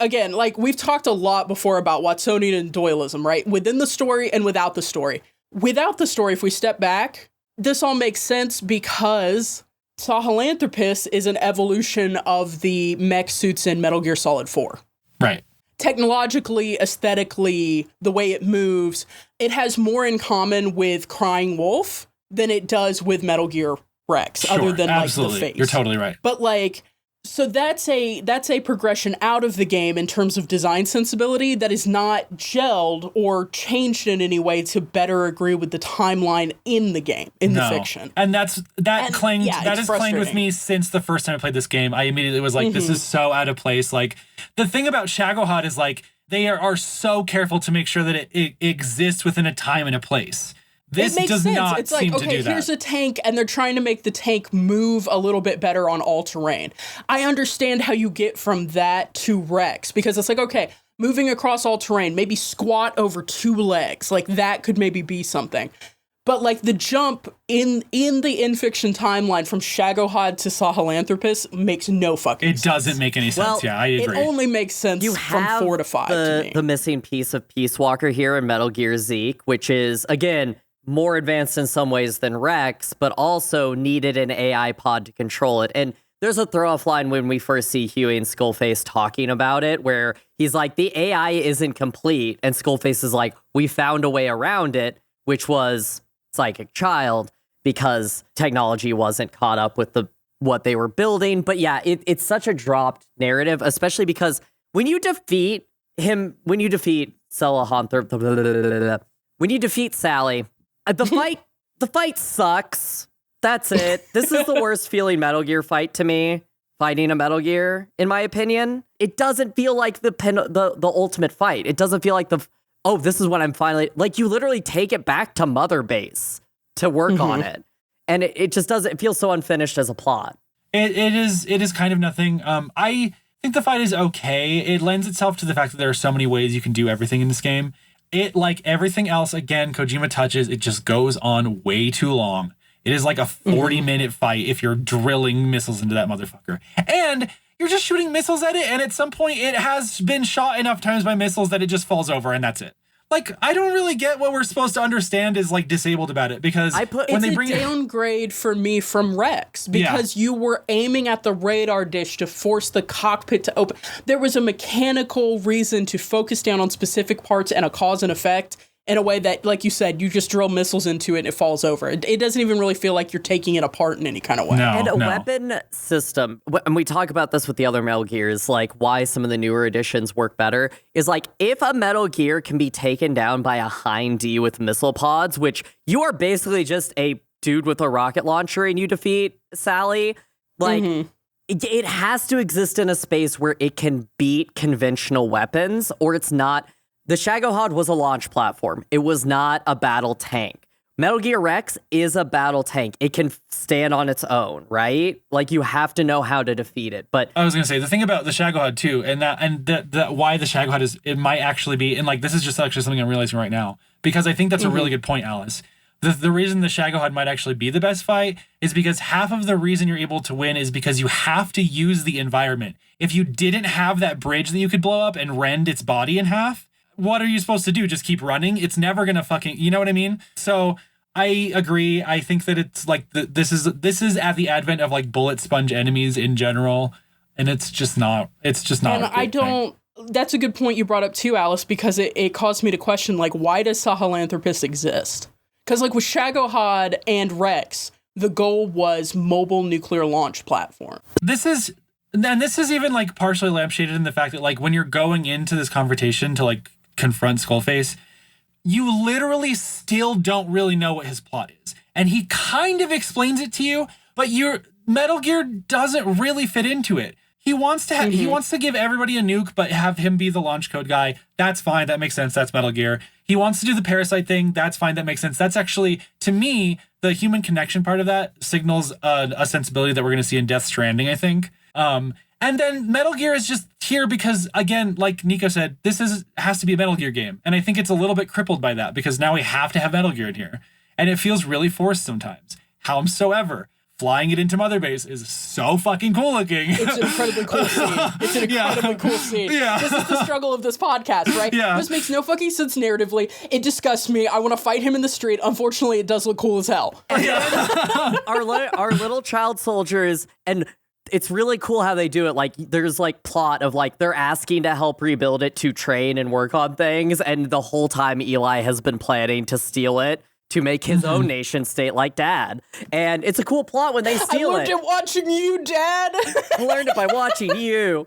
again, like, we've talked a lot before about Watsonian and Doyleism, right? Within the story and without the story. Without the story, if we step back, this all makes sense because Sahelanthropus is an evolution of the mech suits in Metal Gear Solid 4. Right. Technologically, aesthetically, the way it moves, it has more in common with Crying Wolf than it does with Metal Gear Rex, other than like the face. You're totally right. But like, so that's a progression out of the game in terms of design sensibility that is not gelled or changed in any way to better agree with the timeline in the game, in the fiction. And that has clanged with me since the first time I played this game. I immediately was like, this is so out of place. Like, the thing about Shagohod is, like, they are so careful to make sure that it exists within a time and a place. This does sense. Not it's seem like, to do that. Here's a tank, and they're trying to make the tank move a little bit better on all terrain. I understand how you get from that to Rex, because it's like, okay, moving across all terrain, maybe squat over 2 legs, like that could maybe be something. But like the jump in the in-fiction timeline from Shagohod to Sahelanthropus makes no fucking sense. It doesn't make any sense. Well, I agree. It only makes sense from 4 to 5 to me. The missing piece of Peace Walker here in Metal Gear Zeke, which is, again, more advanced in some ways than Rex, but also needed an AI pod to control it. And there's a throw-off line when we first see Huey and Skullface talking about it, where he's like, the AI isn't complete, and Skullface is like, we found a way around it, which was Psychic Child, because technology wasn't caught up with what they were building. But yeah, it's such a dropped narrative, especially because when you defeat Sahelanthropus, when you defeat Sally, the fight sucks. That's it. This is the worst feeling Metal Gear fight to me. Fighting a Metal Gear, in my opinion, it doesn't feel like the ultimate fight. It doesn't feel like this is when I'm finally, like, you literally take it back to Mother Base to work on it. And it just doesn't, it feels so unfinished as a plot. It is kind of nothing. I think the fight is okay. It lends itself to the fact that there are so many ways you can do everything in this game. It, like everything else, again, Kojima touches, it just goes on way too long. It is like a 40-minute fight if you're drilling missiles into that motherfucker. And you're just shooting missiles at it, and at some point it has been shot enough times by missiles that it just falls over, and that's it. Like, I don't really get what we're supposed to understand is, like, disabled about it, because when they bring it's a downgrade for me from Rex, because you were aiming at the radar dish to force the cockpit to open. There was a mechanical reason to focus down on specific parts and a cause and effect in a way that, like you said, you just drill missiles into it and it falls over. It doesn't even really feel like you're taking it apart in any kind of way. And a weapon system, and we talk about this with the other Metal Gears, like why some of the newer editions work better, is like if a Metal Gear can be taken down by a Hind D with missile pods, which you are basically just a dude with a rocket launcher and you defeat Sally, like it has to exist in a space where it can beat conventional weapons, or it's not. The Shagohod was a launch platform. It was not a battle tank. Metal Gear Rex is a battle tank. It can stand on its own, right? Like, you have to know how to defeat it. But I was gonna say the thing about the Shagohod too, and why the Shagohod is, it might actually be, and like this is just actually something I'm realizing right now, because I think that's a really good point, Alice. The reason the Shagohod might actually be the best fight is because half of the reason you're able to win is because you have to use the environment. If you didn't have that bridge that you could blow up and rend its body in half, what are you supposed to do? Just keep running? It's never gonna fucking, you know what I mean? So I agree. I think that it's like this is at the advent of like bullet sponge enemies in general, and it's just not. And I don't. That's a good point you brought up too, Alice, because it caused me to question, like, why does Sahelanthropus exist? Because like with Shagohod and Rex, the goal was mobile nuclear launch platform. This is even like partially lampshaded in the fact that like when you're going into this confrontation to like confront Skullface, you literally still don't really know what his plot is. And he kind of explains it to you, but your Metal Gear doesn't really fit into it. He wants to he wants to give everybody a nuke, but have him be the launch code guy. That's fine. That makes sense. That's Metal Gear. He wants to do the parasite thing. That's fine. That makes sense. That's actually, to me, the human connection part of that signals a sensibility that we're going to see in Death Stranding, I think. And then Metal Gear is just here because, again, like Nico said, has to be a Metal Gear game. And I think it's a little bit crippled by that because now we have to have Metal Gear in here. And it feels really forced sometimes. Howsoever, flying it into Mother Base is so fucking cool looking. It's an incredibly cool scene. It's an incredibly cool scene. Yeah. This is the struggle of this podcast, right? Yeah. This makes no fucking sense narratively. It disgusts me. I want to fight him in the street. Unfortunately, it does look cool as hell. our little child soldiers, and it's really cool how they do it. Like, there's like plot of like they're asking to help rebuild it to train and work on things, and the whole time Eli has been planning to steal it to make his own nation state like Dad. And it's a cool plot when they steal it. I learned it watching you, Dad. I learned it by watching you.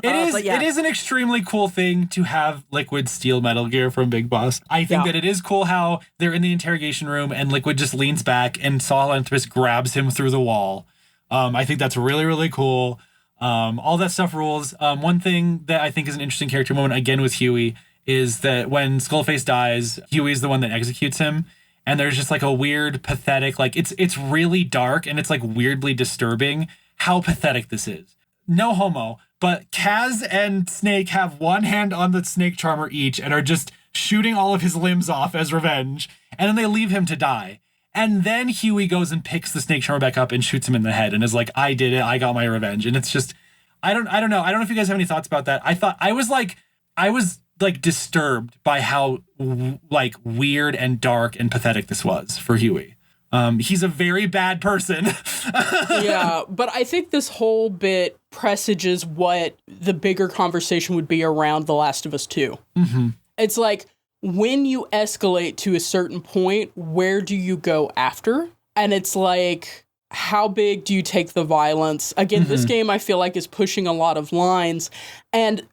It is an extremely cool thing to have Liquid steal Metal Gear from Big Boss. I think that it is cool how they're in the interrogation room and Liquid just leans back and Sahelanthropus grabs him through the wall. I think that's really, really cool. All that stuff rules. One thing that I think is an interesting character moment, again with Huey, is that when Skullface dies, Huey's the one that executes him. And there's just like a weird, pathetic, like it's really dark and it's like weirdly disturbing how pathetic this is. No homo, but Kaz and Snake have one hand on the Snake Charmer each and are just shooting all of his limbs off as revenge. And then they leave him to die. And then Huey goes and picks the Snake Charmer back up and shoots him in the head and is like, I did it. I got my revenge. And it's just, I don't know. I don't know if you guys have any thoughts about that. I was disturbed by how like weird and dark and pathetic this was for Huey. He's a very bad person. Yeah, but I think this whole bit presages what the bigger conversation would be around The Last of Us 2. Mm-hmm. It's like, when you escalate to a certain point, where do you go after? And it's like, how big do you take the violence? Again, this game I feel like is pushing a lot of lines. And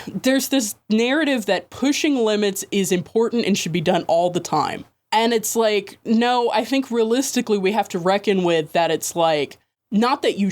there's this narrative that pushing limits is important and should be done all the time. And it's like, no, I think realistically we have to reckon with that. It's like, not that you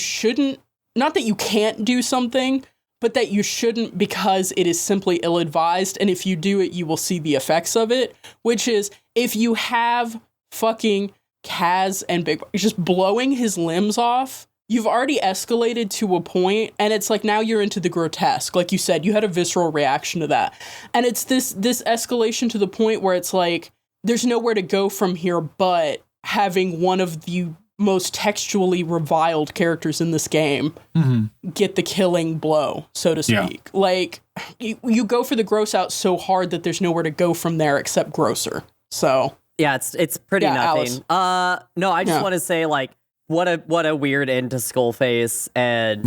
can't do something, but that you shouldn't because it is simply ill-advised. And if you do it, you will see the effects of it, which is if you have fucking Kaz and Big just blowing his limbs off, you've already escalated to a point, and it's like now you're into the grotesque. Like you said, you had a visceral reaction to that. And it's this escalation to the point where it's like, there's nowhere to go from here but having one of the most textually reviled characters in this game get the killing blow, so to speak. Yeah. Like, you go for the gross out so hard that there's nowhere to go from there except grosser. So yeah, it's pretty nothing. Alice. No, I just want to say, like, what a weird end to Skullface, and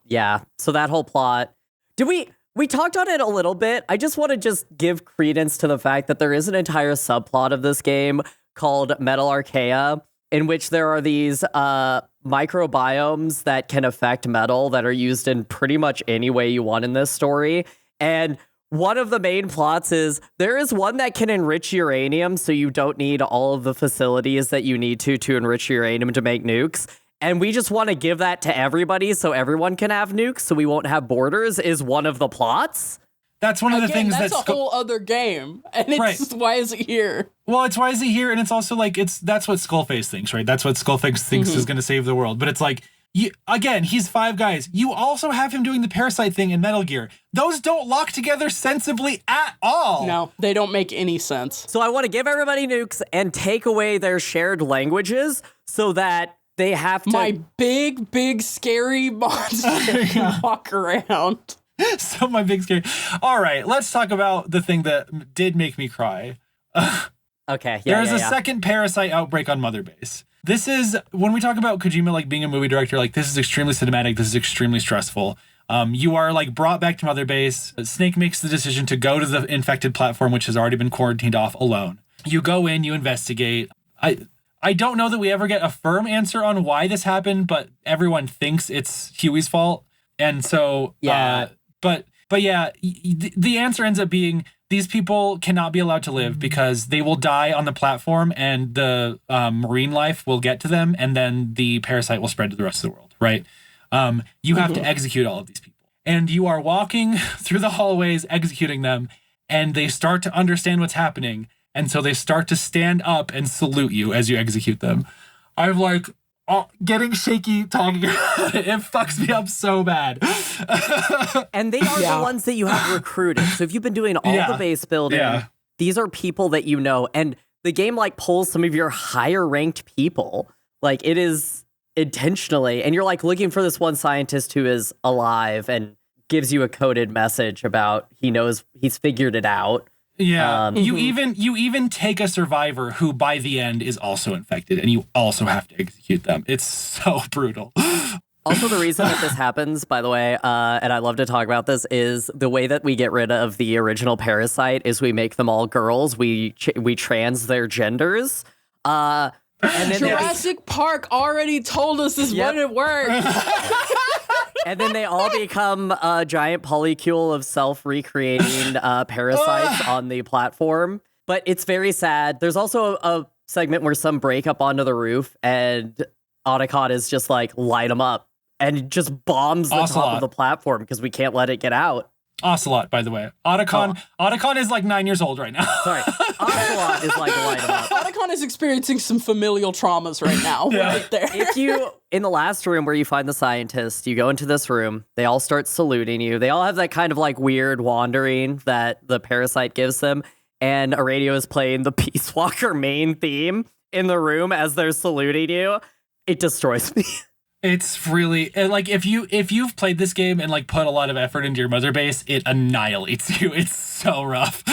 yeah. So that whole plot. Did we talked on it a little bit. I just want to give credence to the fact that there is an entire subplot of this game called Metal Archaea, in which there are these microbiomes that can affect metal that are used in pretty much any way you want in this story. And one of the main plots is there is one that can enrich uranium, so you don't need all of the facilities that you need to enrich uranium to make nukes. And we just want to give that to everybody so everyone can have nukes, so we won't have borders, is one of the plots. That's one of the things that's a whole other game, and it's why is it here? Well, it's why is it here, and it's also like that's what Skullface thinks, right? That's what Skullface thinks is going to save the world. But it's like, again, he's Five Guys. You also have him doing the parasite thing in Metal Gear. Those don't lock together sensibly at all. No, they don't make any sense. So I want to give everybody nukes and take away their shared languages so that they have to. My big scary monster can walk around. So my big scary. All right, let's talk about the thing that did make me cry. Okay, There's a second parasite outbreak on Mother Base. This is, when we talk about Kojima like being a movie director, like this is extremely cinematic, this is extremely stressful. You are like brought back to Mother Base. Snake makes the decision to go to the infected platform, which has already been quarantined off, alone. You go in, you investigate. I don't know that we ever get a firm answer on why this happened, but everyone thinks it's Huey's fault. And so, But yeah, the answer ends up being these people cannot be allowed to live because they will die on the platform and the marine life will get to them, and then the parasite will spread to the rest of the world, right? You have to execute all of these people. And you are walking through the hallways executing them, and they start to understand what's happening, and so they start to stand up and salute you as you execute them. I'm like, getting shaky talking about it. It fucks me up so bad. And they are the ones that you have recruited. So if you've been doing all the base building, these are people that you know. And the game like pulls some of your higher ranked people. Like it is intentionally. And you're like looking for this one scientist who is alive and gives you a coded message about he's figured it out. Yeah, you even take a survivor who by the end is also infected, and you also have to execute them. It's so brutal. Also, the reason that this happens, by the way, and I love to talk about this, is the way that we get rid of the original parasite is we make them all girls. We trans their genders. And then Jurassic Park already told us this wouldn't work. And then they all become a giant polycule of self-recreating parasites on the platform. But it's very sad. There's also a segment where some break up onto the roof and Otacon is just like, light them up. And just bombs the top of the platform because we can't let it get out. Ocelot, by the way. Otacon is like 9 years old right now. Sorry. Ocelot is like light them up. Otacon is experiencing some familial traumas right now, right there. If you, in the last room where you find the scientist, you go into this room, they all start saluting you. They all have that kind of like weird wandering that the parasite gives them. And a radio is playing the Peace Walker main theme in the room as they're saluting you. It destroys me. It's really like if you've played this game and like put a lot of effort into your Mother Base, it annihilates you. It's so rough.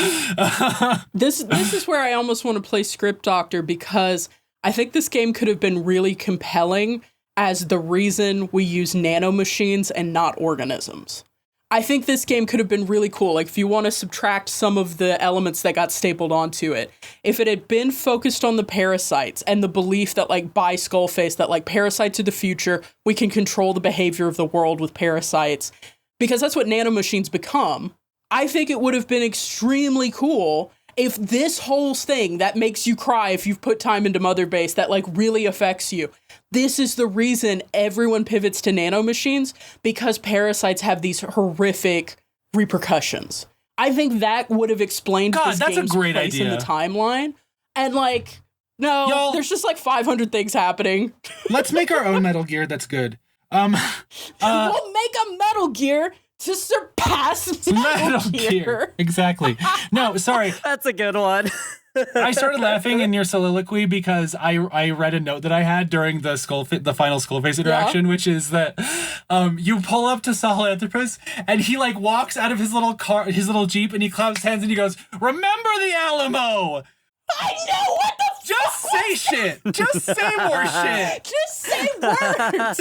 This is where I almost want to play Script Doctor because I think this game could have been really compelling as the reason we use nanomachines and not organisms. I think this game could have been really cool. Like if you want to subtract some of the elements that got stapled onto it, if it had been focused on the parasites and the belief that like by Skullface that like parasites are the future, we can control the behavior of the world with parasites, because that's what nanomachines become. I think it would have been extremely cool if this whole thing that makes you cry if you've put time into Mother Base that like really affects you, this is the reason everyone pivots to nanomachines, because parasites have these horrific repercussions. I think that would have explained this game's place in the timeline. And like, No, Y'all- there's just like 500 things happening. Let's make our own Metal Gear that's good. We'll make a Metal Gear to surpass Metal Gear. Exactly. No, sorry. That's a good one. I started laughing in your soliloquy because I read a note that I had during the final Skullface interaction, which is that you pull up to Sahelanthropus and he like walks out of his little car, his little Jeep, and he claps his hands and he goes, "Remember the Alamo." I know, what the Just say shit. Just say more shit. Just say words.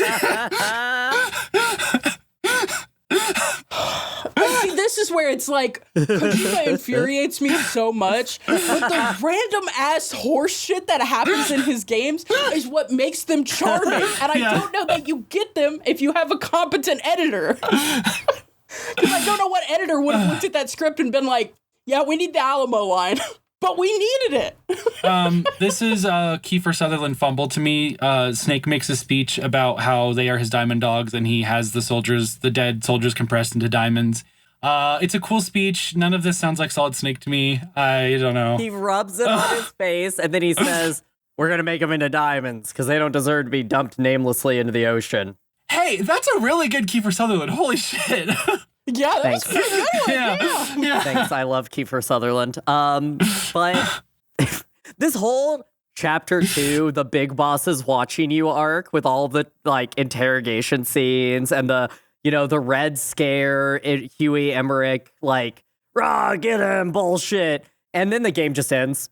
See, this is where it's like, Kojima infuriates me so much, but the random ass horse shit that happens in his games is what makes them charming. And I don't know that you get them if you have a competent editor. Because I don't know what editor would have looked at that script and been like, yeah, we need the Alamo line. But we needed it. This is Kiefer Sutherland fumble to me. Snake makes a speech about how they are his diamond dogs, and he has the dead soldiers compressed into diamonds. It's a cool speech. None of this sounds like Solid Snake to me. I don't know. He rubs it on his face, and then he says, "We're going to make them into diamonds because they don't deserve to be dumped namelessly into the ocean." Hey, that's a really good Kiefer Sutherland. Holy shit. Yeah, that was a pretty good one. Yeah. Thanks, I love Kiefer Sutherland. But this whole chapter 2, the big boss is watching you arc with all the like interrogation scenes and the Red Scare, Huey Emmerich, like, rah, get him, bullshit. And then the game just ends.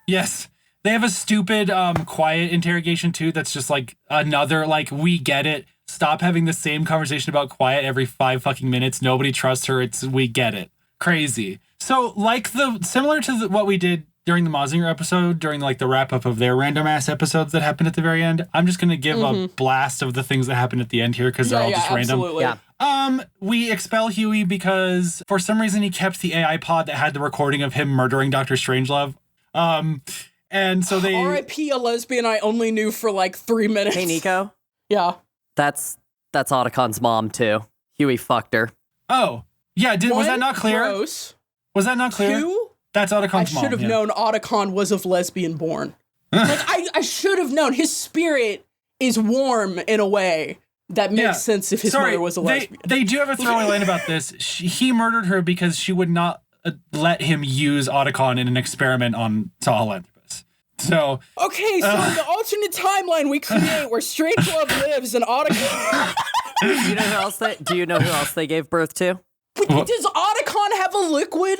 Yes. They have a stupid, quiet interrogation too. That's just like another, like, we get it. Stop having the same conversation about quiet every 5 fucking minutes. Nobody trusts her. We get it. Crazy. So, like, similar to what we did during the Mazinger episode, during like the wrap up of their random ass episodes that happened at the very end, I'm just gonna give a blast of the things that happened at the end here because they're all just random. Absolutely. Yeah. We expel Huey because for some reason he kept the AI pod that had the recording of him murdering Dr. Strangelove. And so they R.I.P. a lesbian I only knew for like 3 minutes. Hey, Nico. Yeah. That's Otacon's mom, too. Huey fucked her. Oh, yeah. Was that not clear? Gross. Was that not clear? 2, That's I Otacon's mom. should have known Otacon was of lesbian born. Like, I should have known. His spirit is warm in a way that makes sense if his mother was a lesbian. They do have a throwaway line about this. He murdered her because she would not let him use Otacon in an experiment on Sahelanthropus. So Okay, so in the alternate timeline we create where Strangelove lives and Otacon... Do you know who else they gave birth to? But does Otacon have a liquid?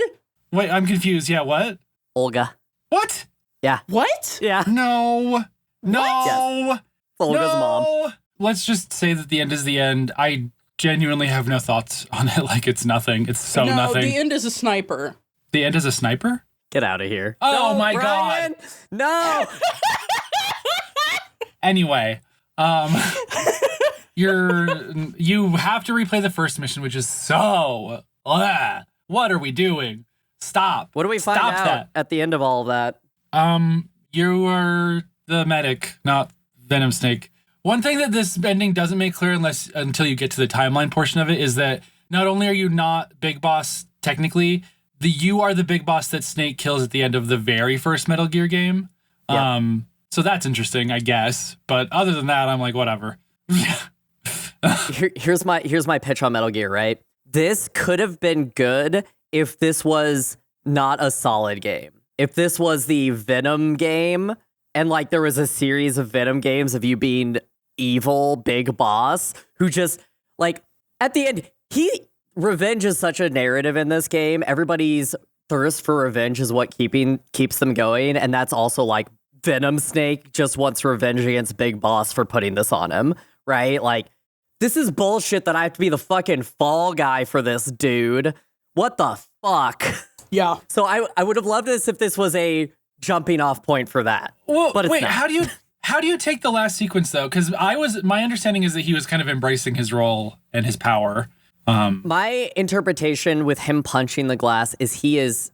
wait, I'm confused. Yeah, what? Olga. What? Yeah. What? Yeah. No. Yes. Olga's mom. Let's just say that the end is the end. I genuinely have no thoughts on it. Like it's nothing. It's so No, nothing. the end is a sniper. The end is a sniper? Get out of here. Oh No, my Brian! God. No! Anyway, you have to replay the first mission, which is so what are we doing? Stop. What do we find Stop out that. at the end of all of that? You are the medic, not Venom Snake. One thing that this ending doesn't make clear until you get to the timeline portion of it is that not only are you not Big Boss technically, you are the Big Boss that Snake kills at the end of the very first Metal Gear game. Yeah. So that's interesting, I guess. But other than that, I'm like, whatever. Here's my pitch on Metal Gear, right? This could have been good if this was not a Solid game. If this was the Venom game and like there was a series of Venom games of you being evil Big Boss who just like at the end, revenge is such a narrative in this game. Everybody's thirst for revenge is what keeps them going. And that's also like Venom Snake just wants revenge against Big Boss for putting this on him, right? Like, this is bullshit that I have to be the fucking fall guy for this dude. What the fuck? Yeah. So I would have loved this if this was a jumping off point for that. Well, but it's wait, not. how do you take the last sequence though? Because my understanding is that he was kind of embracing his role and his power. My interpretation with him punching the glass is he's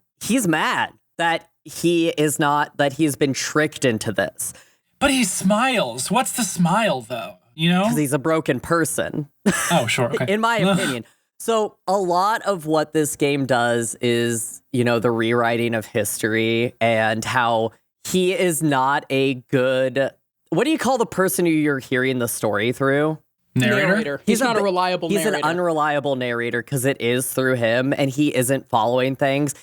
mad that he's been tricked into this. But he smiles. What's the smile though? You know? Because he's a broken person. Oh, sure. Okay. In my opinion. So a lot of what this game does is, the rewriting of history and how he is not a good... What do you call the person who you're hearing the story through? Narrator. He's not a reliable narrator. He's an unreliable narrator because it is through him and he isn't following things.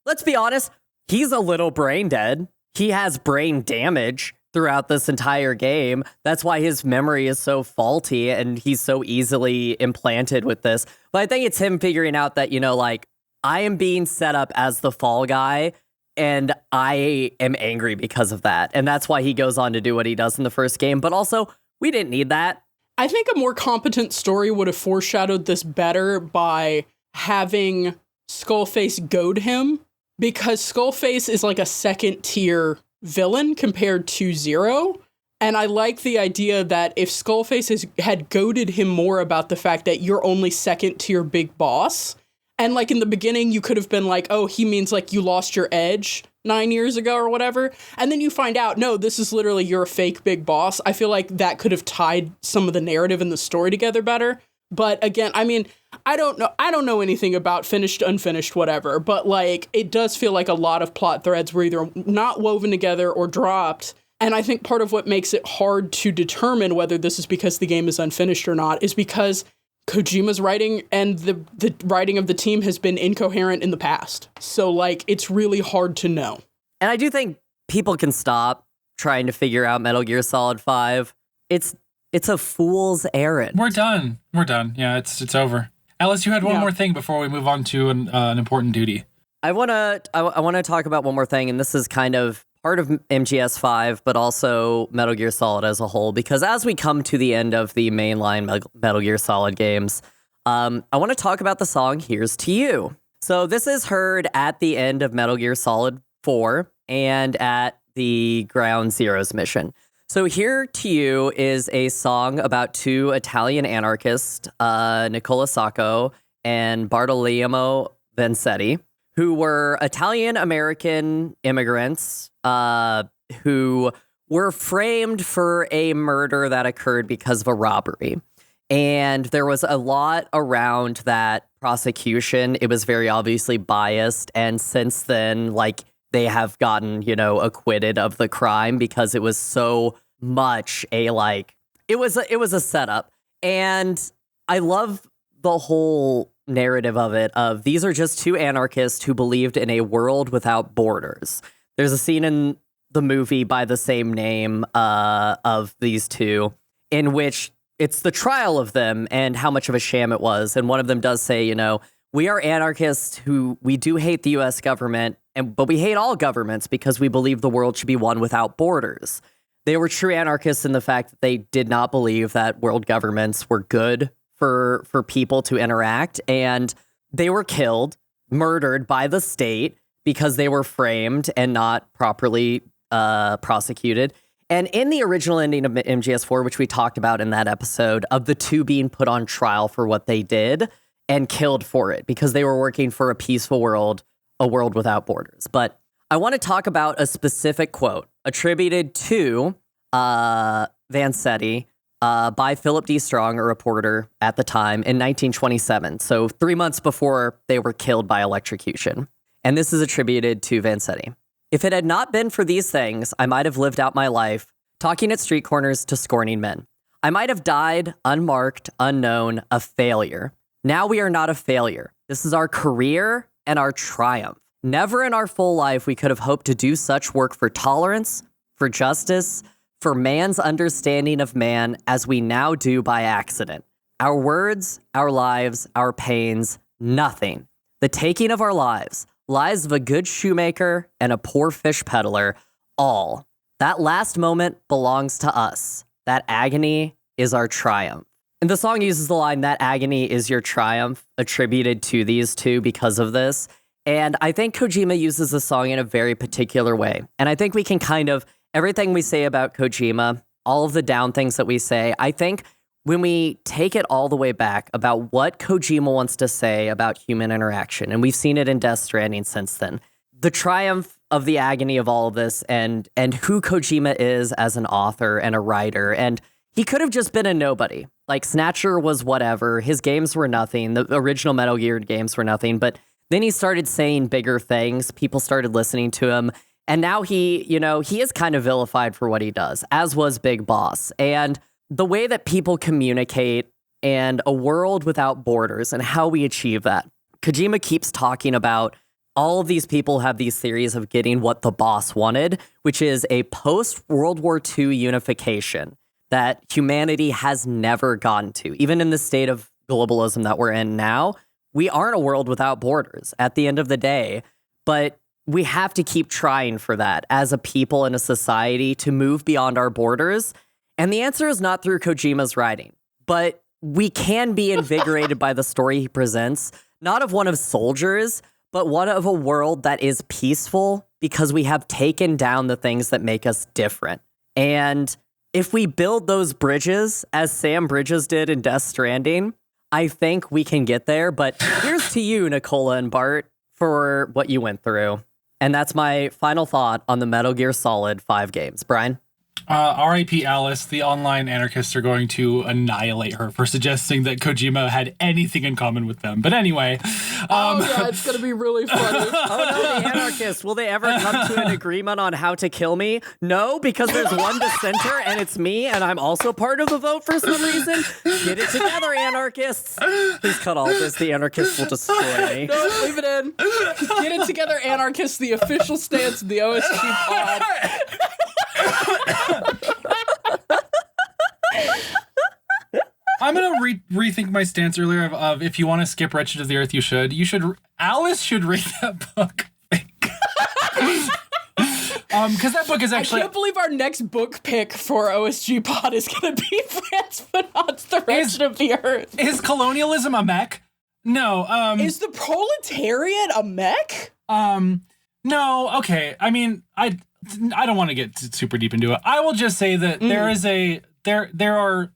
Let's be honest, he's a little brain dead. He has brain damage throughout this entire game. That's why his memory is so faulty and he's so easily implanted with this. But I think it's him figuring out that, like, I am being set up as the fall guy and I am angry because of that. And that's why he goes on to do what he does in the first game. But also, we didn't need that. I think a more competent story would have foreshadowed this better by having Skullface goad him, because Skullface is like a second tier villain compared to Zero. And I like the idea that if Skullface had goaded him more about the fact that you're only second tier big boss, and like in the beginning you could have been like, oh, he means like you lost your edge 9 years ago or whatever, and then you find out, no, this is literally you're a fake big boss. I feel like that could have tied some of the narrative and the story together better. But again, I mean, I don't know anything about finished, unfinished, whatever, but like it does feel like a lot of plot threads were either not woven together or dropped. And I think part of what makes it hard to determine whether this is because the game is unfinished or not is because Kojima's writing and the writing of the team has been incoherent in the past. So like it's really hard to know. And I do think people can stop trying to figure out Metal Gear Solid 5. It's a fool's errand. We're done. Yeah, it's over. Alice, you had one more thing before we move on to an important duty. I want to talk about one more thing, and this is kind of part of MGS5, but also Metal Gear Solid as a whole, because as we come to the end of the mainline Metal Gear Solid games, I want to talk about the song Here's to You. So this is heard at the end of Metal Gear Solid 4 and at the Ground Zeroes mission. So Here to You is a song about two Italian anarchists, Nicola Sacco and Bartolomeo Vanzetti, who were Italian-American immigrants who were framed for a murder that occurred because of a robbery. And there was a lot around that prosecution. It was very obviously biased. And since then, like, they have gotten, acquitted of the crime because it was so much it was a setup. And I love the whole narrative of it, of these are just two anarchists who believed in a world without borders. There's a scene in the movie by the same name of these two in which it's the trial of them and how much of a sham it was. And one of them does say, we are anarchists who we do hate the U.S. government, but we hate all governments because we believe the world should be one without borders. They were true anarchists in the fact that they did not believe that world governments were good for people to interact, and they were murdered by the state because they were framed and not properly prosecuted. And in the original ending of MGS4, which we talked about in that episode, of the two being put on trial for what they did and killed for it because they were working for a peaceful world, a world without borders. But I want to talk about a specific quote attributed to Vanzetti by Philip D. Strong, a reporter at the time, in 1927. So 3 months before they were killed by electrocution. And this is attributed to Vanzetti. If it had not been for these things, I might have lived out my life, talking at street corners to scorning men. I might have died, unmarked, unknown, a failure. Now we are not a failure. This is our career and our triumph. Never in our full life we could have hoped to do such work for tolerance, for justice, for man's understanding of man as we now do by accident. Our words, our lives, our pains, nothing. The taking of our lives of a good shoemaker and a poor fish peddler, all. That last moment belongs to us. That agony is our triumph. And the song uses the line, that agony is your triumph, attributed to these two because of this. And I think Kojima uses the song in a very particular way. And I think we can everything we say about Kojima, all of the down things that we say, I think when we take it all the way back about what Kojima wants to say about human interaction, and we've seen it in Death Stranding since then, the triumph of the agony of all of this and who Kojima is as an author and a writer. And he could have just been a nobody. Like Snatcher was whatever. His games were nothing. The original Metal Gear games were nothing. But then he started saying bigger things. People started listening to him. And now he is kind of vilified for what he does, as was Big Boss. And the way that people communicate and a world without borders and how we achieve that. Kojima keeps talking about all of these people have these theories of getting what the boss wanted, which is a post-World War II unification that humanity has never gotten to. Even in the state of globalism that we're in now, we aren't a world without borders at the end of the day, but we have to keep trying for that as a people and a society to move beyond our borders. And the answer is not through Kojima's writing, but we can be invigorated by the story he presents, not of one of soldiers, but one of a world that is peaceful because we have taken down the things that make us different. And if we build those bridges, as Sam Bridges did in Death Stranding, I think we can get there. But here's to you, Nicola and Bart, for what you went through. And that's my final thought on the Metal Gear Solid 5 games. Brian? R.I.P. Alice, the online anarchists are going to annihilate her for suggesting that Kojima had anything in common with them. But anyway. Yeah, it's going to be really funny. Oh no, the anarchists, will they ever come to an agreement on how to kill me? No, because there's one dissenter and it's me and I'm also part of the vote for some reason. Get it together, anarchists. Please cut all this. The anarchists will destroy me. No, leave it in. Get it together, anarchists, the official stance of the OSG pod. I'm gonna rethink my stance earlier of if you want to skip Wretched of the Earth, you should. Alice should read that book. Because that book is actually. I can't believe our next book pick for OSG Pod is gonna be Franz Fanon's The Wretched of the Earth. Is colonialism a mech? No. Is the proletariat a mech? No. Okay. I mean, I don't want to get super deep into it. I will just say that there are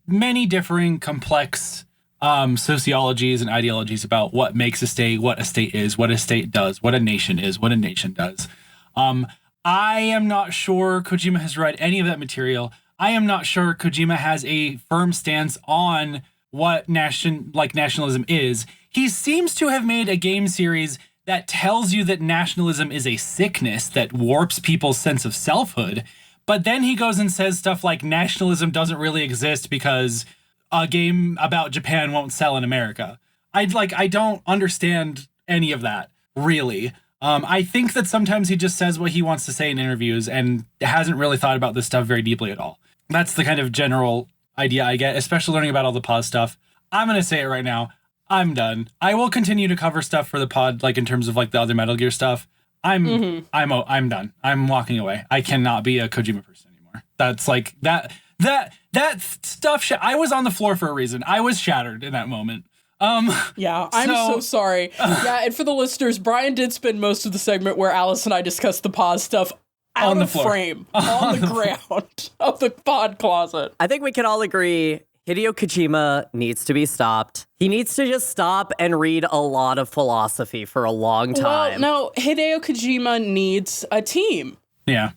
many differing complex sociologies and ideologies about what makes a state, what a state is, what a state does, what a nation is, what a nation does. I am not sure Kojima has read any of that material. I am not sure Kojima has a firm stance on what nationalism is. He seems to have made a game series that tells you that nationalism is a sickness that warps people's sense of selfhood. But then he goes and says stuff like nationalism doesn't really exist because a game about Japan won't sell in America. I don't understand any of that, really. I think that sometimes he just says what he wants to say in interviews and hasn't really thought about this stuff very deeply at all. That's the kind of general idea I get, especially learning about all the pause stuff. I'm going to say it right now. I'm done. I will continue to cover stuff for the pod, like in terms of like the other Metal Gear stuff. I'm done. I'm walking away. I cannot be a Kojima person anymore. That's like that stuff. I was on the floor for a reason. I was shattered in that moment. Yeah, I'm so sorry. Yeah, and for the listeners, Brian did spend most of the segment where Alice and I discussed the pause stuff out on the of floor. frame, on the ground of the pod closet. I think we can all agree Hideo Kojima needs to be stopped. He needs to just stop and read a lot of philosophy for a long time. Well, no, Hideo Kojima needs a team. Yeah.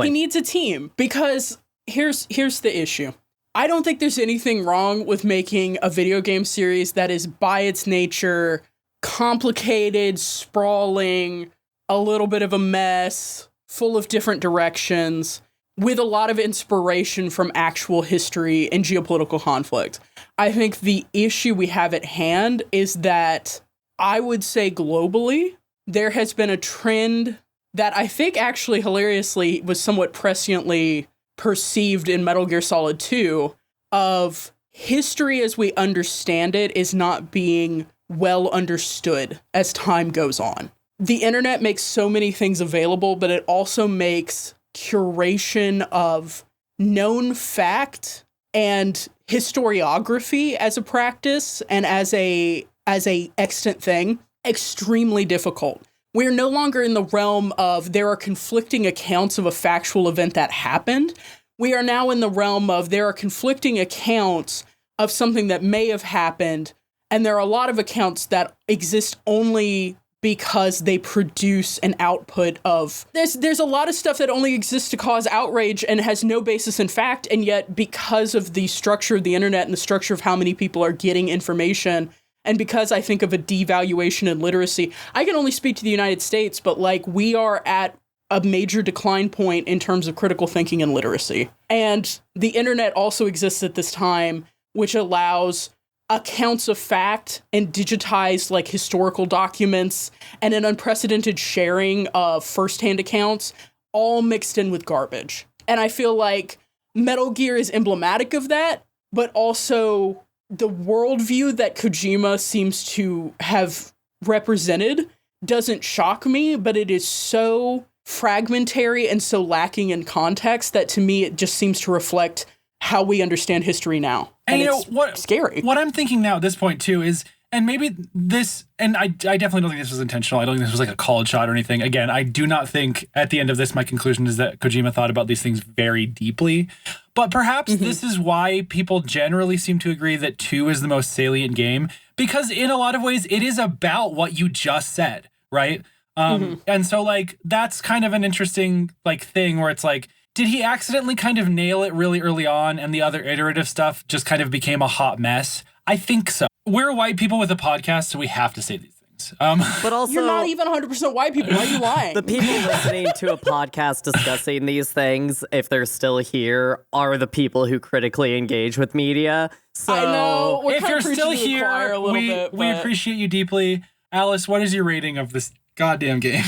He needs a team because here's the issue. I don't think there's anything wrong with making a video game series that is by its nature complicated, sprawling, a little bit of a mess, full of different directions, with a lot of inspiration from actual history and geopolitical conflict. I think the issue we have at hand is that I would say globally, there has been a trend that I think actually hilariously was somewhat presciently perceived in Metal Gear Solid 2 of history as we understand it is not being well understood as time goes on. The internet makes so many things available, but it also makes curation of known fact and historiography as a practice and as a extant thing extremely difficult. We're no longer in the realm of there are conflicting accounts of a factual event that happened. We are now in the realm of there are conflicting accounts of something that may have happened, and there are a lot of accounts that exist only because they produce an output of there's a lot of stuff that only exists to cause outrage and has no basis in fact, and yet because of the structure of the internet and the structure of how many people are getting information, and because I think of a devaluation in literacy, I can only speak to the United States, but like we are at a major decline point in terms of critical thinking and literacy. And the internet also exists at this time, which allows accounts of fact and digitized like historical documents and an unprecedented sharing of firsthand accounts all mixed in with garbage. And I feel like Metal Gear is emblematic of that, but also the worldview that Kojima seems to have represented doesn't shock me, but it is so fragmentary and so lacking in context that to me it just seems to reflect how we understand history now. And it's scary. What I'm thinking now at this point too is, and maybe this, and I definitely don't think this was intentional. I don't think this was like a called shot or anything. Again, I do not think at the end of this, my conclusion is that Kojima thought about these things very deeply. But perhaps this is why people generally seem to agree that 2 is the most salient game, because in a lot of ways it is about what you just said, right? And so like, that's kind of an interesting like thing where it's like, did he accidentally kind of nail it really early on and the other iterative stuff just kind of became a hot mess? I think so. We're white people with a podcast, so we have to say these things. But also, you're not even 100% white people. Why are you lying? The people listening to a podcast discussing these things, if they're still here, are the people who critically engage with media. So I know. If you're still here, we appreciate you deeply. Alice, what is your rating of this goddamn game?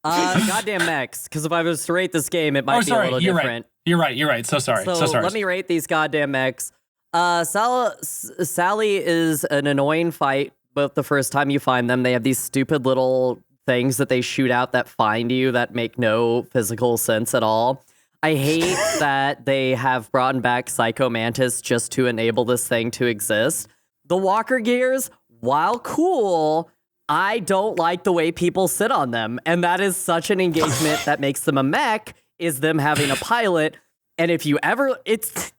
Goddamn Mechs, because if I was to rate this game, it might be a little different. You're right. So sorry. Let me rate these goddamn Mechs. Sally is an annoying fight, both the first time you find them. They have these stupid little things that they shoot out that find you that make no physical sense at all. I hate that they have brought back Psycho Mantis just to enable this thing to exist. The Walker Gears, while cool, I don't like the way people sit on them. And that is such an engagement that makes them a mech, is them having a pilot. And if you ever,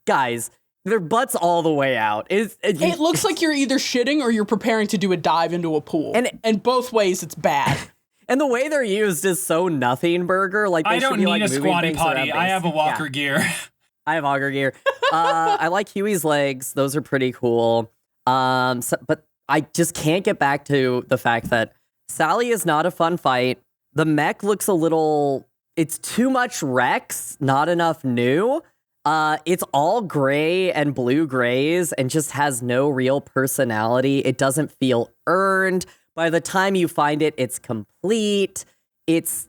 guys, their butts all the way out. It looks like you're either shitting or you're preparing to do a dive into a pool. And both ways, it's bad. And the way they're used is so nothing burger. Like I don't need a squatty potty. I have a Walker Gear. I have Walker Gear. I like Huey's legs. Those are pretty cool. But I just can't get back to the fact that Sally is not a fun fight. The mech looks a little, it's too much Rex, not enough new. It's all gray and blue grays and just has no real personality. It doesn't feel earned. By the time you find it, it's complete. It's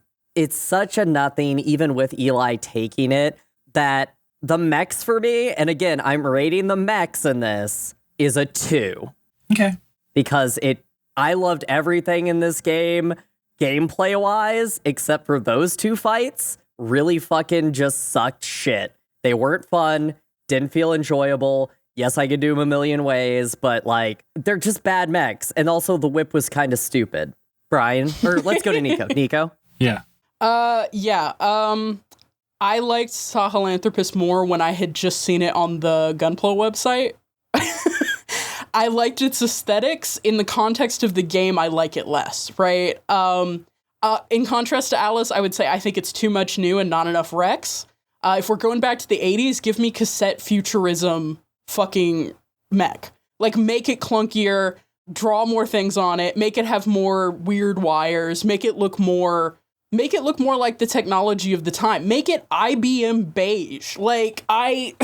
such a nothing, even with Eli taking it, that the Mechs for me, and again, I'm rating the Mechs in this, is a 2. Okay. Because I loved everything in this game, gameplay-wise, except for those 2 fights, really fucking just sucked shit. They weren't fun, didn't feel enjoyable. Yes, I could do them a million ways, but like, they're just bad mechs. And also the whip was kind of stupid. Brian, or let's go to Nico. Nico? Yeah. I liked Sahelanthropus more when I had just seen it on the Gunpla website. I liked its aesthetics. In the context of the game, I like it less, right? In contrast to Alice, I would say I think it's too much new and not enough Rex. If we're going back to the 80s, give me cassette futurism fucking mech. Like, make it clunkier, draw more things on it, make it have more weird wires, make it look more like the technology of the time. Make it IBM beige. Like, and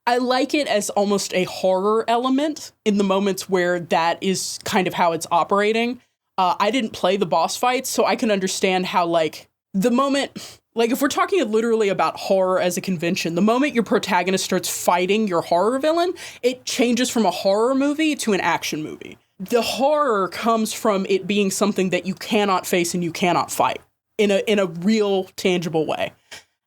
I like it as almost a horror element in the moments where that is kind of how it's operating. I didn't play the boss fights, so I can understand how, like, the moment, like, if we're talking literally about horror as a convention, the moment your protagonist starts fighting your horror villain, it changes from a horror movie to an action movie. The horror comes from it being something that you cannot face and you cannot fight in a real, tangible way.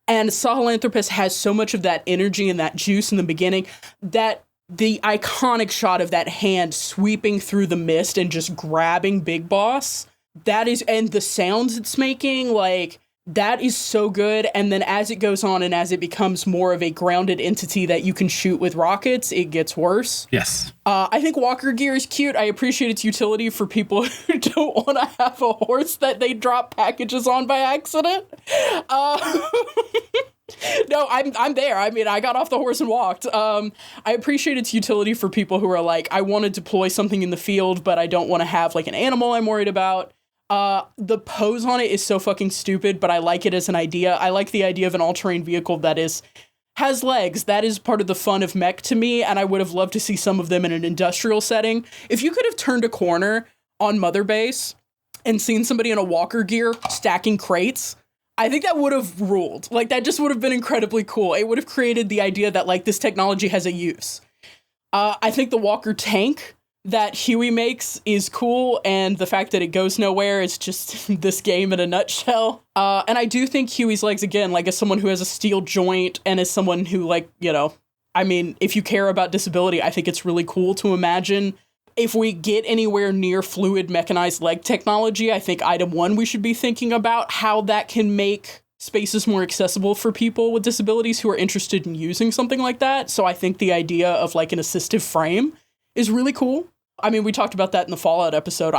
And Sahelanthropus has so much of that energy and that juice in the beginning that the iconic shot of that hand sweeping through the mist and just grabbing Big Boss, that is, and the sounds it's making, like, that is so good. And then as it goes on and as it becomes more of a grounded entity that you can shoot with rockets, it gets worse. Yes. I think Walker Gear is cute. I appreciate its utility for people who don't want to have a horse that they drop packages on by accident. No, I'm there. I mean, I got off the horse and walked. I appreciate its utility for people who are like, I want to deploy something in the field, but I don't want to have like an animal I'm worried about. The pose on it is so fucking stupid, but I like it as an idea. I like the idea of an all-terrain vehicle that has legs. That is part of the fun of mech to me, and I would have loved to see some of them in an industrial setting. If you could have turned a corner on Mother Base and seen somebody in a walker gear stacking crates, I think that would have ruled. Like, that just would have been incredibly cool. It would have created the idea that, like, this technology has a use. I think the walker tank that Huey makes is cool, and the fact that it goes nowhere is just this game in a nutshell. And I do think Huey's legs, again, like, as someone who has a steel joint and as someone who, like, you know, I mean, if you care about disability, I think it's really cool to imagine if we get anywhere near fluid mechanized leg technology. I think item 1, we should be thinking about how that can make spaces more accessible for people with disabilities who are interested in using something like that. So I think the idea of, like, an assistive frame is really cool. I mean, we talked about that in the Fallout episode.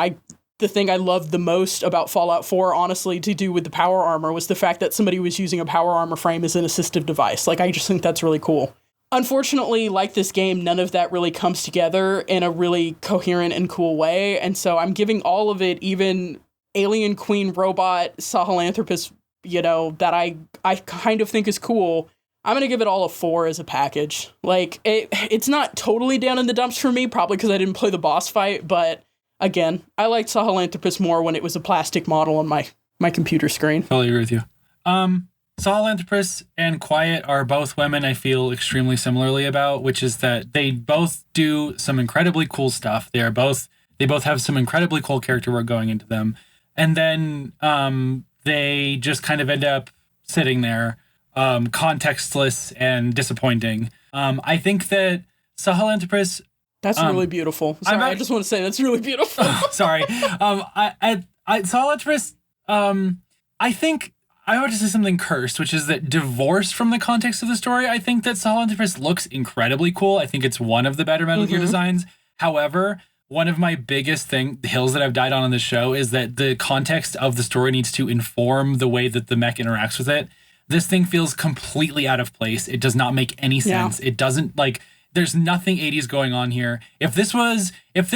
The thing I loved the most about Fallout 4, honestly, to do with the power armor was the fact that somebody was using a power armor frame as an assistive device. Like, I just think that's really cool. Unfortunately, like this game, none of that really comes together in a really coherent and cool way. And so I'm giving all of it, even Alien Queen Robot, Sahelanthropus, you know, that I kind of think is cool, I'm going to give it all a 4 as a package. Like, it's not totally down in the dumps for me, probably because I didn't play the boss fight, but again, I liked Sahelanthropus more when it was a plastic model on my computer screen. Totally agree with you. Sahelanthropus and Quiet are both women I feel extremely similarly about, which is that they both do some incredibly cool stuff. They both have some incredibly cool character work going into them. And then they just kind of end up sitting there, contextless and disappointing. I think that Sahelanthropus... That's really beautiful. Sorry, I just want to say that's really beautiful. Sorry. Sahelanthropus, I think... I would just say something cursed, which is that divorced from the context of the story, I think that Sahelanthropus looks incredibly cool. I think it's one of the better Metal Gear designs. However, one of my biggest hills that I've died on this show is that the context of the story needs to inform the way that the mech interacts with it. This thing feels completely out of place. It does not make any sense. It doesn't, like, there's nothing 80s going on here. If this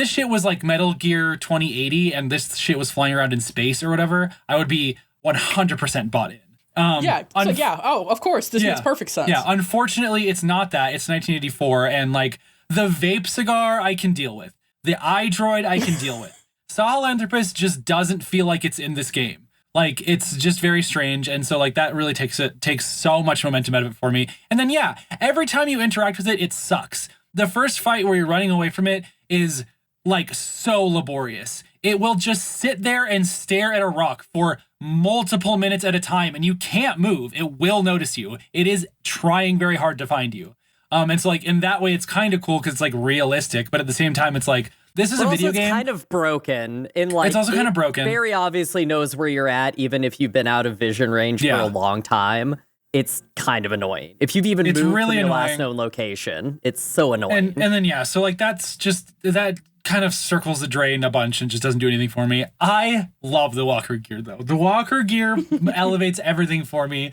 shit was like Metal Gear 2080 and this shit was flying around in space or whatever, I would be 100% bought in. Of course. This makes perfect sense. Yeah, unfortunately, it's not that. It's 1984, and, like, the vape cigar I can deal with. The iDroid I can deal with. Sahelanthropus just doesn't feel like it's in this game. Like, it's just very strange, and so, like, that really takes so much momentum out of it for me. And then, yeah, every time you interact with it, it sucks. The first fight where you're running away from it is, like, so laborious. It will just sit there and stare at a rock for multiple minutes at a time, and you can't move. It will notice you. It is trying very hard to find you. And so, like, in that way, it's kind of cool because it's, like, realistic, but at the same time, it's like, this is a video game. It's kind of broken. It's also kind of broken. Very obviously knows where you're at, even if you've been out of vision range for a long time. It's kind of annoying. If you've even moved from your last known location, it's so annoying. And then, so, like, that's just, that kind of circles the drain a bunch and just doesn't do anything for me. I love the walker gear, though. The walker gear elevates everything for me.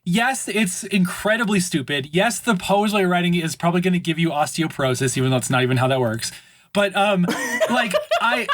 Yes, it's incredibly stupid. Yes, the pose while you're riding it is probably going to give you osteoporosis, even though it's not even how that works. But, like, I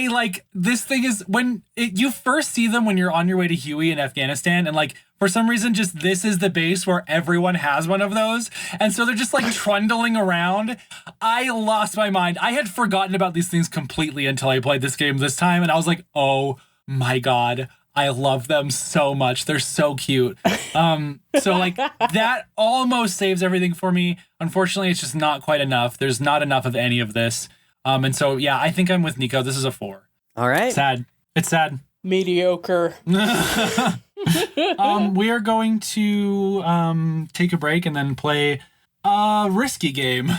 like, this thing is, when you first see them when you're on your way to Huey in Afghanistan, and, like, for some reason, just this is the base where everyone has one of those. And so they're just, like, trundling around. I lost my mind. I had forgotten about these things completely until I played this game this time. And I was like, oh my God, I love them so much. They're so cute. So, like, that almost saves everything for me. Unfortunately, it's just not quite enough. There's not enough of any of this. And so, yeah, I think I'm with Nico. This is a 4. All right. Sad. It's sad. Mediocre. We are going to take a break and then play a risky game.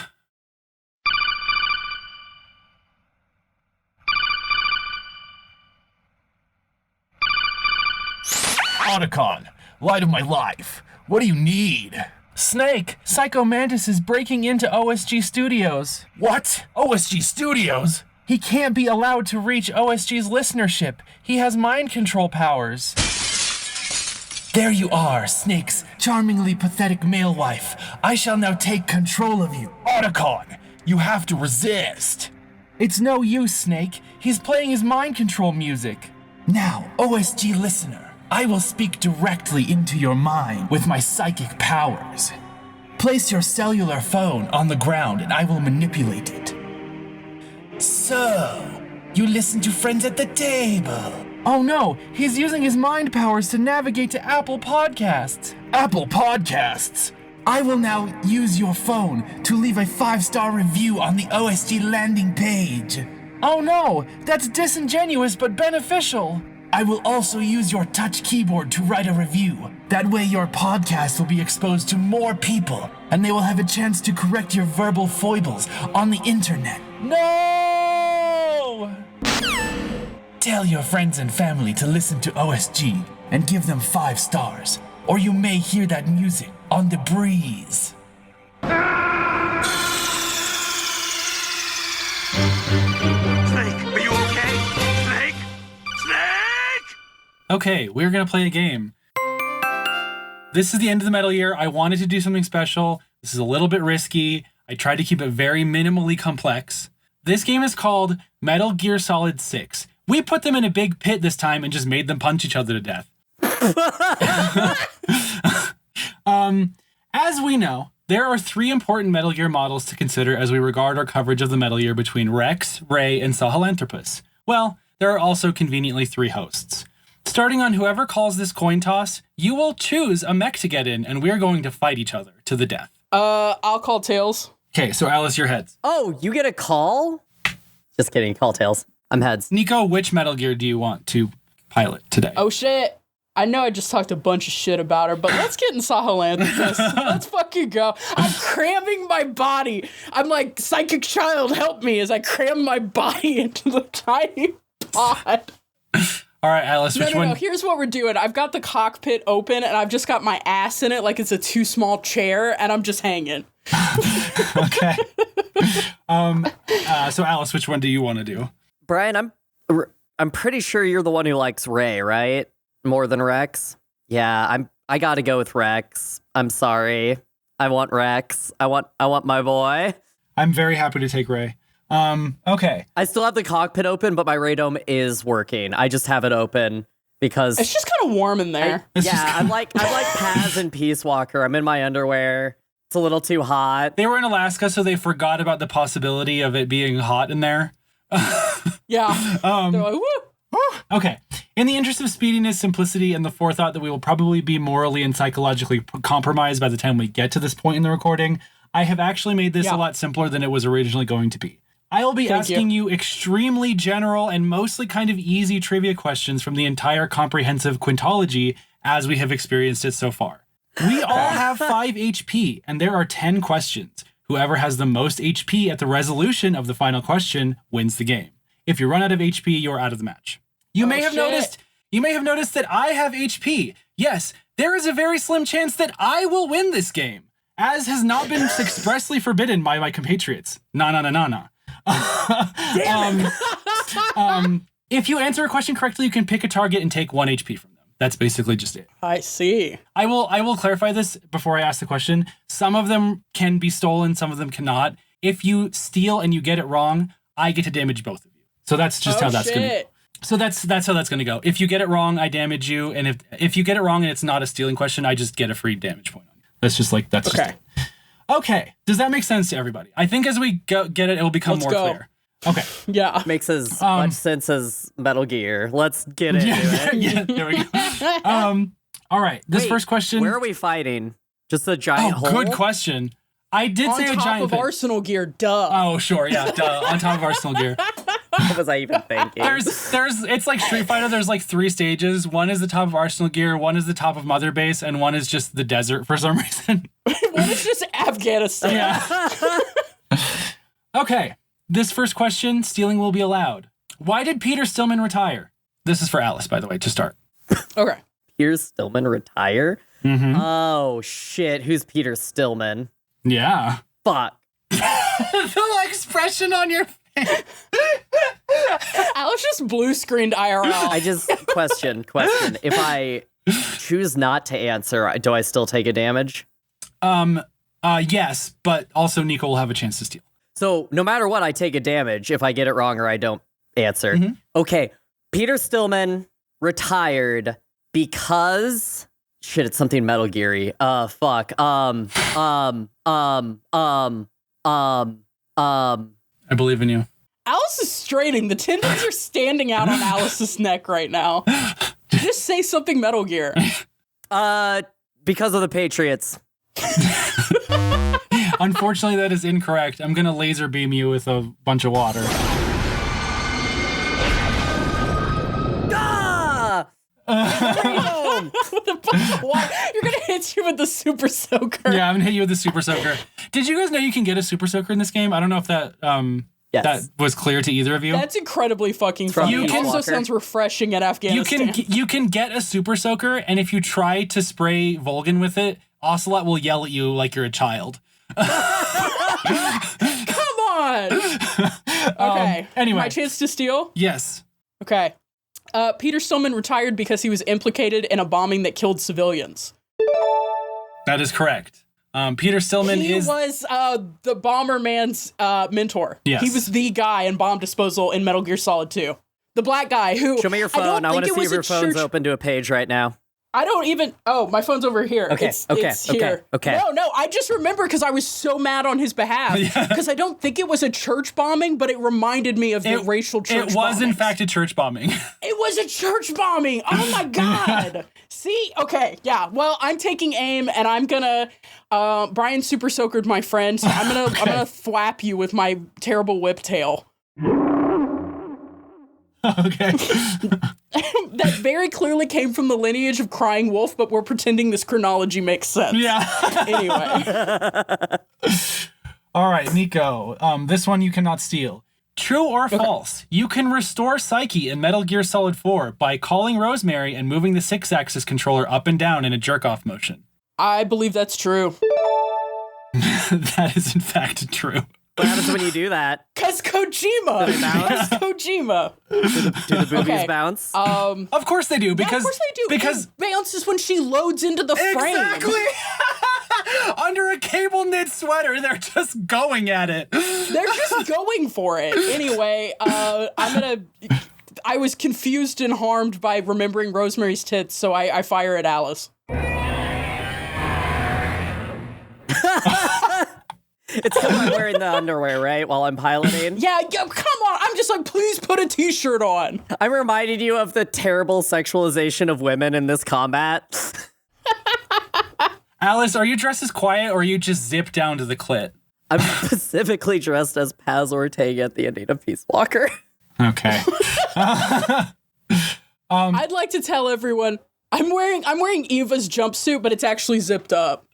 Otacon, light of my life. What do you need? Snake, Psycho Mantis is breaking into OSG Studios. What? OSG Studios? He can't be allowed to reach OSG's listenership. He has mind control powers. There you are, Snake's charmingly pathetic male wife. I shall now take control of you. Otacon, you have to resist. It's no use, Snake. He's playing his mind control music. Now, OSG listener, I will speak directly into your mind with my psychic powers. Place your cellular phone on the ground and I will manipulate it. So, you listen to friends at the table. Oh no, he's using his mind powers to navigate to Apple Podcasts. Apple Podcasts! I will now use your phone to leave a 5-star review on the OSG landing page. Oh no, that's disingenuous but beneficial. I will also use your touch keyboard to write a review. That way your podcast will be exposed to more people, and they will have a chance to correct your verbal foibles on the internet. No! Tell your friends and family to listen to OSG and give them 5 stars, or you may hear that music on the breeze. Snake, are you okay? Snake? Snake! Okay, we're gonna play a game. This is the end of the Metal Year. I wanted to do something special. This is a little bit risky. I tried to keep it very minimally complex. This game is called Metal Gear Solid 6. We put them in a big pit this time and just made them punch each other to death. As we know, there are 3 important Metal Gear models to consider as we regard our coverage of the Metal Year between Rex, Ray, and Sahelanthropus. Well, there are also conveniently 3 hosts. Starting on whoever calls this coin toss, you will choose a mech to get in, and we're going to fight each other to the death. I'll call Tails. Okay, so Alice, your heads. Oh, you get a call? Just kidding, call Tails. I'm heads. Nico, which Metal Gear do you want to pilot today? Oh shit. I know I just talked a bunch of shit about her, but let's get in Sahelanthropus. Let's fucking go. I'm cramming my body. I'm like, psychic child, help me as I cram my body into the tiny pod. All right, Alice, which one? No, here's what we're doing. I've got the cockpit open, and I've just got my ass in it like it's a too small chair, and I'm just hanging. Okay. So Alice, which one do you want to do? Brian, I'm pretty sure you're the one who likes Ray, right? More than Rex? Yeah, I gotta go with Rex. I'm sorry. I want Rex. I want my boy. I'm very happy to take Ray. Okay. I still have the cockpit open, but my radome is working. I just have it open because it's just kind of warm in there. I'm like Paz and Peace Walker. I'm in my underwear. It's a little too hot. They were in Alaska, so they forgot about the possibility of it being hot in there. Yeah. They're like, woo! Okay. In the interest of speediness, simplicity, and the forethought that we will probably be morally and psychologically compromised by the time we get to this point in the recording, I have actually made this a lot simpler than it was originally going to be. I will be asking you extremely general and mostly kind of easy trivia questions from the entire comprehensive quintology as we have experienced it so far. We all have 5 HP, and there are 10 questions. Whoever has the most HP at the resolution of the final question wins the game. If you run out of HP, you're out of the match. You may have noticed that I have HP. Yes, there is a very slim chance that I will win this game, as has not been expressly forbidden by my compatriots. Na. If you answer a question correctly, you can pick a target and take 1 HP from them. That's basically just it. I see. I will clarify this before I ask the question. Some of them can be stolen, some of them cannot. If you steal and you get it wrong, I get to damage both of you. So that's just how that's going to go. So that's how that's going to go. If you get it wrong, I damage you, and if you get it wrong and it's not a stealing question, I just get a free damage point on you. That's just okay. Just it. Okay. Does that make sense to everybody? I think as we get it will become more clear. Okay. Yeah. Makes as much sense as Metal Gear. Let's get into it. Yeah, there we go. All right. This first question. Where are we fighting? Just a giant hole? Good question. I did say a giant on top of Arsenal gear, duh. Oh, sure, yeah, duh. On top of Arsenal gear. What was I even thinking? It's like Street Fighter. There's like 3 stages. One is the top of Arsenal gear, one is the top of Mother Base, and one is just the desert for some reason. One is just Afghanistan. Yeah. Okay. This first question, stealing will be allowed. Why did Peter Stillman retire? This is for Alice, by the way, to start. Okay. Peter Stillman retire? Mm-hmm. Oh, shit. Who's Peter Stillman? Yeah. Fuck. The expression on your face. Alice just blue screened IRL. I just question. If I choose not to answer, do I still take a damage? Yes, but also Nico will have a chance to steal. So no matter what, I take a damage if I get it wrong or I don't answer. Mhm. Okay. Peter Stillman retired because shit, it's something Metal Gear-y. Fuck. I believe in you. Alice is straining. The tendons are standing out on Alice's neck right now. Just say something Metal Gear. Because of the Patriots. Unfortunately, that is incorrect. I'm gonna laser beam you with a bunch of water. With a bunch of water. You're gonna hit you with the super soaker. Yeah, I'm gonna hit you with the super soaker. Did you guys know you can get a super soaker in this game? I don't know if that Yes. that was clear to either of you. That's incredibly fucking funny. You It can- also sounds refreshing at Afghanistan. You can get a super soaker, and if you try to spray Volgan with it, Ocelot will yell at you like you're a child. Come on. Okay. Anyway. My chance to steal? Yes. Okay. Peter Stillman retired because he was implicated in a bombing that killed civilians. That is correct. Peter Stillman He is was the Bomberman's mentor. Yes. He was the guy in bomb disposal in Metal Gear Solid 2. The black guy who... Show me your phone. I want to see if your phone's open to a page right now. I don't even... Oh, my phone's over here. Okay, It's okay. here. No, I just remember because I was so mad on his behalf. Because I don't think it was a church bombing, but it reminded me of the racial church It was, in bombings. fact, a church bombing. It was a church bombing. Oh my God. See? Okay. Yeah. Well, I'm taking aim and I'm gonna, Brian super soakered my friend. So I'm gonna thwap you with my terrible whip tail. Okay. That very clearly came from the lineage of Crying Wolf, but we're pretending this chronology makes sense. Yeah. Anyway. All right, Nico. This one you cannot steal. True or false? You can restore Psyche in Metal Gear Solid 4 by calling Rosemary and moving the 6-axis controller up and down in a jerk-off motion. I believe that's true. That is, in fact, true. What happens when you do that? Cause Kojima. Do they bounce? Kojima. Do the boobies Okay. bounce? Of course they do, because... of course they do. Because... It bounces when she loads into the frame. Exactly! Under a cable knit sweater, they're just going at it. They're just going for it. Anyway, I was confused and harmed by remembering Rosemary's tits, so I fire at Alice. It's because I'm wearing the underwear, right? While I'm piloting. Yeah, come on. I'm just like, please put a t-shirt on. I'm reminding you of the terrible sexualization of women in this combat. Alice, are you dressed as quiet, or are you just zip down to the clit? I'm specifically dressed as Paz Ortega at the ending of Peace Walker. Okay. I'd like to tell everyone I'm wearing Eva's jumpsuit, but it's actually zipped up.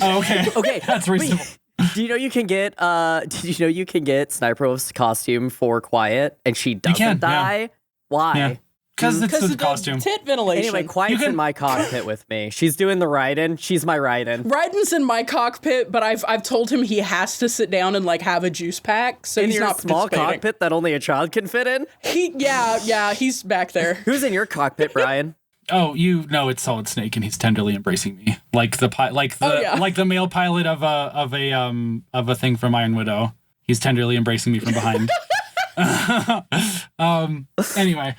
Oh, okay. Okay, That's reasonable. do you know you can get Sniper Wolf's costume for Quiet and she doesn't can, die? yeah. Why? Yeah. Because it's Because the of costume. the tit ventilation. Anyway, Quiet's in my cockpit with me. She's doing the Raiden. She's my Raiden. Raiden's in my cockpit, but I've told him he has to sit down and like have a juice pack, so In he's your not small participating. cockpit that only a child can fit in? He's back there. Who's in your cockpit, Brian? Oh, you know it's Solid Snake, and he's tenderly embracing me, like the male pilot of a thing from Iron Widow. He's tenderly embracing me from behind. Anyway,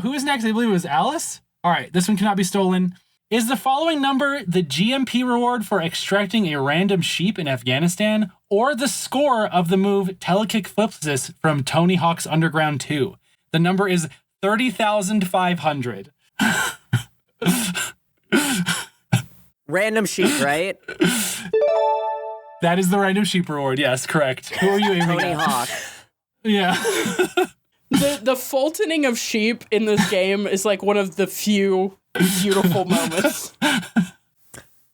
who is next? I believe it was Alice. All right, this one cannot be stolen. Is the following number the GMP reward for extracting a random sheep in Afghanistan, or the score of the move Telekick Flipsis from Tony Hawk's Underground 2? The number is 30,500. Random sheep, right? That is the random sheep reward. Yes, correct. Who are you aiming Tony at? Hawk. Yeah. The Fultoning of sheep in this game is like one of the few beautiful moments.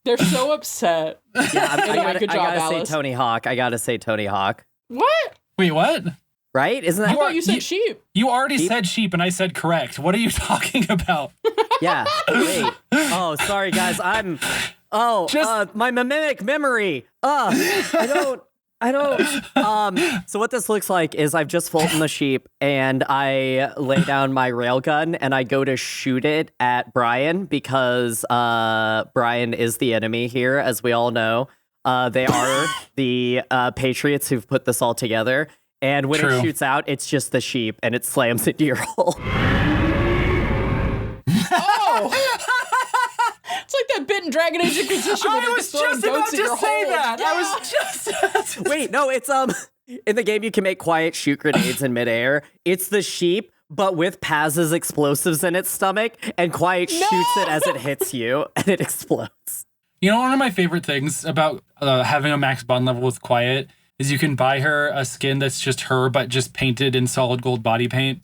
They're so upset. Yeah, Anyway, good job, I gotta Alice. say Tony Hawk. I gotta say Tony Hawk. What? Wait, what? Right? Isn't that I thought you said sheep. You already said sheep, and I said correct. What are you talking about? Yeah. Wait. Oh, sorry, guys. My mimic memory. I don't. So what this looks like is I've just Fulton the sheep, and I lay down my railgun, and I go to shoot it at Brian because Brian is the enemy here, as we all know. They are the Patriots who've put this all together. And when it shoots out, it's just the sheep, and it slams into your hole. Oh! It's like that bit in Dragon Age Inquisition when I was just about to say that. Yeah. I was just... Wait, no, it's in the game you can make Quiet shoot grenades in midair. It's the sheep, but with Paz's explosives in its stomach, and Quiet shoots it as it hits you, and it explodes. You know, one of my favorite things about having a max bond level with Quiet is you can buy her a skin that's just her, but just painted in solid gold body paint.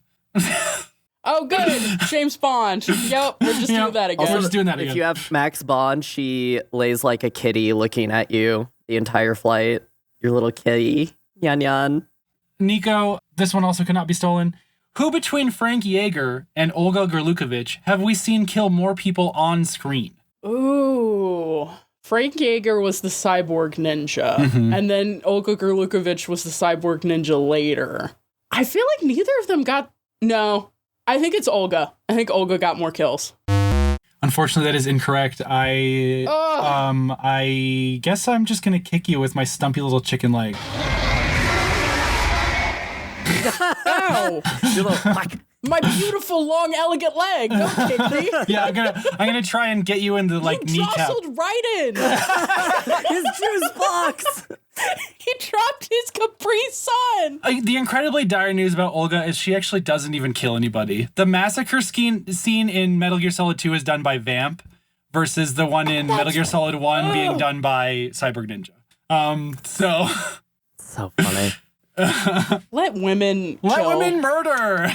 Oh, good. James Bond. Yep, we're just doing that again. Also, we're just doing that again. If you have Max Bond, she lays like a kitty looking at you the entire flight. Your little kitty. Yan yan. Nico, this one also cannot be stolen. Who between Frank Yeager and Olga Gerlukovich have we seen kill more people on screen? Ooh. Frank Yeager was the cyborg ninja, and then Olga Gerlukovich was the cyborg ninja later. I feel like neither of them got... No. I think it's Olga. I think Olga got more kills. Unfortunately, that is incorrect. I guess I'm just gonna kick you with my stumpy little chicken leg. Ow! My beautiful, long, elegant leg. Don't kick me. Yeah, I'm gonna try and get you into like you kneecap. jostled right in. His juice box. He dropped his Capri Sun. The incredibly dire news about Olga is she actually doesn't even kill anybody. The massacre scene in Metal Gear Solid 2 is done by Vamp versus the one in Metal Gear Solid 1 being done by Cyborg Ninja. So funny. Let women murder.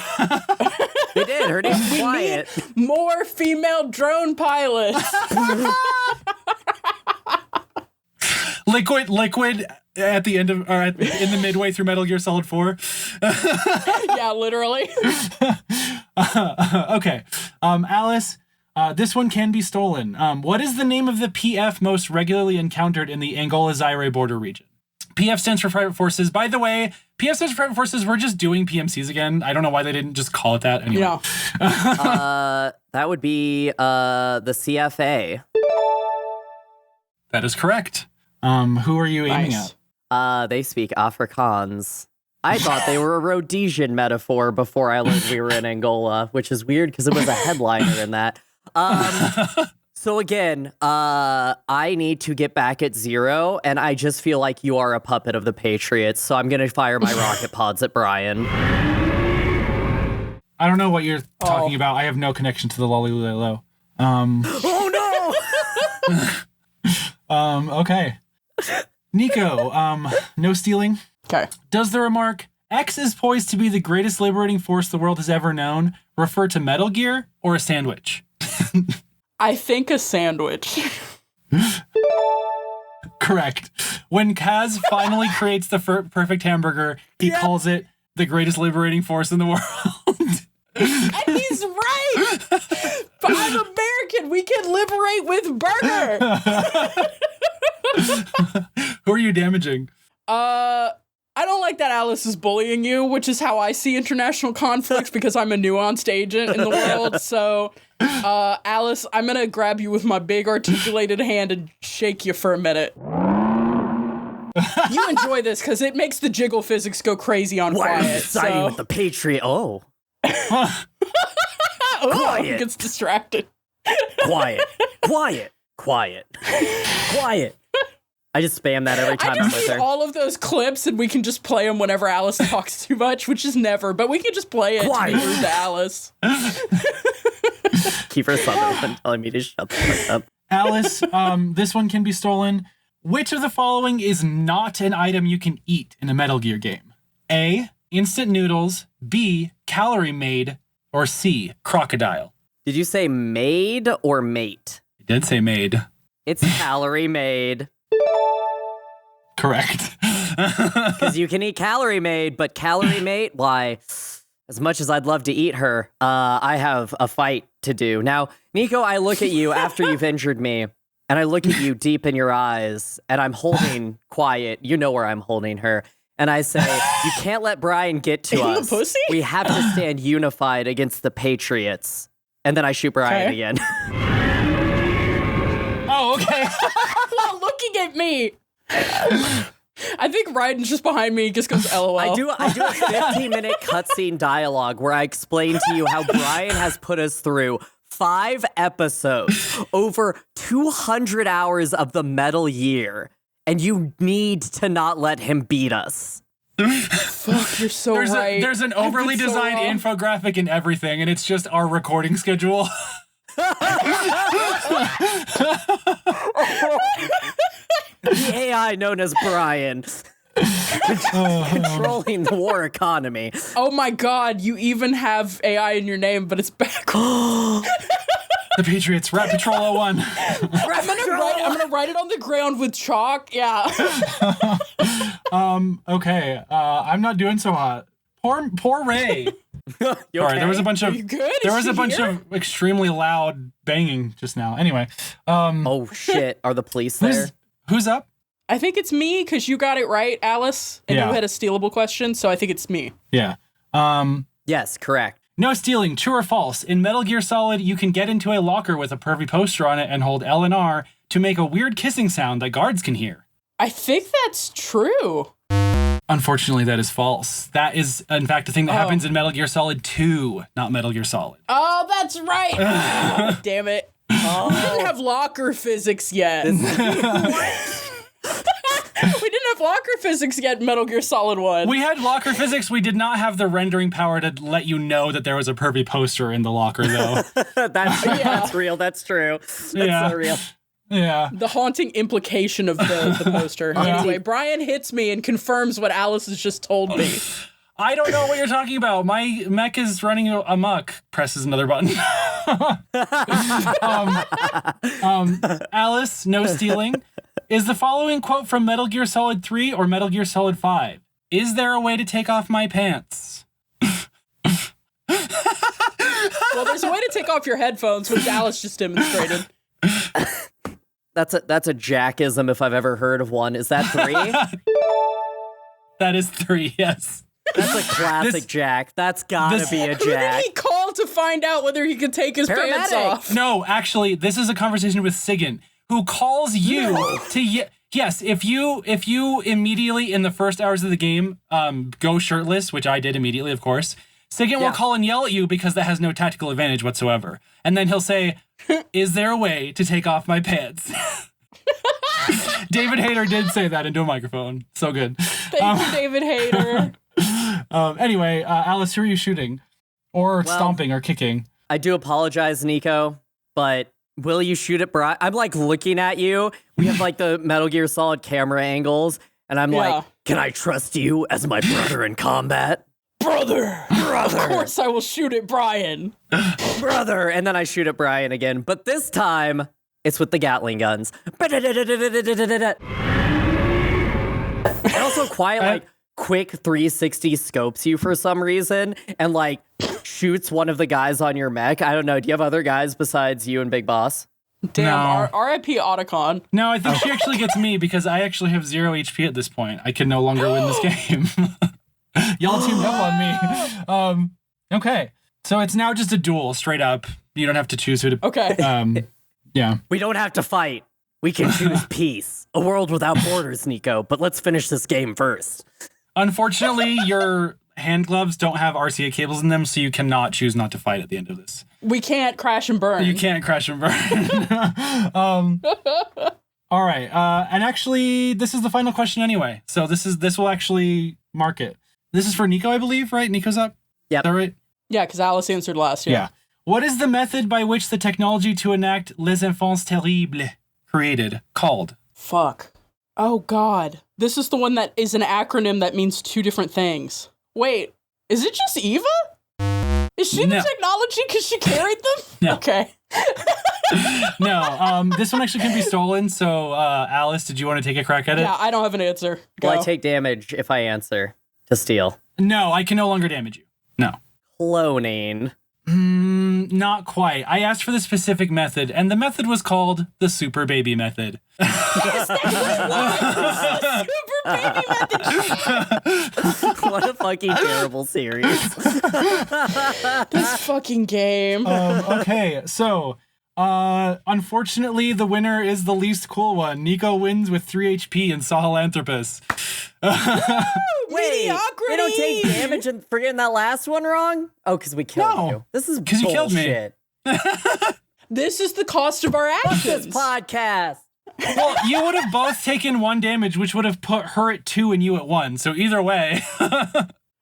They did. Her name's Quiet. More female drone pilots. Liquid at the end of, or in the midway through Metal Gear Solid 4. Yeah, literally. Okay. Alice, this one can be stolen. What is the name of the PF most regularly encountered in the Angola-Zaire border region? PF stands for Private Forces. By the way, PF stands for Private Forces. We're just doing PMCs again. I don't know why they didn't just call it that anyway. Yeah. That would be the CFA. That is correct. Who are you aiming at? They speak Afrikaans. I thought they were a Rhodesian metaphor before I learned we were in Angola, which is weird because it was a headliner in that. So again, I need to get back at 0, and I just feel like you are a puppet of the Patriots, so I'm going to fire my rocket pods at Brian. I don't know what you're talking about. I have no connection to the Lollylulelo. Oh no! Okay. Nico, no stealing. Okay. Does the remark, X is poised to be the greatest liberating force the world has ever known, refer to Metal Gear or a sandwich? I think a sandwich. Correct. When Kaz finally creates the perfect hamburger, he calls it the greatest liberating force in the world. And he's right! But I'm American. We can liberate with burger. Who are you damaging? I don't like that Alice is bullying you, which is how I see international conflicts because I'm a nuanced agent in the world. So, Alice, I'm going to grab you with my big articulated hand and shake you for a minute. You enjoy this because it makes the jiggle physics go crazy on Why Quiet. are you siding with the Patriot? Oh. Quiet. He gets distracted. Quiet. Quiet. Quiet. Quiet. I just spam that every time I'm with her. All of those clips, and we can just play them whenever Alice talks too much, which is never, but we can just play it to be rude to Alice. Keep her Sutherland telling me to shut the fuck up. Alice, this one can be stolen. Which of the following is not an item you can eat in a Metal Gear game? A, instant noodles, B, calorie made, or C, crocodile? Did you say made or mate? I did say made. It's calorie made. Correct. Because you can eat calorie made, but calorie mate, why, as much as I'd love to eat her, I have a fight to do. Now, Nico, I look at you after you've injured me, and I look at you deep in your eyes, and I'm holding Quiet. You know where I'm holding her. And I say, you can't let Brian get to us. The pussy? We have to stand unified against the Patriots. And then I shoot Brian again. Oh, okay. While looking at me. I think Ryan's just behind me, just goes LOL. I do a 15-minute cutscene dialogue where I explain to you how Brian has put us through 5 episodes, over 200 hours of the Metal Year, and you need to not let him beat us. Fuck, you're so right. There's an overly designed infographic and everything, and it's just our recording schedule. The AI known as Brian. Controlling the war economy. Oh my god, you even have AI in your name, but it's backwards. The Patriots, Rat Patrol 01. I'm gonna write it on the ground with chalk. Yeah. Okay. I'm not doing so hot. Poor Ray. Okay? Sorry, there was a bunch of of extremely loud banging just now. Anyway. Oh shit, are the police there? Who's up? I think it's me, because you got it right, Alice, and you had a stealable question, so I think it's me. Yeah. Yes, correct. No stealing, true or false. In Metal Gear Solid, you can get into a locker with a pervy poster on it and hold L and R to make a weird kissing sound that guards can hear. I think that's true. Unfortunately, that is false. That is, in fact, a thing that happens in Metal Gear Solid 2, not Metal Gear Solid. Oh, that's right. Oh, damn it. Oh. We didn't have locker physics yet. We didn't have locker physics yet in Metal Gear Solid 1. We had locker physics. We did not have the rendering power to let you know that there was a pervy poster in the locker, though. That's real. That's true. That's so real. Yeah. The haunting implication of the poster. Anyway, Brian hits me and confirms what Alice has just told me. I don't know what you're talking about. My mech is running amok. Presses another button. Alice, no stealing. Is the following quote from Metal Gear Solid 3 or Metal Gear Solid 5? Is there a way to take off my pants? Well, there's a way to take off your headphones, which Alice just demonstrated. That's a jackism if I've ever heard of one. Is that 3? That is 3, yes. That's a classic Jack. That's gotta be a Jack. Who did he call to find out whether he could take his pants off? No, actually, this is a conversation with Sigyn, who calls you to yes. If you immediately in the first hours of the game go shirtless, which I did immediately, of course, Sigyn will call and yell at you because that has no tactical advantage whatsoever, and then he'll say, "Is there a way to take off my pants?" David Hayter did say that into a microphone. So good. Thank you, David Hayter. Anyway, Alice, who are you shooting? Or stomping or kicking? I do apologize, Nico, but will you shoot at Brian? I'm like looking at you. We have like the Metal Gear Solid camera angles, and I'm like, can I trust you as my brother in combat? Brother! Of course I will shoot at Brian. Brother! And then I shoot at Brian again, but this time, it's with the Gatling guns. And also quiet, quick 360 scopes you for some reason and like shoots one of the guys on your mech. I don't know. Do you have other guys besides you and Big Boss? Damn, RIP Otacon. No, I think she actually gets me because I actually have 0 HP at this point. I can no longer win this game. Y'all teamed up on me. Okay. So it's now just a duel, straight up. You don't have to choose who to... Okay. Yeah. We don't have to fight. We can choose peace. A world without borders, Nico. But let's finish this game first. Unfortunately, your hand gloves don't have RCA cables in them, so you cannot choose not to fight at the end of this. We can't crash and burn. You can't crash and burn. All right. And actually, this is the final question anyway. So this will actually mark it. This is for Nico, I believe, right? Nico's up? Yep. Is that right? Yeah, because Alice answered last. Yeah. What is the method by which the technology to enact Les Enfants Terribles created called? Fuck. Oh, God. This is the one that is an acronym that means 2 different things. Wait, is it just Eva? Is she the technology because she carried them? No. Okay. No, this one actually can be stolen, so Alice, did you want to take a crack at it? Yeah, I don't have an answer. Go. Will I take damage if I answer to steal? No, I can no longer damage you. No. Cloning. Not quite. I asked for the specific method, and the method was called the Super Baby Method. Yes, that was Super Baby Method. What a fucking terrible series. This fucking game. Okay, so Unfortunately, the winner is the least cool one. Nico wins with 3 HP and Sahelanthropus. Wait, they don't take damage and for getting that last one wrong? Oh, because we killed you. This is bullshit. You killed me. This is the cost of our actions. This podcast. Well, you would have both taken 1 damage, which would have put her at 2 and you at 1. So either way.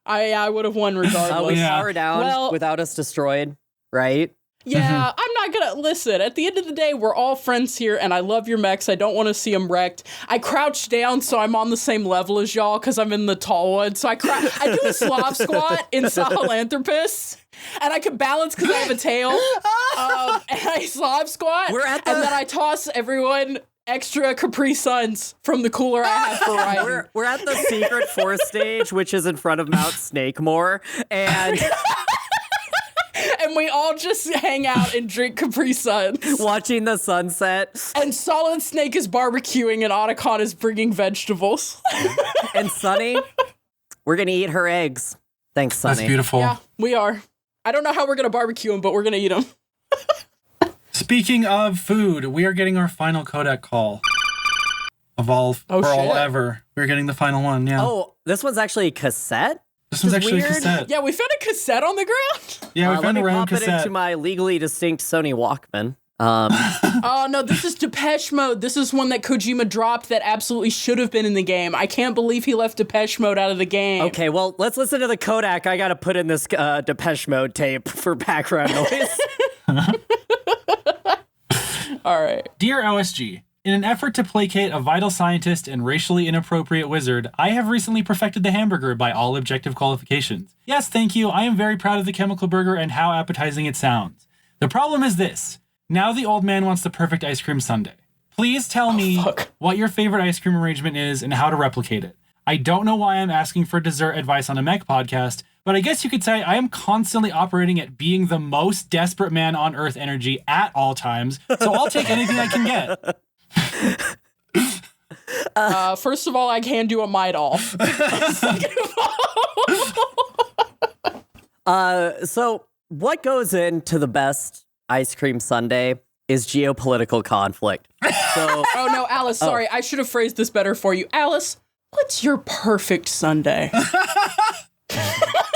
I would have won regardless. We power down without us destroyed, right? Yeah, I'm not gonna listen. At the end of the day, we're all friends here, and I love your mechs. I don't want to see them wrecked. I crouch down so I'm on the same level as y'all because I'm in the tall one. So I do a Slav squat in Sahelanthropus, and I can balance because I have a tail. And I Slav squat, and then I toss everyone extra Capri Suns from the cooler I have for riding. We're at the secret forest stage, which is in front of Mount Snakemore, and and we all just hang out and drink Capri Suns. Watching the sunset. And Solid Snake is barbecuing and Otacon is bringing vegetables. And Sunny, we're going to eat her eggs. Thanks, Sunny. That's beautiful. Yeah, we are. I don't know how we're going to barbecue them, but we're going to eat them. Speaking of food, we are getting our final codec call of all ever. We're getting the final one, yeah. Oh, this one's actually a cassette? This one's actually weird. a cassette. Yeah, we found a cassette on the ground. Yeah, we found a random cassette. Let me pop it into my legally distinct Sony Walkman. Oh, no, this is Depeche Mode. This is one that Kojima dropped that absolutely should have been in the game. I can't believe he left Depeche Mode out of the game. Okay, well, let's listen to the Kodak. I got to put in this Depeche Mode tape for background noise. All right. Dear OSG, in an effort to placate a vital scientist and racially inappropriate wizard, I have recently perfected the hamburger by all objective qualifications. Yes, thank you. I am very proud of the chemical burger and how appetizing it sounds. The problem is this. Now the old man wants the perfect ice cream sundae. Please tell me what your favorite ice cream arrangement is and how to replicate it. I don't know why I'm asking for dessert advice on a mech podcast, but I guess you could say I am constantly operating at being the most desperate man on earth energy at all times, so I'll take anything I can get. First of all, I can do a might all. Second of all. So what goes into the best ice cream sundae is geopolitical conflict. So, oh no, Alice, sorry. I should have phrased this better for you. Alice, what's your perfect sundae?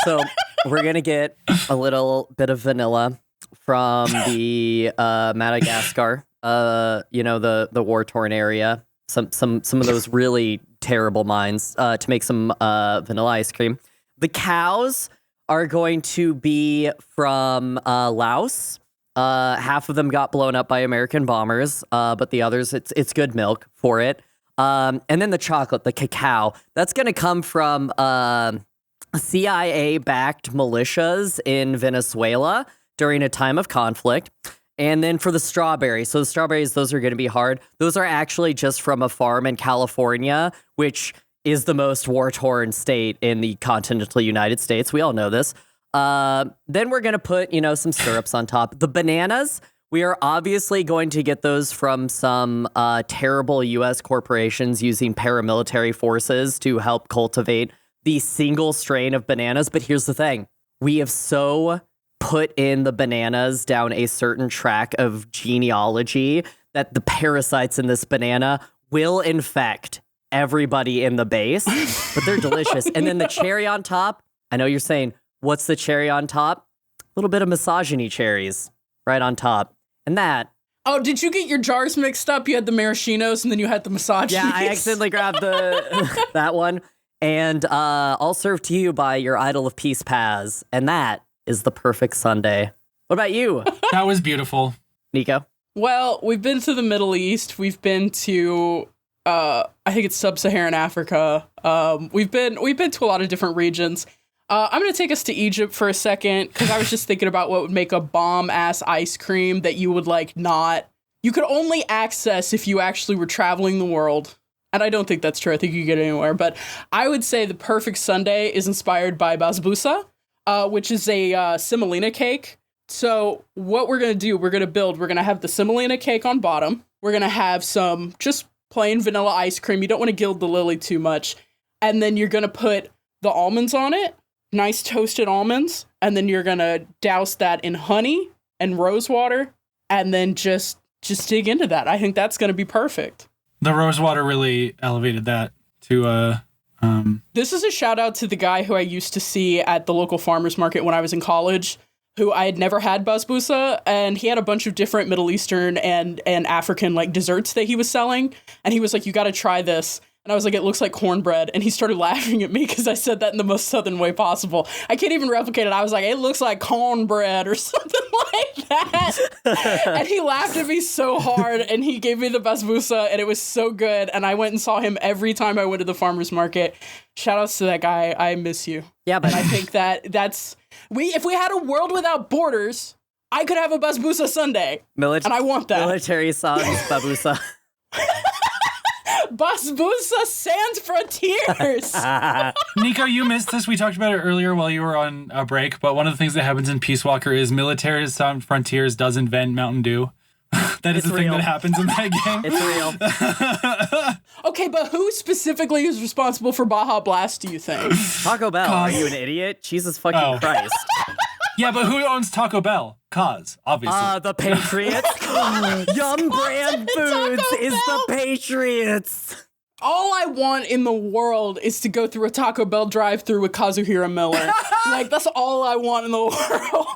So we're going to get a little bit of vanilla from the Madagascar, the war-torn area. Some of those really terrible mines to make some vanilla ice cream. The cows are going to be from Laos. Half of them got blown up by American bombers, but the others, it's good milk for it. And then the chocolate, the cacao, that's going to come from CIA-backed militias in Venezuela during a time of conflict. And then for the strawberries, so the strawberries, those are going to be hard. Those are actually just from a farm in California, which is the most war-torn state in the continental United States. We all know this. Then we're going to put, some syrups on top. The bananas, we are obviously going to get those from some terrible U.S. corporations using paramilitary forces to help cultivate the single strain of bananas. But here's the thing. We have so put in the bananas down a certain track of genealogy that the parasites in this banana will infect everybody in the base, but they're delicious. And then the cherry on top, I know you're saying, what's the cherry on top? A little bit of misogyny cherries right on top. And that. Oh, did you get your jars mixed up? You had the maraschinos and then you had the misogyny. Yeah, I accidentally grabbed that one. And all served to you by your idol of peace, Paz. And that is the perfect sundae. What about you? That was beautiful. Nico? Well, we've been to the Middle East. We've been to, I think it's sub-Saharan Africa. We've been to a lot of different regions. I'm going to take us to Egypt for a second, because I was just thinking about what would make a bomb-ass ice cream that you would, you could only access if you actually were traveling the world. And I don't think that's true. I think you can get it anywhere. But I would say the perfect sundae is inspired by basbousa, which is a semolina cake. So what we're going to do, we're going to have the semolina cake on bottom. We're going to have some just plain vanilla ice cream. You don't want to gild the lily too much. And then you're going to put the almonds on it, nice toasted almonds. And then you're going to douse that in honey and rose water. and then just dig into that. I think that's going to be perfect. The Rosewater really elevated that to This is a shout out to the guy who I used to see at the local farmers market when I was in college, who I had never had basbousa, and he had a bunch of different Middle Eastern and African like desserts that he was selling, and he was like, you got to try this. And I was like, it looks like cornbread. And he started laughing at me because I said that in the most southern way possible. I can't even replicate it. I was like, it looks like cornbread or something like that. And he laughed at me so hard, and he gave me the basbousa, and it was so good. And I went and saw him every time I went to the farmer's market. Shout outs to that guy. I miss you. Yeah, but and I think that's if we had a world without borders, I could have a basbousa Sunday. And I want that. Military songs, babusa. Basbousa sans frontiers. Nico, you missed this. We talked about it earlier while you were on a break, but one of the things that happens in Peace Walker is Military Sans Frontiers does invent Mountain Dew. That is the thing that happens in that game. It's real. Okay, but who specifically is responsible for Baja Blast, do you think? Taco Bell. Are you an idiot? Jesus fucking Christ. Yeah, but who owns Taco Bell? Cause, obviously. The Patriots. Yum Brand Foods is the Patriots. All I want in the world is to go through a Taco Bell drive-thru with Kazuhira Miller. Like, that's all I want in the world.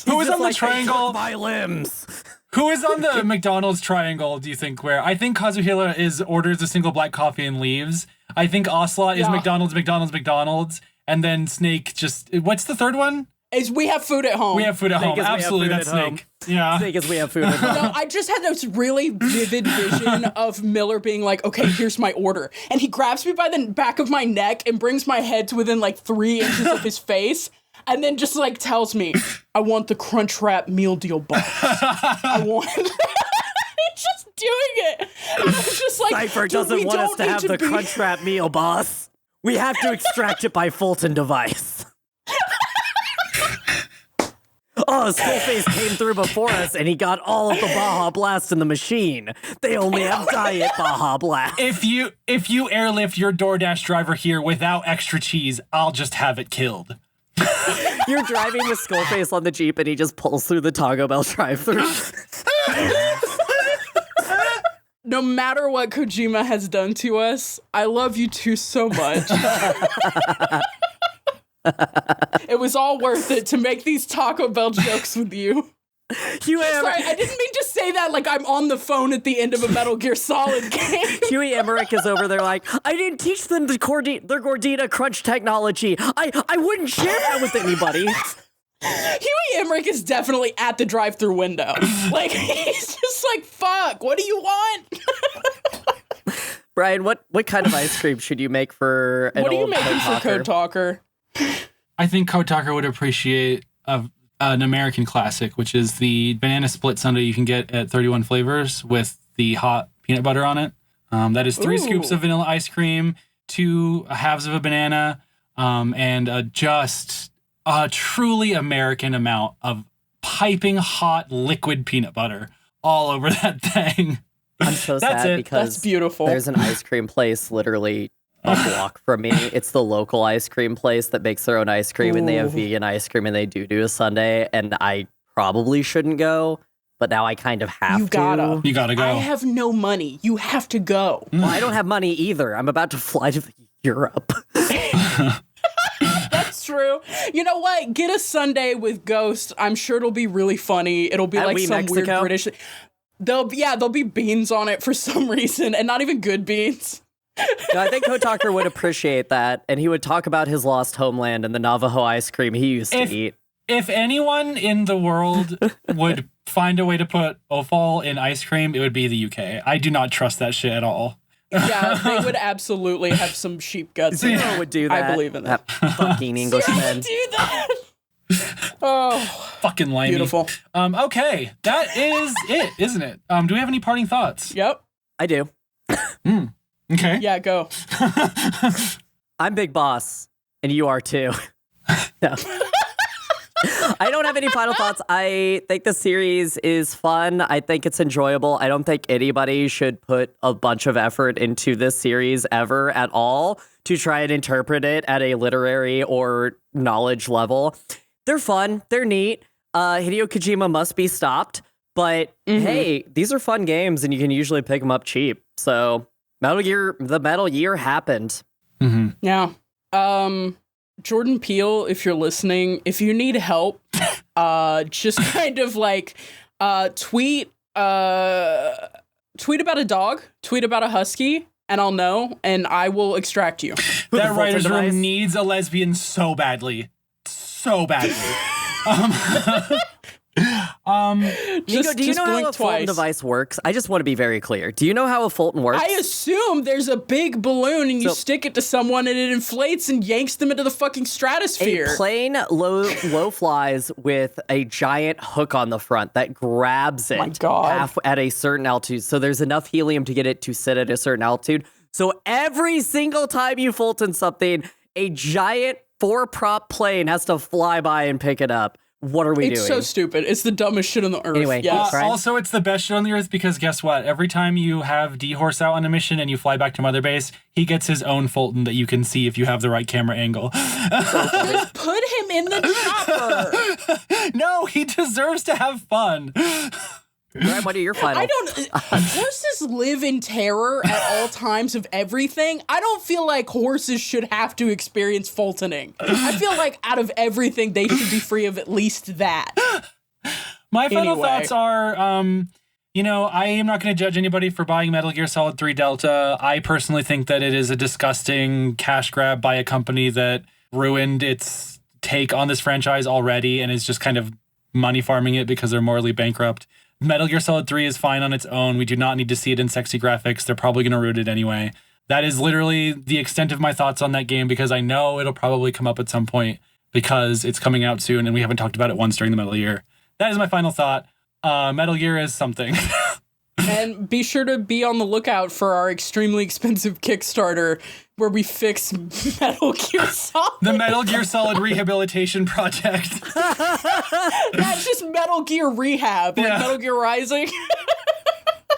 Who is on the triangle? My limbs. Who is on the McDonald's triangle, do you think, where I think Kazuhira orders a single black coffee and leaves. I think Ocelot is McDonald's, and then Snake just, what's the third one? Is we have food at home. We have food at home. Absolutely, that's Snake. Yeah. Snake is we have food at home. No, I just had this really vivid vision of Miller being like, okay, here's my order. And he grabs me by the back of my neck and brings my head to within like 3 inches of his face. And then just like tells me, I want the Crunchwrap meal deal box. I want He's just doing it. And I was just like, Cypher doesn't want us to have the Crunchwrap meal, boss. We have to extract it by Fulton device. Oh, Skullface came through before us, and he got all of the Baja Blast in the machine. They only have Diet Baja Blast. If you airlift your DoorDash driver here without extra cheese, I'll just have it killed. You're driving with Skullface on the Jeep, and he just pulls through the Taco Bell drive-thru. No matter what Kojima has done to us, I love you two so much. It was all worth it to make these Taco Bell jokes with you. Sorry, I didn't mean to say that like I'm on the phone at the end of a Metal Gear Solid game. Huey Emmerich is over there like, I didn't teach them their Gordita Crunch technology. I wouldn't share that with anybody. Huey Emmerich is definitely at the drive-thru window. Like, he's just like, fuck, what do you want? Brian, what kind of ice cream should you make for an What are you old making for Code Talker? I think Code Talker would appreciate an American classic, which is the banana split sundae you can get at 31 Flavors with the hot peanut butter on it. That is 3 scoops of vanilla ice cream, 2 halves of a banana, and just a truly American amount of piping hot liquid peanut butter all over that thing. I'm so sad because that's beautiful. There's an ice cream place literally a block from me. It's the local ice cream place that makes their own ice cream, and they have vegan ice cream, and they do a sundae, and I probably shouldn't go, but now I kind of have to. You gotta go. I have no money. You have to go. Well, I don't have money either. I'm about to fly to Europe. That's true. You know what? Get a sundae with Ghost. I'm sure it'll be really funny. It'll be like some weird British. There'll be beans on it for some reason, and not even good beans. No, I think Code Talker would appreciate that, and he would talk about his lost homeland and the Navajo ice cream he used to eat. If anyone in the world would find a way to put offal in ice cream, it would be the UK. I do not trust that shit at all. Yeah, they would absolutely have some sheep guts. Zero would do that. I believe in that. Fucking Englishman. Would do that. Oh, fucking limey. Beautiful. Okay, that is it, isn't it? Do we have any parting thoughts? Yep. I do. Okay. Yeah, go. I'm Big Boss, and you are too. No. I don't have any final thoughts. I think the series is fun. I think it's enjoyable. I don't think anybody should put a bunch of effort into this series ever at all to try and interpret it at a literary or knowledge level. They're fun. They're neat. Hideo Kojima must be stopped, But hey, these are fun games, and you can usually pick them up cheap. So the Metal Year happened. Mm-hmm. Yeah. Jordan Peele, if you're listening, if you need help, just kind of like tweet about a dog, tweet about a husky, and I'll know, and I will extract you. That writer's room needs a lesbian so badly. So badly. Nico, do you know how a Fulton device works? I just want to be very clear. Do you know how a Fulton works? I assume there's a big balloon and you stick it to someone and it inflates and yanks them into the fucking stratosphere. A plane low flies with a giant hook on the front that grabs it at a certain altitude. So there's enough helium to get it to sit at a certain altitude. So every single time you Fulton something, a giant 4-prop plane has to fly by and pick it up. What are we doing? It's so stupid. It's the dumbest shit on the earth. Anyway, yes. Also, it's the best shit on the earth because guess what? Every time you have D-Horse out on a mission and you fly back to Mother Base, he gets his own Fulton that you can see if you have the right camera angle. Just put him in the chopper. No, he deserves to have fun. Graham, what are your final? Horses live in terror at all times of everything. I don't feel like horses should have to experience Fultoning. I feel like out of everything, they should be free of at least that. My final thoughts are, I am not going to judge anybody for buying Metal Gear Solid 3 Delta. I personally think that it is a disgusting cash grab by a company that ruined its take on this franchise already and is just kind of money farming it because they're morally bankrupt. Metal Gear Solid 3 is fine on its own. We do not need to see it in sexy graphics. They're probably going to root it anyway. That is literally the extent of my thoughts on that game because I know it'll probably come up at some point because it's coming out soon and we haven't talked about it once during the Metal Year. That is my final thought. Metal Gear is something. And be sure to be on the lookout for our extremely expensive Kickstarter where we fix Metal Gear Solid. The Metal Gear Solid Rehabilitation Project. That's just Metal Gear Rehab, like Metal Gear Rising.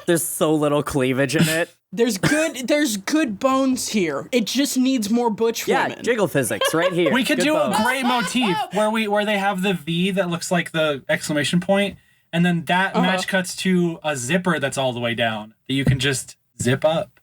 There's so little cleavage in it. There's good bones here. It just needs more butch women. Yeah, jiggle physics right here. We could do a great motif where they have the V that looks like the exclamation point, and then that match cuts to a zipper that's all the way down that you can just zip up.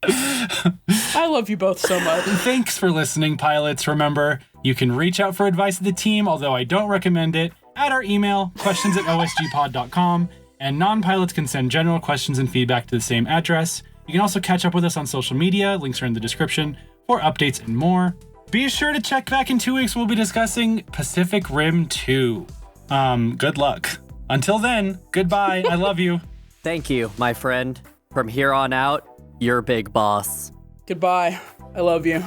I love you both so much. Thanks for listening, pilots. Remember, you can reach out for advice to the team, although I don't recommend it, at our email, questions@osgpod.com, and non-pilots can send general questions and feedback to the same address. You can also catch up with us on social media. Links are in the description for updates and more. Be sure to check back in 2 weeks. We'll be discussing Pacific Rim 2. Good luck. Until then, goodbye. I love you. Thank you, my friend. From here on out, you're big boss. Goodbye. I love you.